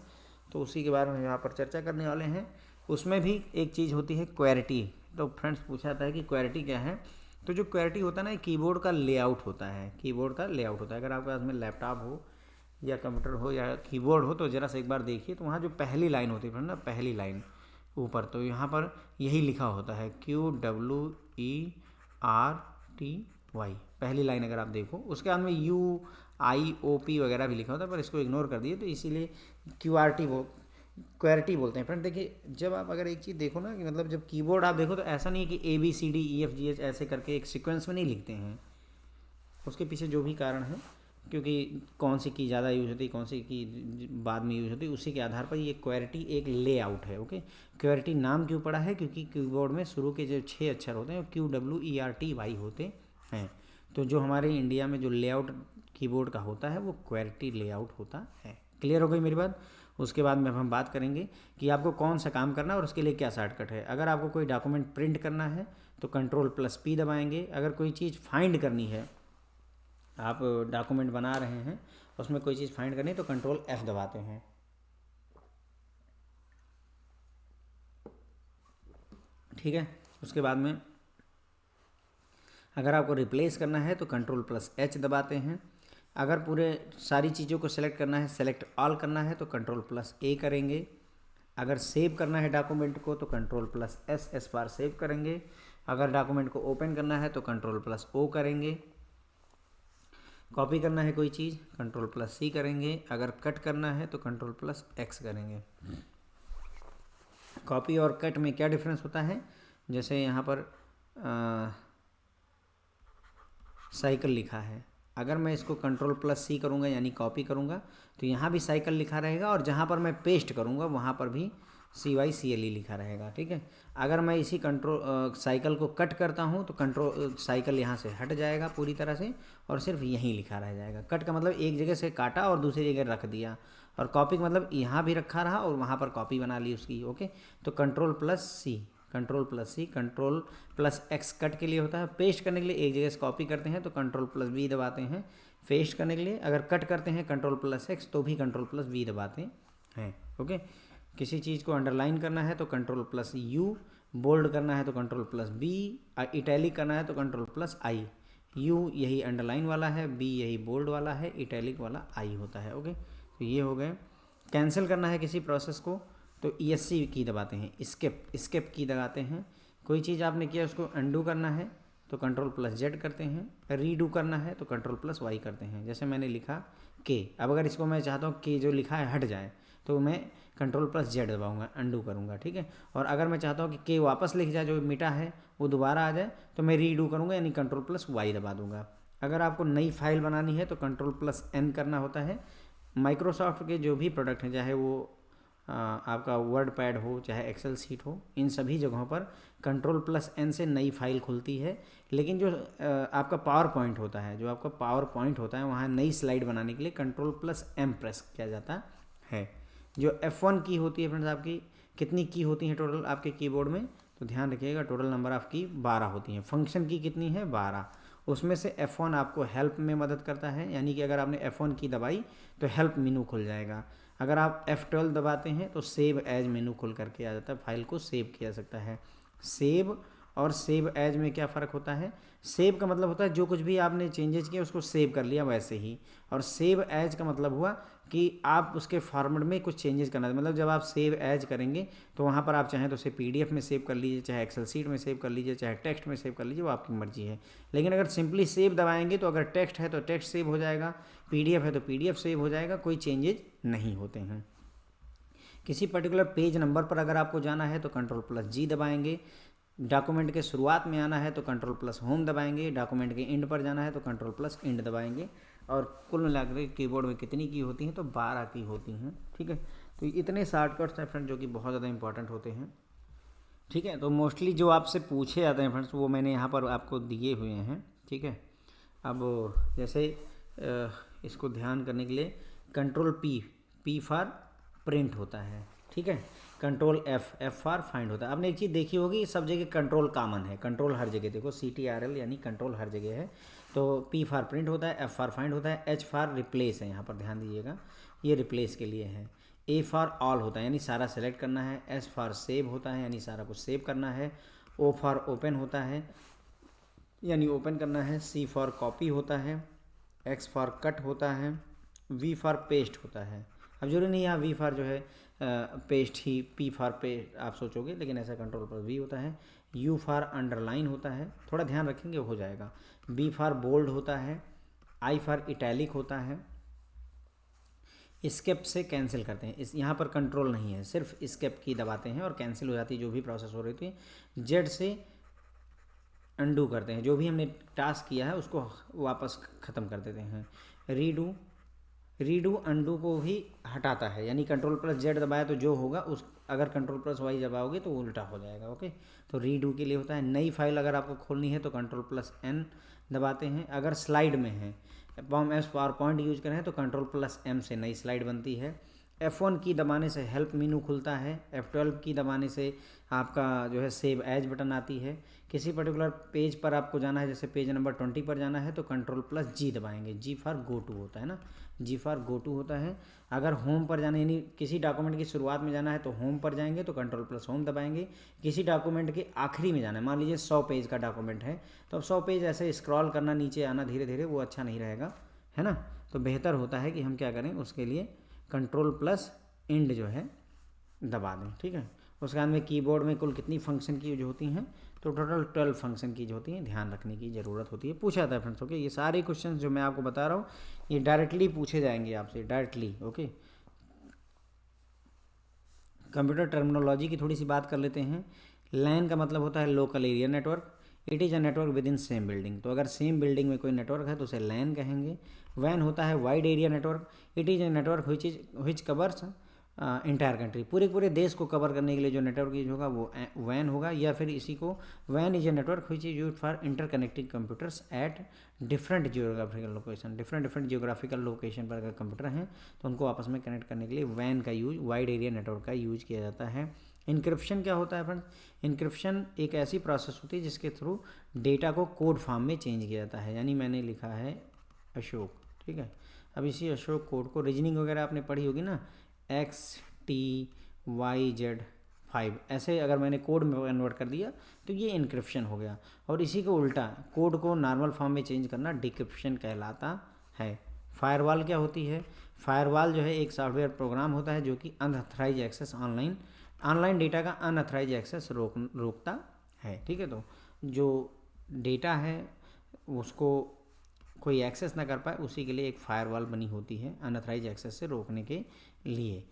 तो उसी के बारे में यहाँ पर चर्चा करने वाले हैं। उसमें भी एक चीज़ होती है क्वेरिटी। तो फ्रेंड्स पूछा जाता है कि क्वेरिटी क्या है? तो जो क्वेरिटी होता है ना, कीबोर्ड का लेआउट होता है, कीबोर्ड का लेआउट होता है। अगर आपके पास में लैपटॉप हो या कंप्यूटर हो या कीबोर्ड हो तो ज़रा सा एक बार देखिए, तो वहाँ जो पहली लाइन होती है फ्रेंड ना, पहली लाइन ऊपर, तो यहाँ पर यही लिखा होता है QWERTY, पहली लाइन अगर आप देखो। उसके बाद में UIOP वगैरह भी लिखा होता है, पर इसको इग्नोर कर दिए, तो इसीलिए क्वेरिटी बोलते हैं फ्रेंड। देखिए, जब आप अगर एक चीज़ देखो ना कि मतलब जब कीबोर्ड आप देखो तो ऐसा नहीं है कि ABCDEFGH ऐसे करके एक सीक्वेंस में नहीं लिखते हैं। उसके पीछे जो भी कारण है क्योंकि कौन सी की ज़्यादा यूज़ होती है, कौन सी की बाद में यूज़ होती है, उसी के आधार पर ये क्वेरिटी एक लेआउट है। ओके, क्वेरिटी नाम क्यों पड़ा है? क्योंकि कीबोर्ड में शुरू के जो 6 अक्षर होते हैं वो QWERTY होते हैं। तो जो हमारे इंडिया में जो लेआउट कीबोर्ड का होता है वो क्वेरिटी लेआउट होता है। क्लियर हो गई मेरी बात? उसके बाद में हम बात करेंगे कि आपको कौन सा काम करना है और उसके लिए क्या शॉर्टकट है। अगर आपको कोई डॉक्यूमेंट प्रिंट करना है तो Ctrl+P दबाएंगे। अगर कोई चीज़ फाइंड करनी है, आप डॉक्यूमेंट बना रहे हैं उसमें कोई चीज़ फाइंड करनी है तो Ctrl+F दबाते हैं। ठीक है, उसके बाद में अगर आपको रिप्लेस करना है तो Ctrl+H दबाते हैं। अगर पूरे सारी चीज़ों को सेलेक्ट करना है, सेलेक्ट ऑल करना है तो Ctrl+A करेंगे। अगर सेव करना है डॉक्यूमेंट को तो Ctrl+S बार सेव करेंगे। अगर डॉक्यूमेंट को ओपन करना है तो Ctrl+O करेंगे। कॉपी करना है कोई चीज़ Ctrl+C करेंगे। अगर कट करना है तो Ctrl+X करेंगे। कॉपी और कट में क्या डिफरेंस होता है? जैसे यहाँ पर साइकिल लिखा है, अगर मैं इसको Ctrl+C करूँगा यानी कॉपी करूँगा तो यहाँ भी साइकिल लिखा रहेगा और जहाँ पर मैं पेस्ट करूँगा वहाँ पर भी CYCLE लिखा रहेगा। ठीक है, अगर मैं इसी साइकिल को कट करता हूँ तो साइकिल यहाँ से हट जाएगा पूरी तरह से और सिर्फ यहीं लिखा रह जाएगा। कट का मतलब एक जगह से काटा और दूसरी जगह रख दिया, और कॉपी का मतलब यहाँ भी रखा रहा और वहाँ पर कॉपी बना ली उसकी। ओके, तो Ctrl+C, Ctrl+X कट के लिए होता है। पेस्ट करने के लिए एक जगह से कॉपी करते हैं तो Ctrl+V दबाते हैं पेस्ट करने के लिए। अगर कट करते हैं Ctrl+X तो भी Ctrl+V दबाते हैं। ओके, किसी चीज़ को अंडरलाइन करना है तो Ctrl+U, बोल्ड करना है तो Ctrl+B, इटैलिक करना है तो Ctrl+I। U यही अंडरलाइन वाला है, B यही बोल्ड वाला है, इटैलिक वाला I होता है। ओके, तो ये हो गए। कैंसिल करना है किसी प्रोसेस को तो ESC की दबाते हैं, स्केप की दबाते हैं। कोई चीज़ आपने किया उसको अंडू करना है तो Ctrl+Z करते हैं। रीडू करना है तो Ctrl+Y करते हैं। जैसे मैंने लिखा K, अब अगर इसको मैं चाहता हूँ कि जो लिखा है हट जाए तो मैं Ctrl+Z दबाऊंगा, अंडू करूँगा। ठीक है, और अगर मैं चाहता हूँ कि K वापस लिख जाए, जो मिटा है वो दोबारा आ जाए, तो मैं रीडू करूँगा यानी Ctrl+Y दबा दूँगा। अगर आपको नई फाइल बनानी है तो Ctrl+N करना होता है। माइक्रोसॉफ्ट के जो भी प्रोडक्ट हैं, चाहे वो आपका वर्ड पैड हो चाहे एक्सेल सीट हो, इन सभी जगहों पर Ctrl+N से नई फाइल खुलती है। लेकिन जो आपका पावर पॉइंट होता है वहाँ नई स्लाइड बनाने के लिए Ctrl+M प्रेस किया जाता है। जो F1 की होती है फ्रेंड्स, आपकी कितनी की होती है टोटल आपके कीबोर्ड में, तो ध्यान रखिएगा टोटल नंबर ऑफ की 12 होती हैं। फंक्शन की कितनी है? 12। उसमें से F1 आपको हेल्प में मदद करता है, यानी कि अगर आपने F1 की दबाई तो हेल्प मेनू खुल जाएगा। अगर आप F12 दबाते हैं तो सेव एज मेनू खुल करके आ जाता है, फाइल को सेव किया जा सकता है। सेव और सेव एज में क्या फ़र्क होता है? सेव का मतलब होता है जो कुछ भी आपने चेंजेस किए उसको सेव कर लिया वैसे ही, और सेव एज का मतलब हुआ कि आप उसके फॉर्मेट में कुछ चेंजेस करना है। मतलब जब आप सेव एज करेंगे तो वहाँ पर आप चाहें तो उसे PDF में सेव कर लीजिए, चाहे एक्सेल सीट में सेव कर लीजिए, चाहे टेक्स्ट में सेव कर लीजिए, वो आपकी मर्जी है। लेकिन अगर सिंपली सेव दबाएंगे तो अगर टेक्स्ट है तो टेक्स्ट सेव हो जाएगा, PDF है तो PDF सेव हो जाएगा, कोई चेंजेज नहीं होते हैं। किसी पर्टिकुलर पेज नंबर पर अगर आपको जाना है तो Ctrl+G दबाएंगे। डॉक्यूमेंट के शुरुआत में आना है तो Ctrl+Home दबाएंगे। डॉक्यूमेंट के एंड पर जाना है तो Ctrl+End दबाएंगे। और कुल मिलाकर कीबोर्ड में कितनी की होती हैं? तो 12 की होती हैं। ठीक है, तो इतने शॉर्टकट्स हैं फ्रेंड जो कि बहुत ज़्यादा इंपॉर्टेंट होते हैं। ठीक है, तो मोस्टली जो आपसे पूछे जाते हैं फ्रेंड्स वो मैंने यहाँ पर आपको दिए हुए हैं। ठीक है, अब जैसे इसको ध्यान करने के लिए Ctrl+P फॉर प्रिंट होता है। ठीक है, Ctrl+F फॉर फाइंड होता है। आपने एक चीज़ देखी होगी, सब जगह कंट्रोल कॉमन है, कंट्रोल हर जगह, देखो CTRL यानी कंट्रोल हर जगह है। तो P फॉर प्रिंट होता है, F फॉर फाइंड होता है, H फॉर रिप्लेस है, यहाँ पर ध्यान दीजिएगा ये रिप्लेस के लिए है। A फॉर ऑल होता है यानी सारा सेलेक्ट करना है। S फॉर सेव होता है यानी सारा कुछ सेव करना है। O फॉर ओपन होता है यानी ओपन करना है। C फॉर कॉपी होता है। X फॉर कट होता है। V फॉर पेस्ट होता है। अब जरूरी नहीं यहाँ V फॉर जो है paste he P for paste आप सोचोगे, लेकिन ऐसा Ctrl+V होता है। U फॉर अंडरलाइन होता है, थोड़ा ध्यान रखेंगे हो जाएगा। B फॉर बोल्ड होता है। I फॉर इटैलिक होता है। स्केप से कैंसिल करते हैं, इस यहाँ पर कंट्रोल नहीं है, सिर्फ स्केप की दबाते हैं और कैंसिल हो जाती है जो भी प्रोसेस हो रही थी। Z से अंडू करते हैं, जो भी हमने टास्क किया है उसको वापस ख़त्म कर देते हैं। रीडू अनडू को भी हटाता है, यानी कंट्रोल प्लस जेड दबाया तो जो होगा उस, अगर कंट्रोल प्लस वाई दबाओगे तो उल्टा हो जाएगा। ओके, तो रीडू के लिए होता है। नई फाइल अगर आपको खोलनी है तो कंट्रोल प्लस एन दबाते हैं। अगर स्लाइड में है, पावर पॉइंट यूज करें तो कंट्रोल प्लस एम से नई स्लाइड बनती है। F1 की दबाने से हेल्प मेनू खुलता है। F12 की दबाने से आपका जो है सेव एज बटन आती है। किसी पर्टिकुलर पेज पर आपको जाना है, जैसे पेज नंबर 20 पर जाना है तो कंट्रोल प्लस जी दबाएंगे। जी फॉर गो टू होता है ना, जी फॉर गो टू होता है। अगर होम पर जाना, यानी किसी डॉक्यूमेंट की शुरुआत में जाना है तो होम पर जाएंगे तो कंट्रोल प्लस होम दबाएंगे। किसी डॉक्यूमेंट के आखिरी में जाना है, मान लीजिए 100 पेज का डॉक्यूमेंट है तो अब 100 पेज ऐसे स्क्रॉल करना, नीचे आना धीरे धीरे, वो अच्छा नहीं रहेगा, है ना। तो बेहतर होता है कि हम क्या करें, उसके लिए कंट्रोल प्लस इंड जो है दबा दें। ठीक है, उसके बाद में कीबोर्ड में कुल कितनी फंक्शन की जो होती हैं, तो टोटल 12 फंक्शन की जो होती हैं, ध्यान रखने की ज़रूरत होती है। पूछा जाता है फ्रेंड्स। ओके, ये सारे क्वेश्चंस जो मैं आपको बता रहा हूँ ये डायरेक्टली पूछे जाएंगे आपसे, डायरेक्टली। ओके, कंप्यूटर टर्मिनोलॉजी की थोड़ी सी बात कर लेते हैं। लैन का मतलब होता है local area network. It is a network with in same building, तो अगर सेम बिल्डिंग में कोई नेटवर्क है तो उसे लैन कहेंगे। वैन होता है wide area network. It is a network which covers entire country, पूरे देश को कवर करने के लिए जो नेटवर्क यूज होगा वो वैन होगा। या फिर इसी को वैन is a network which is use for interconnecting computers at different geographical location. Different geographical location पर अगर कंप्यूटर हैं तो उनको आपस में कनेक्ट करने के लिए वैन का यूज, वाइड एरिया नेटवर्क का यूज किया जाता है। इनक्रिप्शन क्या होता है फ्रेंड्स? इनक्रिप्शन एक ऐसी प्रोसेस होती है जिसके थ्रू डेटा को कोड फॉर्म में चेंज किया जाता है। यानी मैंने लिखा है अशोक, ठीक है, अब इसी अशोक कोड को, रीजनिंग वगैरह आपने पढ़ी होगी ना, XTYZ5 ऐसे अगर मैंने कोड में कन्वर्ट कर दिया तो ये इनक्रिप्शन हो गया। और इसी को उल्टा कोड को नॉर्मल फॉर्म में चेंज करना डिक्रिप्शन कहलाता है। फायरवॉल क्या होती है? फायरवॉल जो है एक सॉफ्टवेयर प्रोग्राम होता है जो कि अनऑथराइज एक्सेस, ऑनलाइन डेटा का अनऑथराइज एक्सेस रोकता है। ठीक है, तो जो डेटा है उसको कोई एक्सेस ना कर पाए उसी के लिए एक फायरवॉल बनी होती है, अनऑथराइज एक्सेस से रोकने के लिए।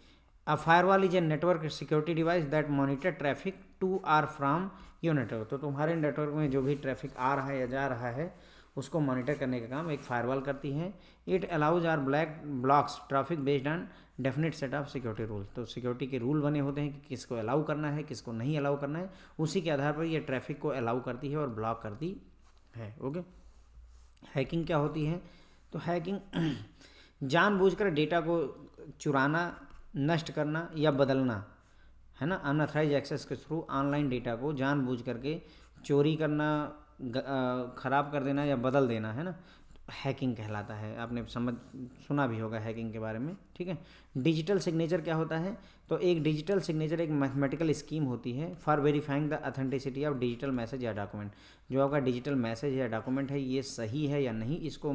A firewall is a network security device that monitor traffic to or from your network, तो तुम्हारे नेटवर्क में जो भी ट्रैफिक आ रहा है या जा रहा है उसको मॉनिटर करने का काम एक फायरवॉल करती है। It allows or blocks traffic based on definite set of security rule, तो सिक्योरिटी के रूल बने होते हैं कि किसको अलाउ करना है, किसको नहीं अलाउ करना है, उसी के आधार पर ये ट्रैफिक को अलाउ करती है और ब्लॉक करती है। ओके, हैकिंग क्या होती है? तो हैकिंग जानबूझकर डेटा को चुराना, नष्ट करना या बदलना, है ना। अनऑथराइज एक्सेस के थ्रू ऑनलाइन डेटा को जानबूझ करके चोरी करना, ख़राब कर देना या बदल देना, है ना, हैकिंग कहलाता है। आपने सुना भी होगा हैकिंग के बारे में। ठीक है, डिजिटल सिग्नेचर क्या होता है? तो एक डिजिटल सिग्नेचर एक मैथमेटिकल स्कीम होती है for verifying the authenticity of digital message या डॉक्यूमेंट। जो आपका डिजिटल मैसेज या डॉक्यूमेंट है ये सही है या नहीं, इसको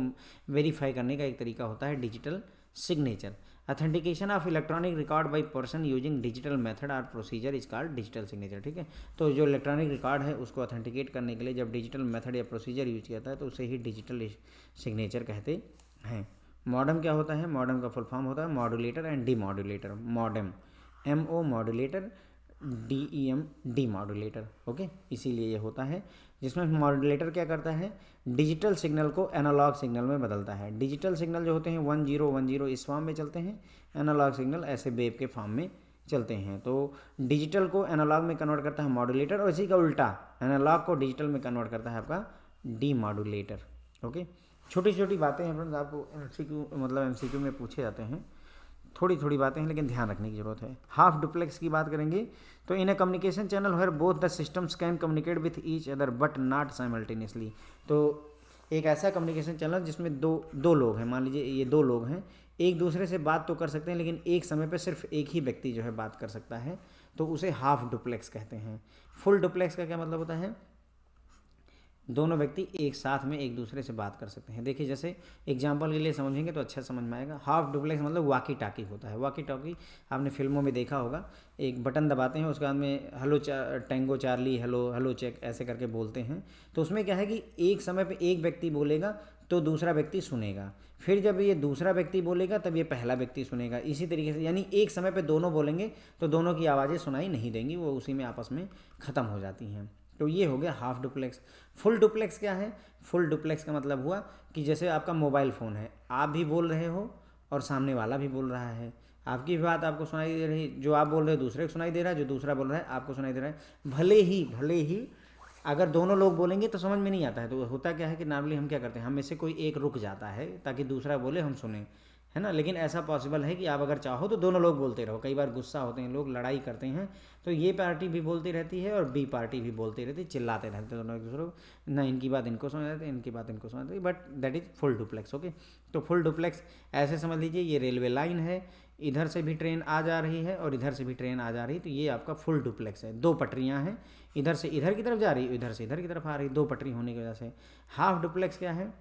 वेरीफाई करने का एक तरीका होता है digital signature. Authentication of electronic record by person using digital method और procedure is called digital signature. ठीक है, तो जो इलेक्ट्रॉनिक रिकॉर्ड है उसको ऑथेंटिकेट करने के लिए जब डिजिटल मेथड या प्रोसीजर यूज किया जाता है तो उसे ही डिजिटल सिग्नेचर कहते हैं। मॉडम क्या होता है? मॉडम का फुल फॉर्म होता है modulator and demodulator. Modem MO modulator, DEM demodulator. Okay, इसीलिए ये होता है, जिसमें मॉड्यूलेटर क्या करता है? डिजिटल सिग्नल को एनालॉग सिग्नल में बदलता है। डिजिटल सिग्नल जो होते हैं 1010 इस फॉर्म में चलते हैं, एनालॉग सिग्नल ऐसे वेव के फॉर्म में चलते हैं। तो डिजिटल को एनालॉग में कन्वर्ट करता है मॉड्यूलेटर, और इसी का उल्टा एनालॉग को डिजिटल में कन्वर्ट करता है आपका डीमॉड्यूलेटर। ओके, छोटी छोटी बातें हैं फ्रेंड्स, आपको MCQ में पूछे जाते हैं, थोड़ी थोड़ी बातें हैं लेकिन ध्यान रखने की जरूरत है। हाफ डुप्लेक्स की बात करेंगे तो in a communication channel where both the systems can communicate with each other but not simultaneously, तो एक ऐसा कम्युनिकेशन चैनल जिसमें दो लोग हैं, मान लीजिए ये 2 लोग हैं, एक दूसरे से बात तो कर सकते हैं लेकिन एक समय पर सिर्फ एक ही व्यक्ति जो है बात कर सकता है, तो उसे हाफ डुप्लेक्स कहते हैं। फुल डुप्लेक्स का क्या मतलब होता है? दोनों व्यक्ति एक साथ में एक दूसरे से बात कर सकते हैं। देखिए, जैसे एग्जांपल के लिए समझेंगे तो अच्छा समझ में आएगा। हाफ डुप्लेक्स मतलब वाकी टाकी होता है। वाकी टाकी आपने फिल्मों में देखा होगा, एक बटन दबाते हैं, उसके बाद में hello tango charlie, hello check ऐसे करके बोलते हैं। तो उसमें क्या है कि एक समय पे एक व्यक्ति बोलेगा तो दूसरा व्यक्ति सुनेगा, फिर जब ये दूसरा व्यक्ति बोलेगा तब ये पहला व्यक्ति सुनेगा, इसी तरीके से। यानी एक समय पे दोनों बोलेंगे तो दोनों की आवाज़ें सुनाई नहीं देंगी, वो उसी में आपस में ख़त्म हो जाती हैं। तो ये हो गया हाफ डुप्लेक्स। फुल डुप्लेक्स क्या है? फुल डुप्लेक्स का मतलब हुआ कि जैसे आपका मोबाइल फ़ोन है, आप भी बोल रहे हो और सामने वाला भी बोल रहा है, आपकी बात आपको सुनाई दे रही, जो आप बोल रहे हो दूसरे को सुनाई दे रहा है, जो दूसरा बोल रहा है आपको सुनाई दे रहा है। भले ही अगर दोनों लोग बोलेंगे तो समझ में नहीं आता है। तो होता क्या है कि नॉर्मली हम क्या करते हैं, हम में से कोई एक रुक जाता है ताकि दूसरा बोले हम सुने, है ना। लेकिन ऐसा पॉसिबल है कि आप अगर चाहो तो दोनों लोग बोलते रहो। कई बार गुस्सा होते हैं लोग, लड़ाई करते हैं, तो ये पार्टी भी बोलती रहती है और बी पार्टी भी बोलती रहती है, चिल्लाते रहते हैं दोनों एक दूसरे को, ना इनकी बात इनको सुना जाती है, इनकी बात इनको सुना जाती है, but that is full duplex. Okay, तो फुल डुप्लेक्स ऐसे समझ लीजिए, ये रेलवे लाइन है, इधर से भी ट्रेन आ जा रही है और इधर से भी ट्रेन आ जा रही है, तो ये आपका फुल डुप्लेक्स है। दो पटरियाँ हैं, इधर से इधर की तरफ जा रही है, इधर से इधर की तरफ आ रही है, दो पटरी होने की वजह से। हाफ डुप्लेक्स क्या है?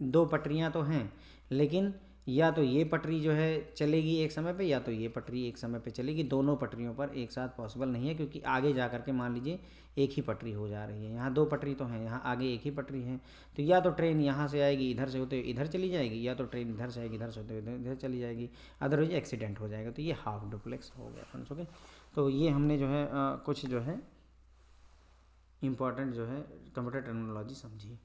दो पटरियाँ तो हैं, लेकिन या तो ये पटरी जो है चलेगी एक समय पे, या तो ये पटरी एक समय पे चलेगी। दोनों पटरियों पर एक साथ पॉसिबल नहीं है, क्योंकि आगे जा कर के मान लीजिए एक ही पटरी हो जा रही है। यहाँ दो पटरी तो हैं, यहाँ आगे एक ही पटरी है, तो या तो ट्रेन यहाँ से आएगी इधर से होते हुए इधर चली जाएगी, या तो ट्रेन इधर से आएगी इधर से होते हुए इधर चली जाएगी, अदरवाइज एक्सीडेंट हो जाएगा। तो ये हाफ डुप्लेक्स हो गया फ्रेंड्स। ओके, तो ये हमने जो है कुछ जो है इम्पॉर्टेंट जो है कंप्यूटर टर्मिनोलॉजी समझी।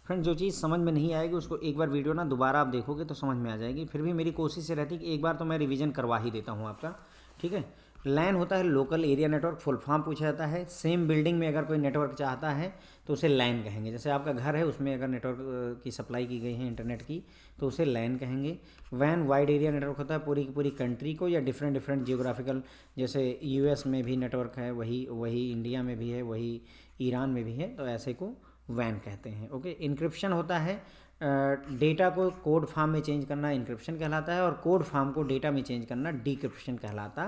फ्रेंड, जो चीज़ समझ में नहीं आएगी उसको एक बार वीडियो ना दोबारा आप देखोगे तो समझ में आ जाएगी। फिर भी मेरी कोशिश ये रहती है कि एक बार तो मैं रिवीजन करवा ही देता हूँ आपका, ठीक है। लैन होता है local area network, full form पूछा जाता है। सेम बिल्डिंग में अगर कोई नेटवर्क चाहता है तो उसे लैन कहेंगे। जैसे आपका घर है, उसमें अगर नेटवर्क की सप्लाई की गई है इंटरनेट की, तो उसे लैन कहेंगे। वैन वाइड एरिया नेटवर्क होता है पूरी की पूरी कंट्री को, या डिफरेंट डिफरेंट जियोग्राफिकल, जैसे यूएस में भी नेटवर्क है, वही इंडिया में भी है, वही ईरान में भी है, तो ऐसे को वैन कहते हैं। ओके, इनक्रिप्शन होता है डेटा को कोड फॉर्म में चेंज करना इनक्रिप्शन कहलाता है, और कोड फॉर्म को डेटा में चेंज करना डिक्रिप्शन कहलाता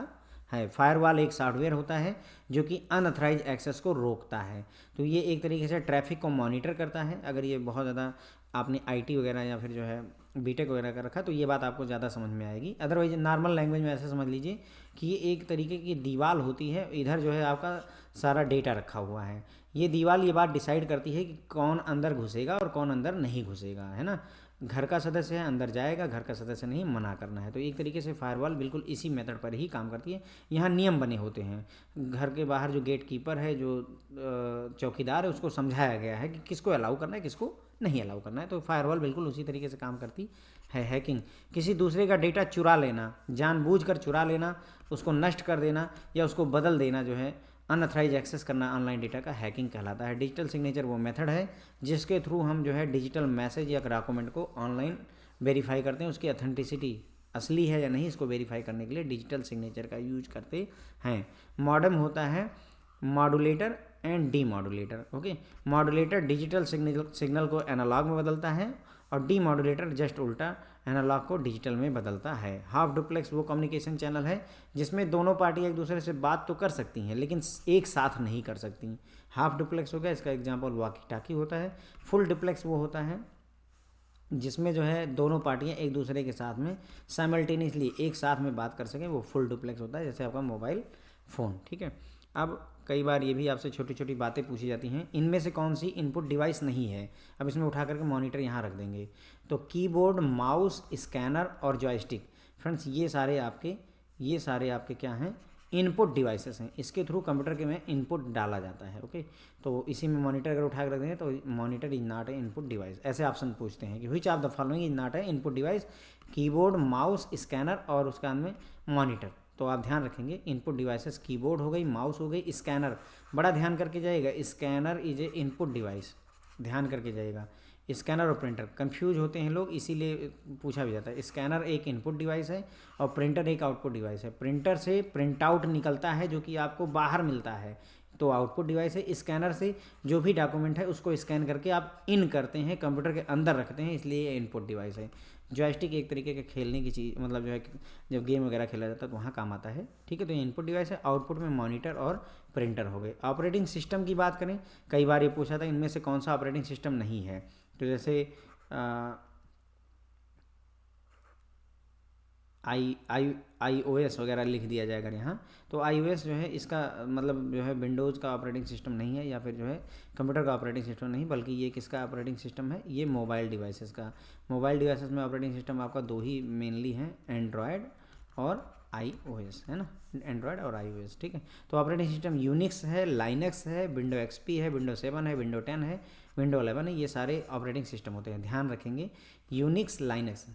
है। फायरवॉल एक सॉफ्टवेयर होता है जो कि अनऑथराइज एक्सेस को रोकता है। तो ये एक तरीके से ट्रैफिक को मॉनिटर करता है। अगर ये बहुत ज़्यादा आपने आईटी वगैरह या फिर जो है बीटेक वगैरह का रखा तो ये बात आपको ज़्यादा समझ में आएगी। अदरवाइज नॉर्मल लैंग्वेज में ऐसे समझ लीजिए कि ये एक तरीके की दीवार होती है, इधर जो है आपका सारा डेटा रखा हुआ है। ये दीवार ये बात डिसाइड करती है कि कौन अंदर घुसेगा और कौन अंदर नहीं घुसेगा, है ना। घर का सदस्य है अंदर जाएगा, घर का सदस्य नहीं, मना करना है। तो एक तरीके से फायरवॉल बिल्कुल इसी मेथड पर ही काम करती है। यहाँ नियम बने होते हैं, घर के बाहर जो गेट कीपर है, जो चौकीदार है, उसको समझाया गया है कि किसको अलाउ करना है किसको नहीं अलाउ करना है। तो फायरवॉल बिल्कुल उसी तरीके से काम करती है। हैकिंग, किसी दूसरे का डेटा चुरा लेना, जानबूझकर चुरा लेना, उसको नष्ट कर देना या उसको बदल देना, जो है अनऑथराइज एक्सेस करना ऑनलाइन डेटा का हैकिंग कहलाता है। डिजिटल सिग्नेचर वो मेथड है जिसके थ्रू हम जो है डिजिटल मैसेज या डॉक्यूमेंट को ऑनलाइन वेरीफाई करते हैं, उसकी अथेंटिसिटी असली है या नहीं, इसको वेरीफाई करने के लिए डिजिटल सिग्नेचर का यूज करते हैं। मॉडेम होता है modulator and D modulator. Okay, modulator digital signal को एनालॉग में बदलता है और डी मॉड्यूलेटर जस्ट उल्टा एनालॉग को डिजिटल में बदलता है। हाफ डुप्लेक्स वो कम्युनिकेशन चैनल है जिसमें दोनों पार्टी एक दूसरे से बात तो कर सकती हैं लेकिन एक साथ नहीं कर सकती। हाफ डुप्लेक्स हो गया, इसका एग्जांपल वॉकी टॉकी होता है। फुल डुप्लेक्स वो होता है जिसमें जो है दोनों पार्टियां एक दूसरे के साथ में साइमल्टेनियसली एक साथ में बात कर सकें, वो फुल डुप्लेक्स होता है, जैसे आपका मोबाइल फ़ोन, ठीक है। अब कई बार ये भी आपसे छोटी छोटी बातें पूछी जाती हैं, इनमें से कौन सी इनपुट डिवाइस नहीं है। अब इसमें उठा करके मॉनिटर यहाँ रख देंगे, तो कीबोर्ड, माउस, स्कैनर और जॉयस्टिक। फ्रेंड्स, ये सारे आपके क्या हैं, इनपुट डिवाइसेस हैं। इसके थ्रू कंप्यूटर के में इनपुट डाला जाता है। ओके, तो इसी में मॉनिटर अगर उठा कर रख देंगे तो monitor is not a input device. ऐसे ऑप्शन पूछते हैं कि which of the following is not a input device, keyboard, mouse, scanner और उसके बाद में मॉनिटर। तो आप ध्यान रखेंगे, इनपुट डिवाइसेस कीबोर्ड हो गई, माउस हो गई, स्कैनर, बड़ा ध्यान करके जाइएगा, scanner is a input device, ध्यान करके जाइएगा। स्कैनर और प्रिंटर कंफ्यूज होते हैं लोग, इसीलिए पूछा भी जाता है। स्कैनर एक इनपुट डिवाइस है और प्रिंटर एक आउटपुट डिवाइस है। प्रिंटर से प्रिंट आउट निकलता है जो कि आपको बाहर मिलता है, तो आउटपुट डिवाइस है। स्कैनर से जो भी डॉक्यूमेंट है उसको स्कैन करके आप इन करते हैं, कंप्यूटर के अंदर रखते हैं, इसलिए ये इनपुट डिवाइस है। जॉयस्टिक एक तरीके के खेलने की चीज़, मतलब जो है जब गेम वगैरह खेला जाता है तो वहाँ काम आता है, ठीक है। तो ये इनपुट डिवाइस है। आउटपुट में मॉनिटर और प्रिंटर हो गए। ऑपरेटिंग सिस्टम की बात करें, कई बार ये पूछा था इनमें से कौन सा ऑपरेटिंग सिस्टम नहीं है, तो जैसे iOS वगैरह लिख दिया जाएगा यहाँ, तो iOS जो है इसका मतलब जो है विंडोज़ का ऑपरेटिंग सिस्टम नहीं है, या फिर जो है कंप्यूटर का ऑपरेटिंग सिस्टम नहीं, बल्कि ये किसका ऑपरेटिंग सिस्टम है, ये मोबाइल डिवाइसेस का। मोबाइल डिवाइसेस में ऑपरेटिंग सिस्टम आपका दो ही मेनली हैं, एंड्रॉयड और iOS, है ना, एंड्रॉयड और iOS, ठीक है। तो ऑपरेटिंग सिस्टम यूनिक्स है, लाइनक्स है, विंडो एक्सपी है, विंडो 7 है, विंडो 10 है, विंडो 11 है, ये सारे ऑपरेटिंग सिस्टम होते हैं, ध्यान रखेंगे। Unix, Linux,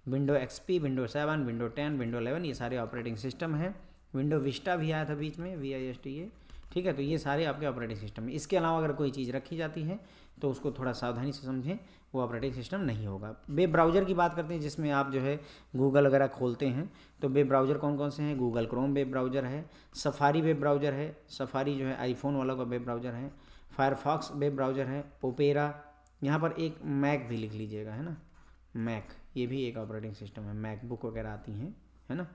window XP, window 7, window 10, window 11, ये सारे ऑपरेटिंग सिस्टम है। विंडो विस्टा भी आया था बीच में, VISTA, ठीक है। तो ये सारे आपके ऑपरेटिंग सिस्टम है। इसके अलावा अगर कोई चीज़ रखी जाती है तो उसको थोड़ा सावधानी से समझें, वो ऑपरेटिंग सिस्टम नहीं होगा। वेब ब्राउज़र की बात करते हैं, जिसमें आप जो है गूगल वगैरह खोलते हैं। तो वेब ब्राउज़र कौन कौन से हैं? गूगल क्रोम वेब ब्राउज़र है, सफारी वेब ब्राउज़र है, सफारी जो है आईफोन वालों का वेब ब्राउज़र है, फायरफॉक्स वेब ब्राउज़र है, ओपेरा, यहाँ पर एक मैक भी लिख लीजिएगा, है ना, मैक, ये भी एक ऑपरेटिंग सिस्टम है, मैकबुक वगैरह आती हैं, है ना।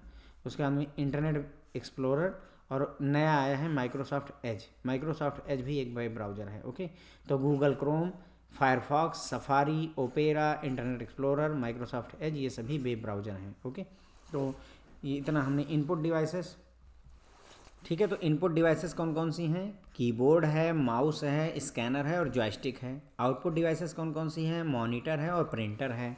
उसके बाद में इंटरनेट एक्सप्लोरर, और नया आया है माइक्रोसॉफ्ट एज, माइक्रोसॉफ्ट एज भी एक वेब ब्राउज़र है, ओके। तो Google Chrome, Firefox, safari, opera, internet explorer, Microsoft Edge, ये सभी वेब ब्राउज़र हैं, ओके। तो ये इतना हमने इनपुट डिवाइसेस, ठीक है। तो इनपुट डिवाइसेस कौन कौन सी हैं? कीबोर्ड है, माउस है, स्कैनर है और जॉयस्टिक है। आउटपुट डिवाइसेस कौन कौन सी हैं? मॉनिटर है और प्रिंटर है।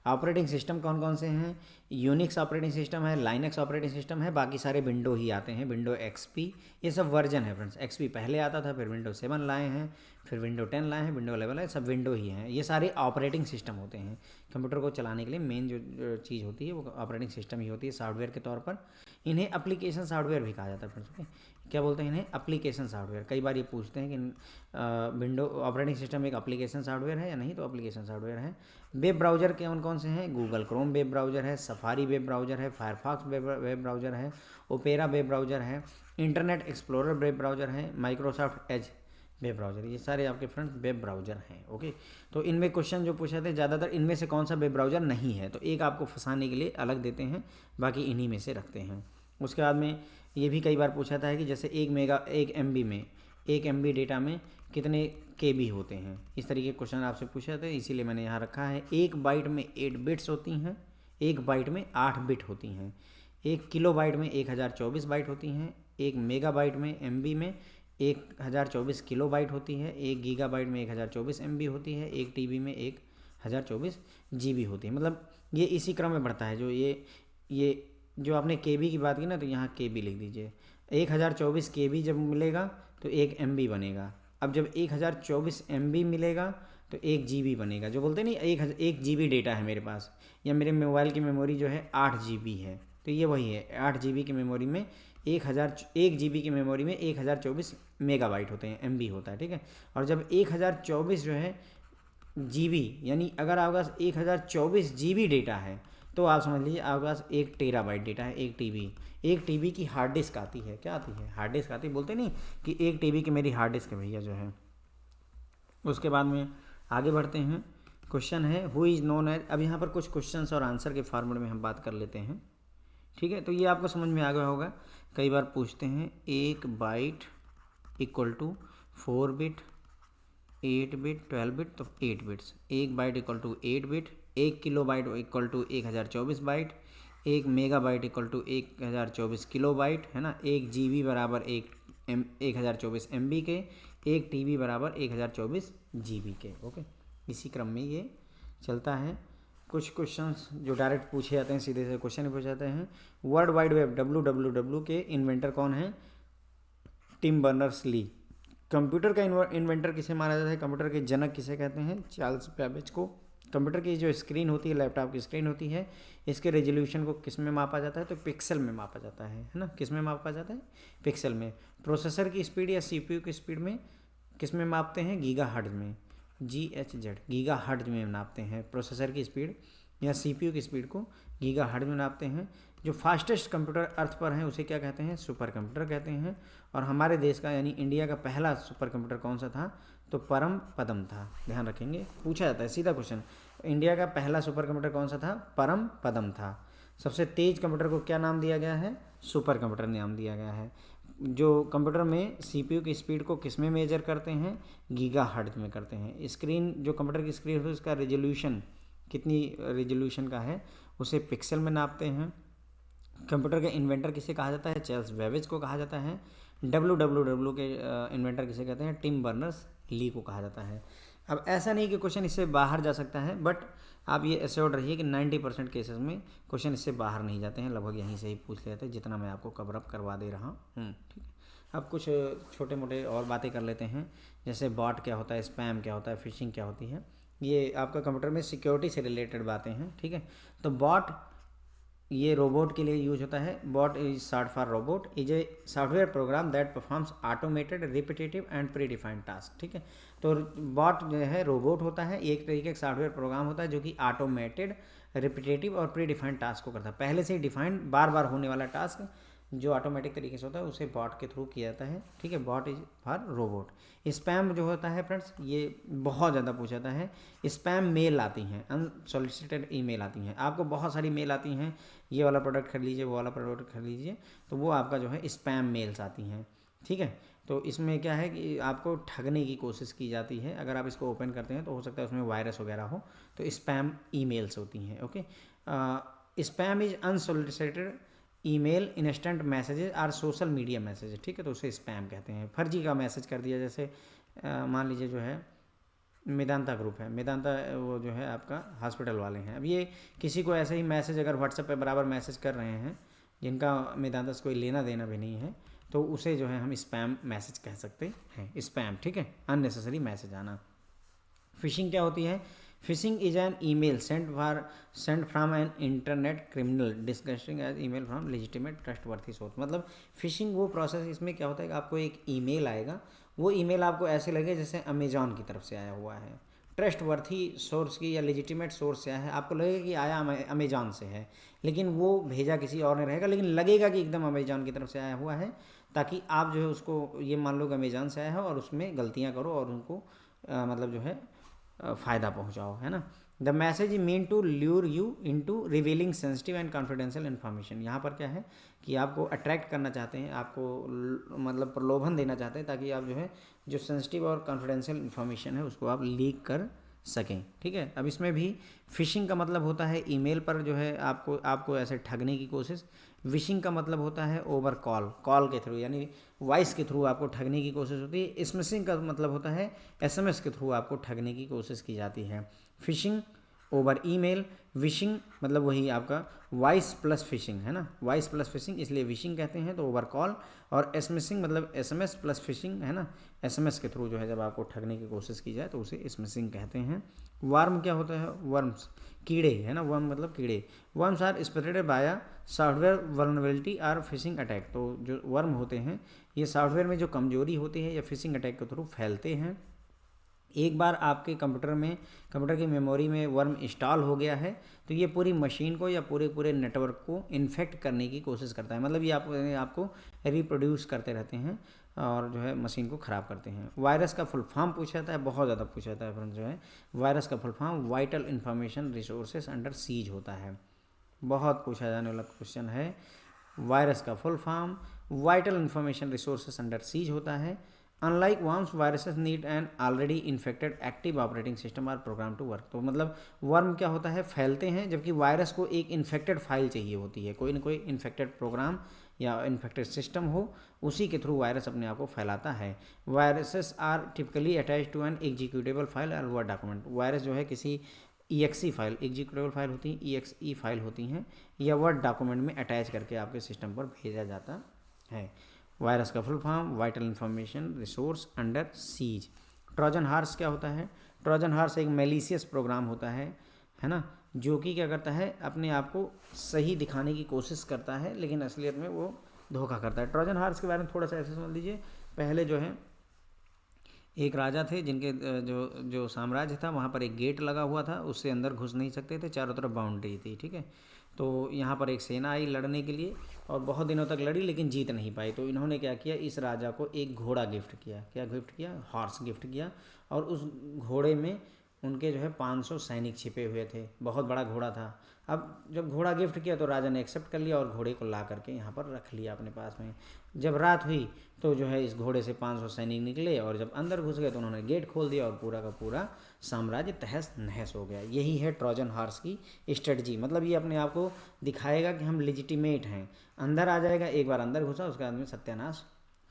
ऑपरेटिंग सिस्टम कौन कौन से हैं? यूनिक्स ऑपरेटिंग सिस्टम है, लाइनक्स ऑपरेटिंग सिस्टम है, बाकी सारे विंडो ही आते हैं, विंडो एक्सपी, ये सब वर्जन है फ्रेंड्स। एक्सपी पहले आता था, फिर विंडो 7 लाए हैं, फिर विंडो 10 लाए हैं, विंडो 11 लाए, सब विंडो ही हैं। ये सारे ऑपरेटिंग सिस्टम होते हैं। कंप्यूटर को चलाने के लिए मेन जो चीज़ होती है वो ऑपरेटिंग सिस्टम ही होती है, सॉफ्टवेयर के तौर पर। इन्हें एप्लीकेशन सॉफ्टवेयर भी कहा जाता है फ्रेंड्स, ओके। क्या बोलते हैं इन्हें? Application software. कई बार ये पूछते हैं कि विंडो ऑपरेटिंग सिस्टम एक एप्लीकेशन सॉफ्टवेयर है या नहीं, तो एप्लीकेशन सॉफ्टवेयर है। वेब ब्राउज़र कौन कौन से हैं? गूगल क्रोम वेब ब्राउज़र है, सफारी वेब ब्राउज़र है, फायरफॉक्स वेब ब्राउज़र है, ओपेरा वेब ब्राउज़र है, इंटरनेट एक्सप्लोरर वेब ब्राउज़र है, माइक्रोसॉफ्ट एज वेब ब्राउज़र, ये सारे आपके फ्रेंड्स वेब ब्राउज़र हैं, ओके। तो इनमें क्वेश्चन जो पूछे थे ज़्यादातर इनमें से कौन सा वेब ब्राउज़र नहीं है, तो एक आपको फंसाने के लिए अलग देते हैं, बाकी इन्हीं में से रखते हैं। उसके बाद में ये भी कई बार पूछा था कि जैसे 1 MB में, 1 MB डेटा में कितने KB होते हैं, इस तरीके के क्वेश्चन आपसे पूछे थे, इसीलिए मैंने यहाँ रखा है। 1 बाइट में 8 बिट्स होती हैं, 1 बाइट में 8 बिट होती हैं, 1 किलोबाइट में 1024 बाइट होती हैं, 1 मेगाबाइट में MB में 1024 किलोबाइट होती है, 1 गीगाबाइट में 1024 MB होती है, 1 TB में 1024 GB होती है। मतलब ये इसी क्रम में बढ़ता है। जो ये जो आपने KB की बात की ना, तो यहाँ KB लिख दीजिए। 1024 KB जब मिलेगा तो 1 MB बनेगा। अब जब 1024 MB मिलेगा तो 1 GB बनेगा। जो बोलते नहीं, 1 GB डेटा है मेरे पास, या मेरे मोबाइल की मेमोरी जो है 8 GB है, तो ये वही है। 8 GB की मेमोरी में 1 GB की मेमोरी में 1024 मेगाबाइट होते हैं, MB होता है, ठीक है। और जब 1024 जो है GB, यानी अगर आपके पास 1024 GB डेटा है, तो आप समझ लीजिए आपके पास 1 टेराबाइट डेटा है, 1 TB की हार्ड डिस्क आती है। क्या आती है? हार्ड डिस्क आती है। बोलते नहीं कि 1 TB की मेरी हार्ड डिस्क है भैया जो है। उसके बाद में आगे बढ़ते हैं। क्वेश्चन है हु इज़ नोन एज, अब यहाँ पर कुछ क्वेश्चंस और आंसर के फॉर्मेट में हम बात कर लेते हैं, ठीक है। तो ये आपको समझ में आ गया होगा। कई बार पूछते हैं 1 byte equal to 4 bit, 8 bit, 12 bit, तो 8 bits. 1 byte equal to 8 bit, 1 kilobyte equal to 1024 byte, 1 megabyte equal to 1024 kilobyte, है ना। 1 GB बराबर 1024 MB के, 1 TB बराबर 1024 GB के, ओके। इसी क्रम में ये चलता है। कुछ क्वेश्चंस जो डायरेक्ट पूछे जाते हैं, सीधे से क्वेश्चन पूछे जाते हैं। वर्ल्ड वाइड वेब WWW के इन्वेंटर कौन है? Tim Berners Lee. कंप्यूटर का इन्वेंटर किसे माना जाता है? कंप्यूटर के जनक किसे कहते हैं? चार्ल्स बैबेज को। कंप्यूटर की जो स्क्रीन होती है, लैपटॉप की स्क्रीन होती है, इसके रेजोल्यूशन को किस में मापा जाता है? तो पिक्सल में मापा जाता है ना। किस में मापा जाता है? पिक्सल में। प्रोसेसर की स्पीड या CPU की स्पीड में किस में मापते हैं? गीगाहर्ट्ज में, GHz, गीगाहर्ट्ज में नापते हैं। प्रोसेसर की स्पीड या CPU की स्पीड को गीगाहर्ट्ज में नापते हैं। जो फास्टेस्ट कंप्यूटर अर्थ पर है उसे क्या कहते हैं? सुपर कंप्यूटर कहते हैं। और हमारे देश का यानी इंडिया का पहला सुपर कंप्यूटर कौन सा था? तो परम पदम था। ध्यान रखेंगे, पूछा जाता है सीधा क्वेश्चन। इंडिया का पहला सुपर कंप्यूटर कौन सा था? परम पदम था। सबसे तेज कंप्यूटर को क्या नाम दिया गया है? सुपर कंप्यूटर नाम दिया गया है। जो कंप्यूटर में CPU की स्पीड को किस में मेजर करते हैं? गीगाहर्ट्ज में करते हैं। स्क्रीन, जो कंप्यूटर की स्क्रीन होती है उसका रेजोल्यूशन कितनी रेजोल्यूशन का है, उसे पिक्सल में नापते हैं। कंप्यूटर के इन्वेंटर किसे कहा जाता है? चार्ल्स बेबेज को कहा जाता है। WWW के इन्वेंटर किसे कहते हैं? टिम बर्नर्स-ली को कहा जाता है। अब ऐसा नहीं कि क्वेश्चन इससे बाहर जा सकता है, बट आप ये एश्योर्ड रहिए कि 90% केसेस में क्वेश्चन इससे बाहर नहीं जाते हैं, लगभग यहीं से ही पूछ लेते हैं जितना मैं आपको कवर अप करवा दे रहा हूँ। ठीक है, अब कुछ छोटे मोटे और बातें कर लेते हैं, जैसे बॉट क्या होता है, स्पैम क्या होता है, फिशिंग क्या होती है। ये आपका कंप्यूटर में सिक्योरिटी से रिलेटेड बातें हैं। ठीक है, तो बॉट ये रोबोट के लिए यूज होता है। Bot is short for robot, is a software program that performs automated repetitive and pre defined task. ठीक है, तो बॉट जो है रोबोट होता है, एक तरीके का सॉफ्टवेयर प्रोग्राम होता है जो कि ऑटोमेटेड रिपीटेटिव और प्री डिफाइंड टास्क को करता है। पहले से ही डिफाइंड बार बार होने वाला टास्क जो ऑटोमेटिक तरीके से होता है उसे बॉट के थ्रू किया जाता है। ठीक है, bot is for robot. Spam जो होता है फ्रेंड्स, ये बहुत ज़्यादा पूछा जाता है। स्पैम मेल आती हैं, अनसॉलिसिटेड ईमेल आती हैं, आपको बहुत सारी मेल आती हैं, ये वाला प्रोडक्ट खरीद लीजिए, वो वाला प्रोडक्ट खरीद लीजिए, तो वो आपका जो है स्पैम मेल्स आती हैं। ठीक है, तो इसमें क्या है कि आपको ठगने की कोशिश की जाती है। अगर आप इसको ओपन करते हैं तो हो सकता है उसमें वायरस वगैरह हो, तो स्पैम ईमेल्स होती हैं। Okay, spam is unsolicited email, instant messages और सोशल मीडिया मैसेजेस। ठीक है, तो उसे स्पैम कहते हैं। फर्जी का मैसेज कर दिया, जैसे मान लीजिए जो है मेदांता ग्रुप है, मेदांता वो जो है आपका हॉस्पिटल वाले हैं। अब ये किसी को ऐसे ही मैसेज अगर व्हाट्सएप पे बराबर मैसेज कर रहे हैं जिनका मेदांता से कोई लेना देना भी नहीं है, तो उसे जो है हम स्पैम मैसेज कह सकते हैं, स्पैम। ठीक है, अननेसेसरी मैसेज आना। फिशिंग क्या होती है? Phishing is an email sent from an internet criminal discussing as email from legitimate trustworthy source. मतलब फिशिंग वो प्रोसेस, इसमें क्या होता है कि आपको एक ईमेल आएगा, वो ईमेल आपको ऐसे लगे जैसे अमेजॉन की तरफ से आया हुआ है, ट्रस्ट वर्थी सोर्स की या लेजिटिमेट सोर्स से आया है, आपको लगेगा कि आया अमेजॉन से है, लेकिन वो भेजा किसी और ने रहेगा, लेकिन लगेगा कि एकदम अमेजॉन की तरफ से आया हुआ है, ताकि आप जो है उसको ये मान लो कि अमेजॉन से आया है और उसमें गलतियाँ करो और उनको मतलब जो है फ़ायदा पहुंचाओ, है ना। The message mean to lure you into revealing sensitive and confidential information. यहाँ पर क्या है कि आपको अट्रैक्ट करना चाहते हैं, आपको मतलब प्रलोभन देना चाहते हैं, ताकि आप जो है जो सेंसिटिव और कॉन्फिडेंशियल इन्फॉर्मेशन है उसको आप लीक कर सकें। ठीक है, अब इसमें भी फिशिंग का मतलब होता है ईमेल पर जो है आपको ऐसे ठगने की कोशिश। विशिंग का मतलब होता है ओवर कॉल के थ्रू, यानी वॉइस के थ्रू आपको ठगने की कोशिश होती है। स्मिशिंग का मतलब होता है एसएमएस के थ्रू आपको ठगने की कोशिश की जाती है। फिशिंग ओवर ईमेल, विशिंग मतलब वही आपका वॉइस प्लस फिशिंग, है ना, वॉइस प्लस फिशिंग, इसलिए विशिंग कहते हैं, तो ओवर कॉल। और एसमिशिंग मतलब एसएमएस प्लस फिशिंग, है ना, एसएमएस के थ्रू जो है जब आपको ठगने की कोशिश की जाए तो उसे स्मिशिंग कहते हैं। वर्म क्या होता है? वर्म्स कीड़े, है ना, वर्म मतलब कीड़े। Worms are spreaded by software vulnerability और फिशिंग अटैक। तो जो वर्म होते हैं ये सॉफ्टवेयर में जो कमजोरी होती है या फिशिंग अटैक के थ्रू फैलते हैं। एक बार आपके कंप्यूटर की मेमोरी में वर्म इंस्टॉल हो गया है तो ये पूरी मशीन को या पूरे नेटवर्क को इन्फेक्ट करने की कोशिश करता है। मतलब ये आपको रिप्रोड्यूस करते रहते हैं और जो है मशीन को ख़राब करते हैं। वायरस का फुल फॉर्म पूछा जाता है, बहुत ज़्यादा पूछा जाता है फ्रेंड्स। जो है वायरस का full form vital information resources under seize होता है, बहुत पूछा जाने वाला क्वेश्चन है। वायरस का full form vital information resources under seize होता है। Unlike worms, viruses need an already infected active operating system और प्रोग्राम टू वर्क। तो मतलब वर्म क्या होता है? फैलते हैं, जबकि वायरस को एक इन्फेक्टेड फाइल चाहिए होती है, कोई ना कोई इन्फेक्टेड प्रोग्राम या इन्फेक्टेड सिस्टम हो, उसी के थ्रू वायरस अपने आप को फैलाता है। Viruses are typically attach to an executable file और वर्ड डॉक्यूमेंट। वायरस जो है किसी EXE फाइल, एग्जीक्यूटेबल फाइल होती हैं, EXE फाइल होती हैं, या वर्ड डॉक्यूमेंट में अटैच करके आपके सिस्टम पर भेजा जाता है। वायरस का full form vital information resource under seize. Trojan horse क्या होता है? ट्रोजन हार्स एक मेलिशियस प्रोग्राम होता है ना, जो कि क्या करता है, अपने आप को सही दिखाने की कोशिश करता है लेकिन असलियत में वो धोखा करता है। ट्रोजन हार्स के बारे में थोड़ा सा ऐसे समझ लीजिए। पहले जो है एक राजा थे जिनके जो साम्राज्य था वहाँ पर एक गेट लगा हुआ था, उससे अंदर घुस नहीं सकते थे, चारों तरफ बाउंड्री थी। ठीक है, तो यहाँ पर एक सेना आई लड़ने के लिए और बहुत दिनों तक लड़ी लेकिन जीत नहीं पाई। तो इन्होंने क्या किया, इस राजा को एक घोड़ा गिफ्ट किया। क्या गिफ्ट किया? हॉर्स गिफ्ट किया। और उस घोड़े में उनके जो है 500 सैनिक छिपे हुए थे, बहुत बड़ा घोड़ा था। अब जब घोड़ा गिफ्ट किया तो राजा ने एक्सेप्ट कर लिया और घोड़े को ला करके यहाँ पर रख लिया अपने पास में। जब रात हुई तो जो है इस घोड़े से 500 सैनिक निकले और जब अंदर घुस गए तो उन्होंने गेट खोल दिया और पूरा का पूरा साम्राज्य तहस नहस हो गया। यही है ट्रोजन हॉर्स की स्ट्रेटजी। मतलब ये अपने आप को दिखाएगा कि हम लेजिटिमेट हैं, अंदर आ जाएगा, एक बार अंदर घुसा उसके बाद में सत्यानाश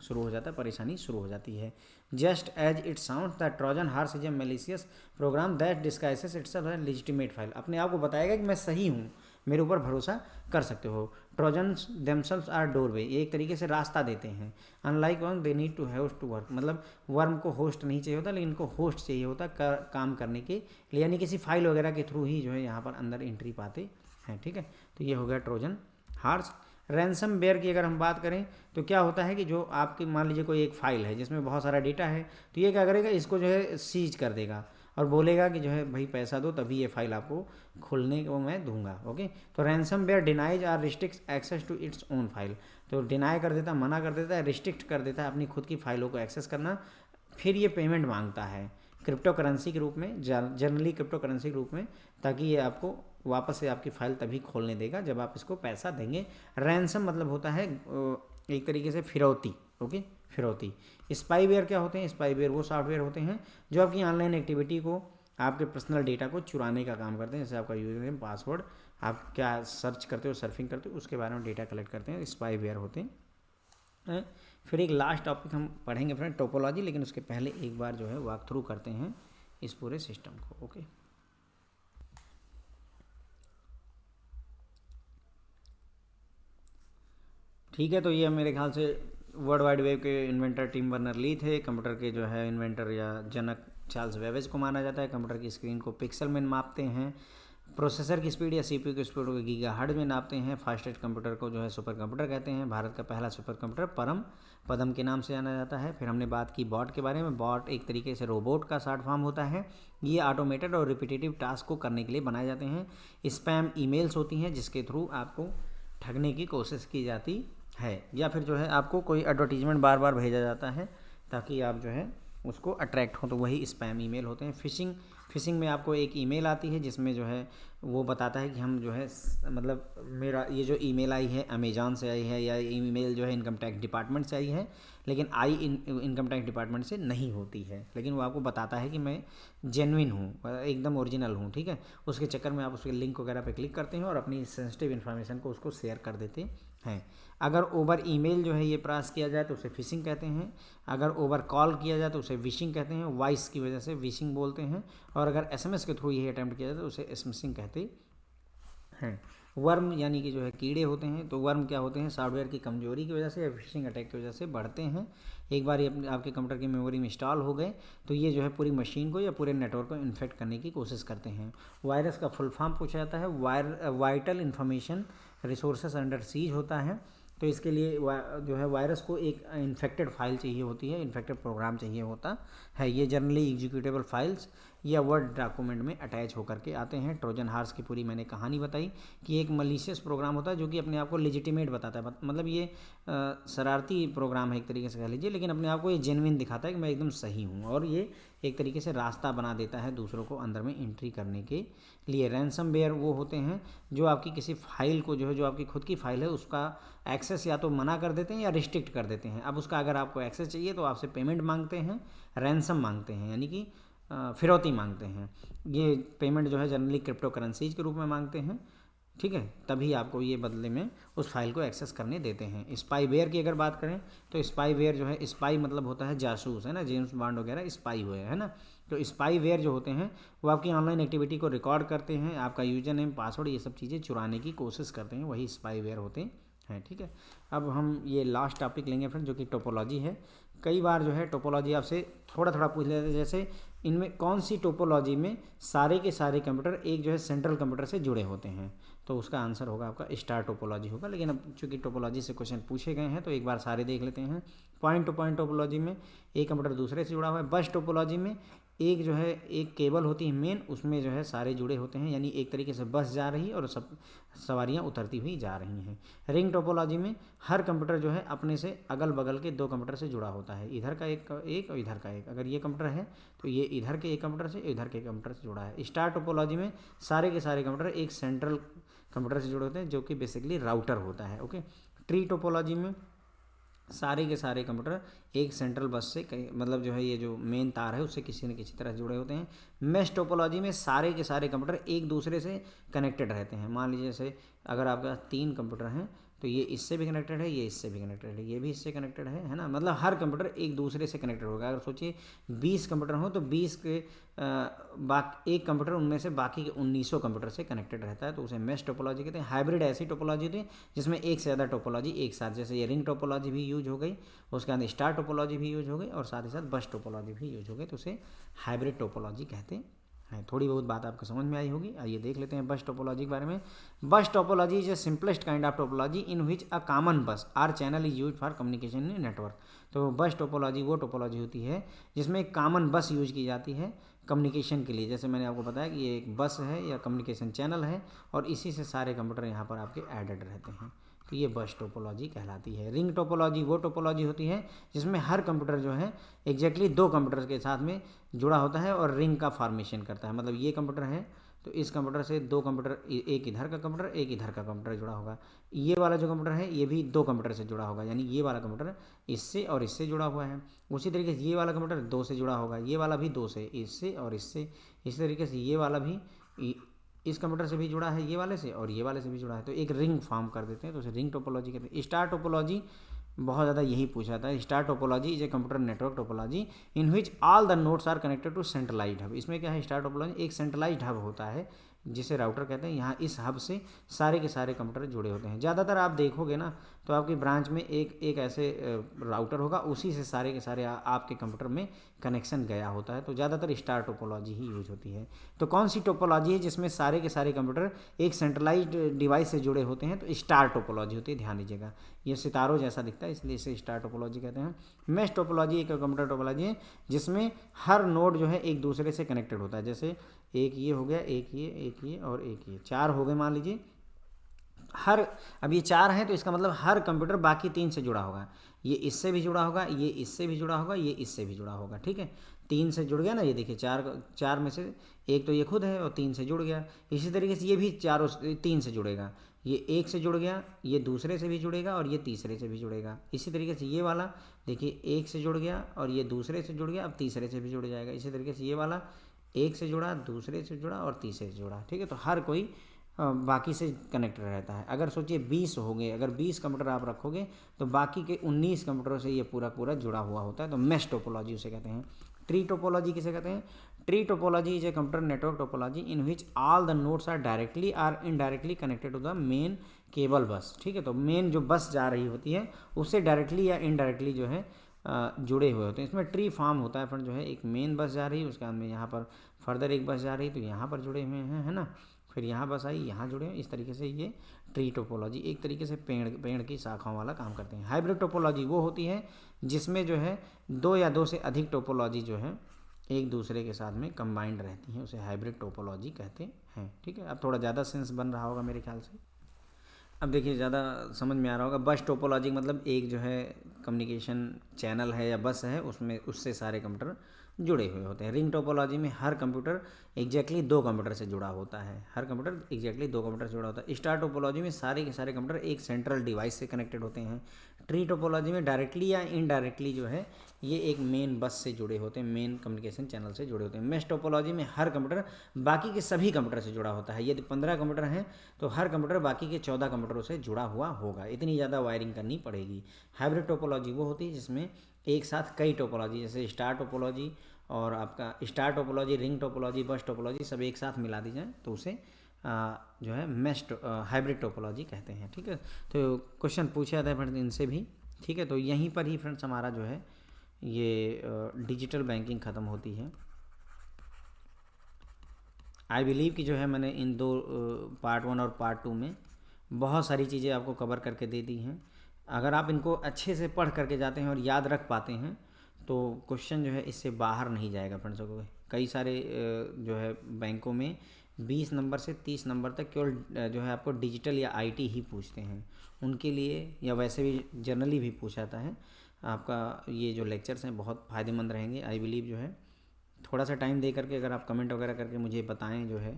शुरू हो जाता है, परेशानी शुरू हो जाती है। Just as it sound the Trojan horse is a malicious program that disguises itself as legitimate file. अपने आप को बताएगा कि मैं सही हूँ, मेरे ऊपर भरोसा कर सकते हो। ट्रोजन्स देमसेल्व्स आर डोरवे, ये एक तरीके से रास्ता देते हैं। Unlike one they need to host to work, मतलब वर्म को होस्ट नहीं चाहिए होता, लेकिन इनको होस्ट चाहिए होता काम करने के लिए, यानी किसी फाइल वगैरह के थ्रू ही जो है यहाँ पर अंदर एंट्री पाते हैं। ठीक है, तो ये हो गया ट्रोजन हॉर्स। रैंसम वेयर की अगर हम बात करें तो क्या होता है कि जो आपकी मान लीजिए कोई एक फाइल है जिसमें बहुत सारा डेटा है, तो ये क्या करेगा, इसको जो है सीज कर देगा और बोलेगा कि जो है भाई पैसा दो तभी ये फाइल आपको खोलने को मैं दूंगा। ओके, तो ransomware denies or restrict access to its own file, तो डिनाई कर देता है, मना कर देता है, रिस्ट्रिक्ट कर देता है अपनी खुद की फाइलों को एक्सेस करना। फिर ये पेमेंट मांगता है क्रिप्टो करेंसी के रूप में, जनरली क्रिप्टो करेंसी के रूप में, ताकि ये आपको वापस से आपकी फ़ाइल तभी खोलने देगा जब आप इसको पैसा देंगे। रैंसम मतलब होता है एक तरीके से फिरौती। ओके, फिरौती। स्पाईवेयर क्या होते हैं? स्पाईवेयर वो सॉफ्टवेयर होते हैं जो आपकी ऑनलाइन एक्टिविटी को, आपके पर्सनल डेटा को चुराने का काम करते हैं। जैसे आपका यूजर नेम, पासवर्ड, आप क्या सर्च करते हो, सर्फिंग करते हो, उसके बारे में डेटा कलेक्ट करते हैं, स्पाईवेयर होते हैं। फिर एक लास्ट टॉपिक हम पढ़ेंगे फ्रेंड, टोपोलॉजी, लेकिन उसके पहले एक बार जो है वॉक थ्रू करते हैं इस पूरे सिस्टम को। ओके, ठीक है, तो ये मेरे ख्याल से वर्ल्ड वाइड वेब के इन्वेंटर टिम बर्नर ली थे। कंप्यूटर के जो है इन्वेंटर या जनक चार्ल्स बेबेज को माना जाता है। कंप्यूटर की स्क्रीन को पिक्सल में मापते हैं। प्रोसेसर की स्पीड या सीपीयू की स्पीड को गीगाहर्ट्ज़ में नापते हैं। फास्टेस्ट कंप्यूटर को जो है सुपर कंप्यूटर कहते हैं। भारत का पहला सुपर कंप्यूटर पदम के नाम से जाना जाता है। फिर हमने बात की बॉट के बारे में। बॉट एक तरीके से रोबोट का शॉर्ट फॉर्म होता है। ये ऑटोमेटेड और रिपीटेटिव टास्क को करने के लिए बनाए जाते हैं। स्पैम ईमेल्स होती हैं जिसके थ्रू आपको ठगने की कोशिश की जाती है, या फिर जो है आपको कोई एडवर्टीजमेंट बार बार भेजा जाता है ताकि आप जो है उसको अट्रैक्ट हो, तो वही स्पैम ईमेल होते हैं। फिशिंग में आपको एक ईमेल आती है जिसमें जो है वो बताता है कि हम जो है मतलब मेरा ये जो ईमेल आई है अमेज़ॉन से आई है, या ईमेल जो है इनकम टैक्स डिपार्टमेंट से आई है, लेकिन इनकम टैक्स डिपार्टमेंट से नहीं होती है, लेकिन वो आपको बताता है कि मैं जेन्युइन हूँ, एकदम ओरिजिनल हूँ। ठीक है, उसके चक्कर में आप उसके लिंक वगैरह पे क्लिक करते हैं और अपनी सेंसिटिव इन्फॉर्मेशन को उसको शेयर कर देते हैं। अगर ओवर ईमेल जो है ये पास किया जाए तो उसे फिशिंग कहते हैं। अगर ओवर कॉल किया जाए तो उसे विशिंग कहते हैं, वॉइस की वजह से विशिंग बोलते हैं। और अगर एसएमएस के थ्रू ये अटैम्प्ट किया जाए तो उसे एसएमसिंग कहते हैं। वर्म यानी कि जो है कीड़े होते हैं, तो वर्म क्या होते हैं? सॉफ्टवेयर की कमजोरी की वजह से या फिशिंग अटैक की वजह से बढ़ते हैं। एक बार ये आपके कंप्यूटर की मेमोरी में इंस्टॉल हो गए तो ये जो है पूरी मशीन को या पूरे नेटवर्क को इन्फेक्ट करने की कोशिश करते हैं। वायरस का फुल फॉर्म पूछा जाता है, vital information resources under seize होता है। तो इसके लिए जो है वायरस को एक इन्फेक्टेड फाइल चाहिए होती है, इन्फेक्टेड प्रोग्राम चाहिए होता है। ये जनरली एग्जीक्यूटेबल फाइल्स या वर्ड डॉक्यूमेंट में अटैच होकर के आते हैं। ट्रोजन हॉर्स की पूरी मैंने कहानी बताई कि एक मलिशियस प्रोग्राम होता है जो कि अपने आप को लेजिटिमेट बताता है, मतलब ये शरारती प्रोग्राम है एक तरीके से कह लीजिए, लेकिन अपने आप को ये जेन्युइन दिखाता है कि मैं एकदम सही हूँ, और ये एक तरीके से रास्ता बना देता है दूसरों को अंदर में एंट्री करने के लिए। रैंसमवेयर वो होते हैं जो आपकी किसी फाइल को जो है, जो आपकी खुद की फाइल है, उसका एक्सेस या तो मना कर देते हैं या रिस्ट्रिक्ट कर देते हैं। अब उसका अगर आपको एक्सेस चाहिए तो आपसे पेमेंट मांगते हैं, रैंसम मांगते हैं, यानी कि फिरौती मांगते हैं। ये पेमेंट जो है जनरली क्रिप्टो करेंसीज के रूप में मांगते हैं। ठीक है, तभी आपको ये बदले में उस फाइल को एक्सेस करने देते हैं। स्पाईवेयर की अगर बात करें तो स्पाईवेयर जो है, स्पाई मतलब होता है जासूस, है ना, जेम्स बॉन्ड वगैरह स्पाई हुए है ना। तो स्पाईवेयर जो होते हैं वो आपकी ऑनलाइन एक्टिविटी को रिकॉर्ड करते हैं, आपका यूजर नेम, पासवर्ड, ये सब चीज़ें चुराने की कोशिश करते हैं, वही स्पाईवेयर होते हैं। ठीक है, अब हम ये लास्ट टॉपिक लेंगे फ्रेंड जो कि टोपोलॉजी है। कई बार जो है टोपोलॉजी आपसे थोड़ा थोड़ा पूछ लेते हैं, जैसे इनमें कौन सी टोपोलॉजी में सारे के सारे कंप्यूटर एक जो है सेंट्रल कंप्यूटर से जुड़े होते हैं, तो उसका आंसर होगा आपका स्टार टोपोलॉजी होगा। लेकिन अब चूंकि टोपोलॉजी से क्वेश्चन पूछे गए हैं तो एक बार सारे देख लेते हैं। पॉइंट टू पॉइंट टोपोलॉजी में एक कंप्यूटर दूसरे से जुड़ा हुआ है। बस टोपोलॉजी में एक जो है एक केबल होती है मेन, उसमें जो है सारे जुड़े होते हैं, यानी एक तरीके से बस जा रही है और सब सवारियां उतरती हुई जा रही हैं। रिंग टोपोलॉजी में हर कंप्यूटर जो है अपने से अगल बगल के दो कंप्यूटर से जुड़ा होता है, इधर का एक और इधर का एक। अगर ये कंप्यूटर है तो ये इधर के एक कंप्यूटर से, इधर के कंप्यूटर से जुड़ा है। स्टार टोपोलॉजी में सारे के सारे कंप्यूटर एक सेंट्रल कंप्यूटर से जुड़े होते हैं जो कि बेसिकली राउटर होता है। ओके, ट्री टोपोलॉजी में सारे के सारे कंप्यूटर एक सेंट्रल बस से मतलब जो है ये जो मेन तार है उससे किसी न किसी तरह जुड़े होते हैं। मैश टोपोलॉजी में सारे के सारे कंप्यूटर एक दूसरे से कनेक्टेड रहते हैं। मान लीजिए जैसे अगर आपके पास 3 कंप्यूटर हैं तो ये इससे भी कनेक्टेड है, ये इससे भी कनेक्टेड है, ये भी इससे कनेक्टेड है ना। मतलब हर कंप्यूटर एक दूसरे से कनेक्टेड होगा। अगर सोचिए 20 कंप्यूटर हो तो 20 के एक कंप्यूटर उनमें से बाकी के 1900 कंप्यूटर से कनेक्टेड रहता है, तो उसे मेश टोपोलॉजी कहते हैं। हाइब्रिड ऐसी टोपोलॉजी होती है जिसमें एक से ज़्यादा टोपोलॉजी एक साथ, जैसे ये रिंग टोपोलॉजी भी यूज हो गई, उसके अंदर स्टार टोपोलॉजी भी यूज हो गई और साथ ही साथ बस टोपोलॉजी भी यूज हो गई, तो उसे हाइब्रिड टोपोलॉजी कहते हैं। थोड़ी बहुत बात आपको समझ में आई होगी। आइए देख लेते हैं बस टोपोलॉजी के बारे में। Bus topology is a simplest kind of topology in which a common bus or channel is use for communication in network. तो बस टोपोलॉजी वो टोपोलॉजी होती है जिसमें एक कॉमन बस यूज की जाती है कम्युनिकेशन के लिए। जैसे मैंने आपको बताया कि ये एक बस है या कम्युनिकेशन चैनल है और इसी से सारे कंप्यूटर यहाँ पर आपके एडेड रहते हैं, तो ये बस टोपोलॉजी कहलाती है। रिंग टोपोलॉजी वो टोपोलॉजी होती है जिसमें हर कंप्यूटर जो है एग्जैक्टली दो कंप्यूटर के साथ में जुड़ा होता है और रिंग का फॉर्मेशन करता है। मतलब ये कंप्यूटर है तो इस कंप्यूटर से दो कंप्यूटर, एक इधर का कंप्यूटर एक इधर का कंप्यूटर जुड़ा होगा। ये वाला जो कंप्यूटर है ये भी दो कंप्यूटर से जुड़ा होगा, यानी ये वाला कंप्यूटर इससे और इससे जुड़ा हुआ है। उसी तरीके से ये वाला कंप्यूटर दो से जुड़ा होगा, ये वाला भी दो से, इससे और इससे। इसी तरीके से ये वाला भी इस कंप्यूटर से भी जुड़ा है ये वाले से और ये वाले से भी जुड़ा है, तो एक रिंग फॉर्म कर देते हैं, तो उसे रिंग टोपोलॉजी कहते हैं। स्टार टोपोलॉजी बहुत ज़्यादा यही पूछा था। Star topology is a computer network topology in which all the nodes are connected to centralised hub. इसमें क्या है, स्टार टोपोलॉजी एक सेंट्रलाइज्ड हब होता है जिसे राउटर कहते हैं। यहाँ इस हब से सारे के सारे कंप्यूटर जुड़े होते हैं। ज़्यादातर आप देखोगे ना तो आपकी ब्रांच में एक ऐसे राउटर होगा, उसी से सारे के सारे आपके कंप्यूटर में कनेक्शन गया होता है, तो ज़्यादातर स्टार टोपोलॉजी ही यूज होती है। तो कौन सी टोपोलॉजी है जिसमें सारे के सारे कंप्यूटर एक सेंट्रलाइज्ड डिवाइस से जुड़े होते हैं, तो स्टार टोपोलॉजी होती है। ध्यान दीजिएगा, ये सितारों जैसा दिखता है इसलिए इसे स्टार टोपोलॉजी कहते हैं। मैश टोपोलॉजी एक कंप्यूटर टोपोलॉजी है जिसमें हर नोड जो है एक दूसरे से कनेक्टेड होता है। जैसे एक ये हो गया, एक ये और एक ये, चार हो गए मान लीजिए। अब ये चार हैं तो इसका मतलब हर कंप्यूटर बाकी तीन से जुड़ा होगा। ये इससे भी जुड़ा होगा, ये इससे भी जुड़ा होगा, ये इससे भी जुड़ा होगा, ठीक है। तीन से जुड़ गया ना, ये देखिए चार में से एक तो ये खुद है और तीन से जुड़ गया। इसी तरीके से ये भी चारों तीन से जुड़ेगा, ये एक से जुड़ गया, ये दूसरे से भी जुड़ेगा और ये तीसरे से भी जुड़ेगा। इसी तरीके से ये वाला देखिए एक से जुड़ गया और ये दूसरे से जुड़ गया, अब तीसरे से भी जुड़ जाएगा। इसी तरीके से ये वाला एक से जुड़ा, दूसरे से जुड़ा और तीसरे से जुड़ा, ठीक है। तो हर कोई बाकी से कनेक्टेड रहता है। अगर सोचिए 20 हो गए, अगर 20 कंप्यूटर आप रखोगे तो बाकी के 19 कंप्यूटरों से ये पूरा पूरा जुड़ा हुआ होता है, तो मैश टोपोलॉजी उसे कहते हैं। ट्री टोपोलॉजी किसे कहते हैं? Tree topology is a computer network topology in which all the nodes are directly or indirectly connected to the main cable bus, ठीक है। तो मेन जो बस जा रही होती है उससे डायरेक्टली या इनडायरेक्टली जो है जुड़े हुए होते हैं। इसमें ट्री फॉर्म होता है फ्रेंड, जो है एक मेन बस जा रही है, उसके बाद में यहाँ पर फर्दर एक बस जा रही है तो यहाँ पर जुड़े हुए हैं, है ना। फिर यहाँ बस आई, यहाँ जुड़े हैं। इस तरीके से ये ट्री टोपोलॉजी एक तरीके से पेड़ की शाखाओं वाला काम करते हैं। हाइब्रिड टोपोलॉजी वो होती है जिसमें जो है दो या दो से अधिक टोपोलॉजी जो है एक दूसरे के साथ में कंबाइंड रहती हैं, उसे हाइब्रिड टोपोलॉजी कहते हैं, ठीक है। अब थोड़ा ज़्यादा सेंस बन रहा होगा मेरे ख्याल से। अब देखिए ज़्यादा समझ में आ रहा होगा। बस टोपोलॉजी मतलब एक जो है कम्युनिकेशन चैनल है या बस है, उसमें उससे सारे कंप्यूटर जुड़े हुए होते हैं। रिंग टोपोलॉजी में हर कंप्यूटर एग्जैक्टली दो कंप्यूटर से जुड़ा होता है, हर कंप्यूटर एग्जैक्टली दो कंप्यूटर से जुड़ा होता है। स्टार टोपोलॉजी में सारे के सारे कंप्यूटर एक सेंट्रल डिवाइस से कनेक्टेड होते हैं। ट्री टोपोलॉजी में डायरेक्टली या इनडायरेक्टली जो है ये एक मेन बस से जुड़े होते हैं, मेन कम्युनिकेशन चैनल से जुड़े होते हैं। मैश टोपोलॉजी में हर कंप्यूटर बाकी के सभी कंप्यूटर से जुड़ा होता है। यदि 15 कंप्यूटर हैं तो हर कंप्यूटर बाकी के 14 कंप्यूटरों से जुड़ा हुआ होगा, इतनी ज़्यादा वायरिंग करनी पड़ेगी। हाइब्रिड टोपोलॉजी वो होती है जिसमें एक साथ कई टोपोलॉजी, जैसे स्टार टोपोलॉजी और आपका स्टार टोपोलॉजी, रिंग टोपोलॉजी, बस टोपोलॉजी सब एक साथ मिला दी जाए तो उसे जो है मैश हाइब्रिड टोपोलॉजी कहते हैं, ठीक है। तो क्वेश्चन पूछा जाता है फ्रेंड्स इनसे भी, ठीक है। तो यहीं पर ही फ्रेंड्स हमारा जो है ये डिजिटल बैंकिंग ख़त्म होती है। आई बिलीव कि जो है मैंने इन दो पार्ट 1 और पार्ट 2 में बहुत सारी चीज़ें आपको कवर करके दे दी हैं। अगर आप इनको अच्छे से पढ़ करके जाते हैं और याद रख पाते हैं तो क्वेश्चन जो है इससे बाहर नहीं जाएगा फ्रेंड्स। को कई सारे जो है बैंकों में 20 नंबर से 30 नंबर तक केवल जो है आपको डिजिटल या आईटी ही पूछते हैं, उनके लिए या वैसे भी जनरली भी पूछा जाता है। आपका ये जो लेक्चर्स हैं बहुत फ़ायदेमंद रहेंगे आई बिलीव। जो है थोड़ा सा टाइम दे करके अगर आप कमेंट वगैरह करके मुझे बताएं जो है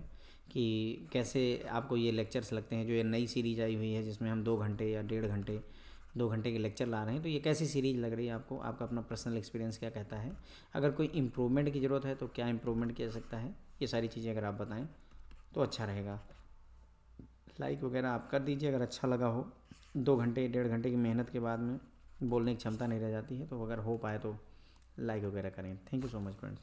कि कैसे आपको ये लेक्चर्स लगते हैं। जो ये नई सीरीज़ आई हुई है जिसमें हम 2 घंटे या 2 घंटे के लेक्चर ला रहे हैं, तो ये कैसी सीरीज़ लग रही है आपको, आपका अपना पर्सनल एक्सपीरियंस क्या कहता है, अगर कोई इम्प्रूवमेंट की ज़रूरत है तो क्या इम्प्रूवमेंट किया जा सकता है, ये सारी चीज़ें अगर आप बताएं तो अच्छा रहेगा। लाइक वगैरह आप कर दीजिए अगर अच्छा लगा हो। 2 घंटे 1.5 घंटे की मेहनत के बाद में बोलने की क्षमता नहीं रह जाती है, तो अगर हो पाए तो लाइक वगैरह करें। Thank you so much friends.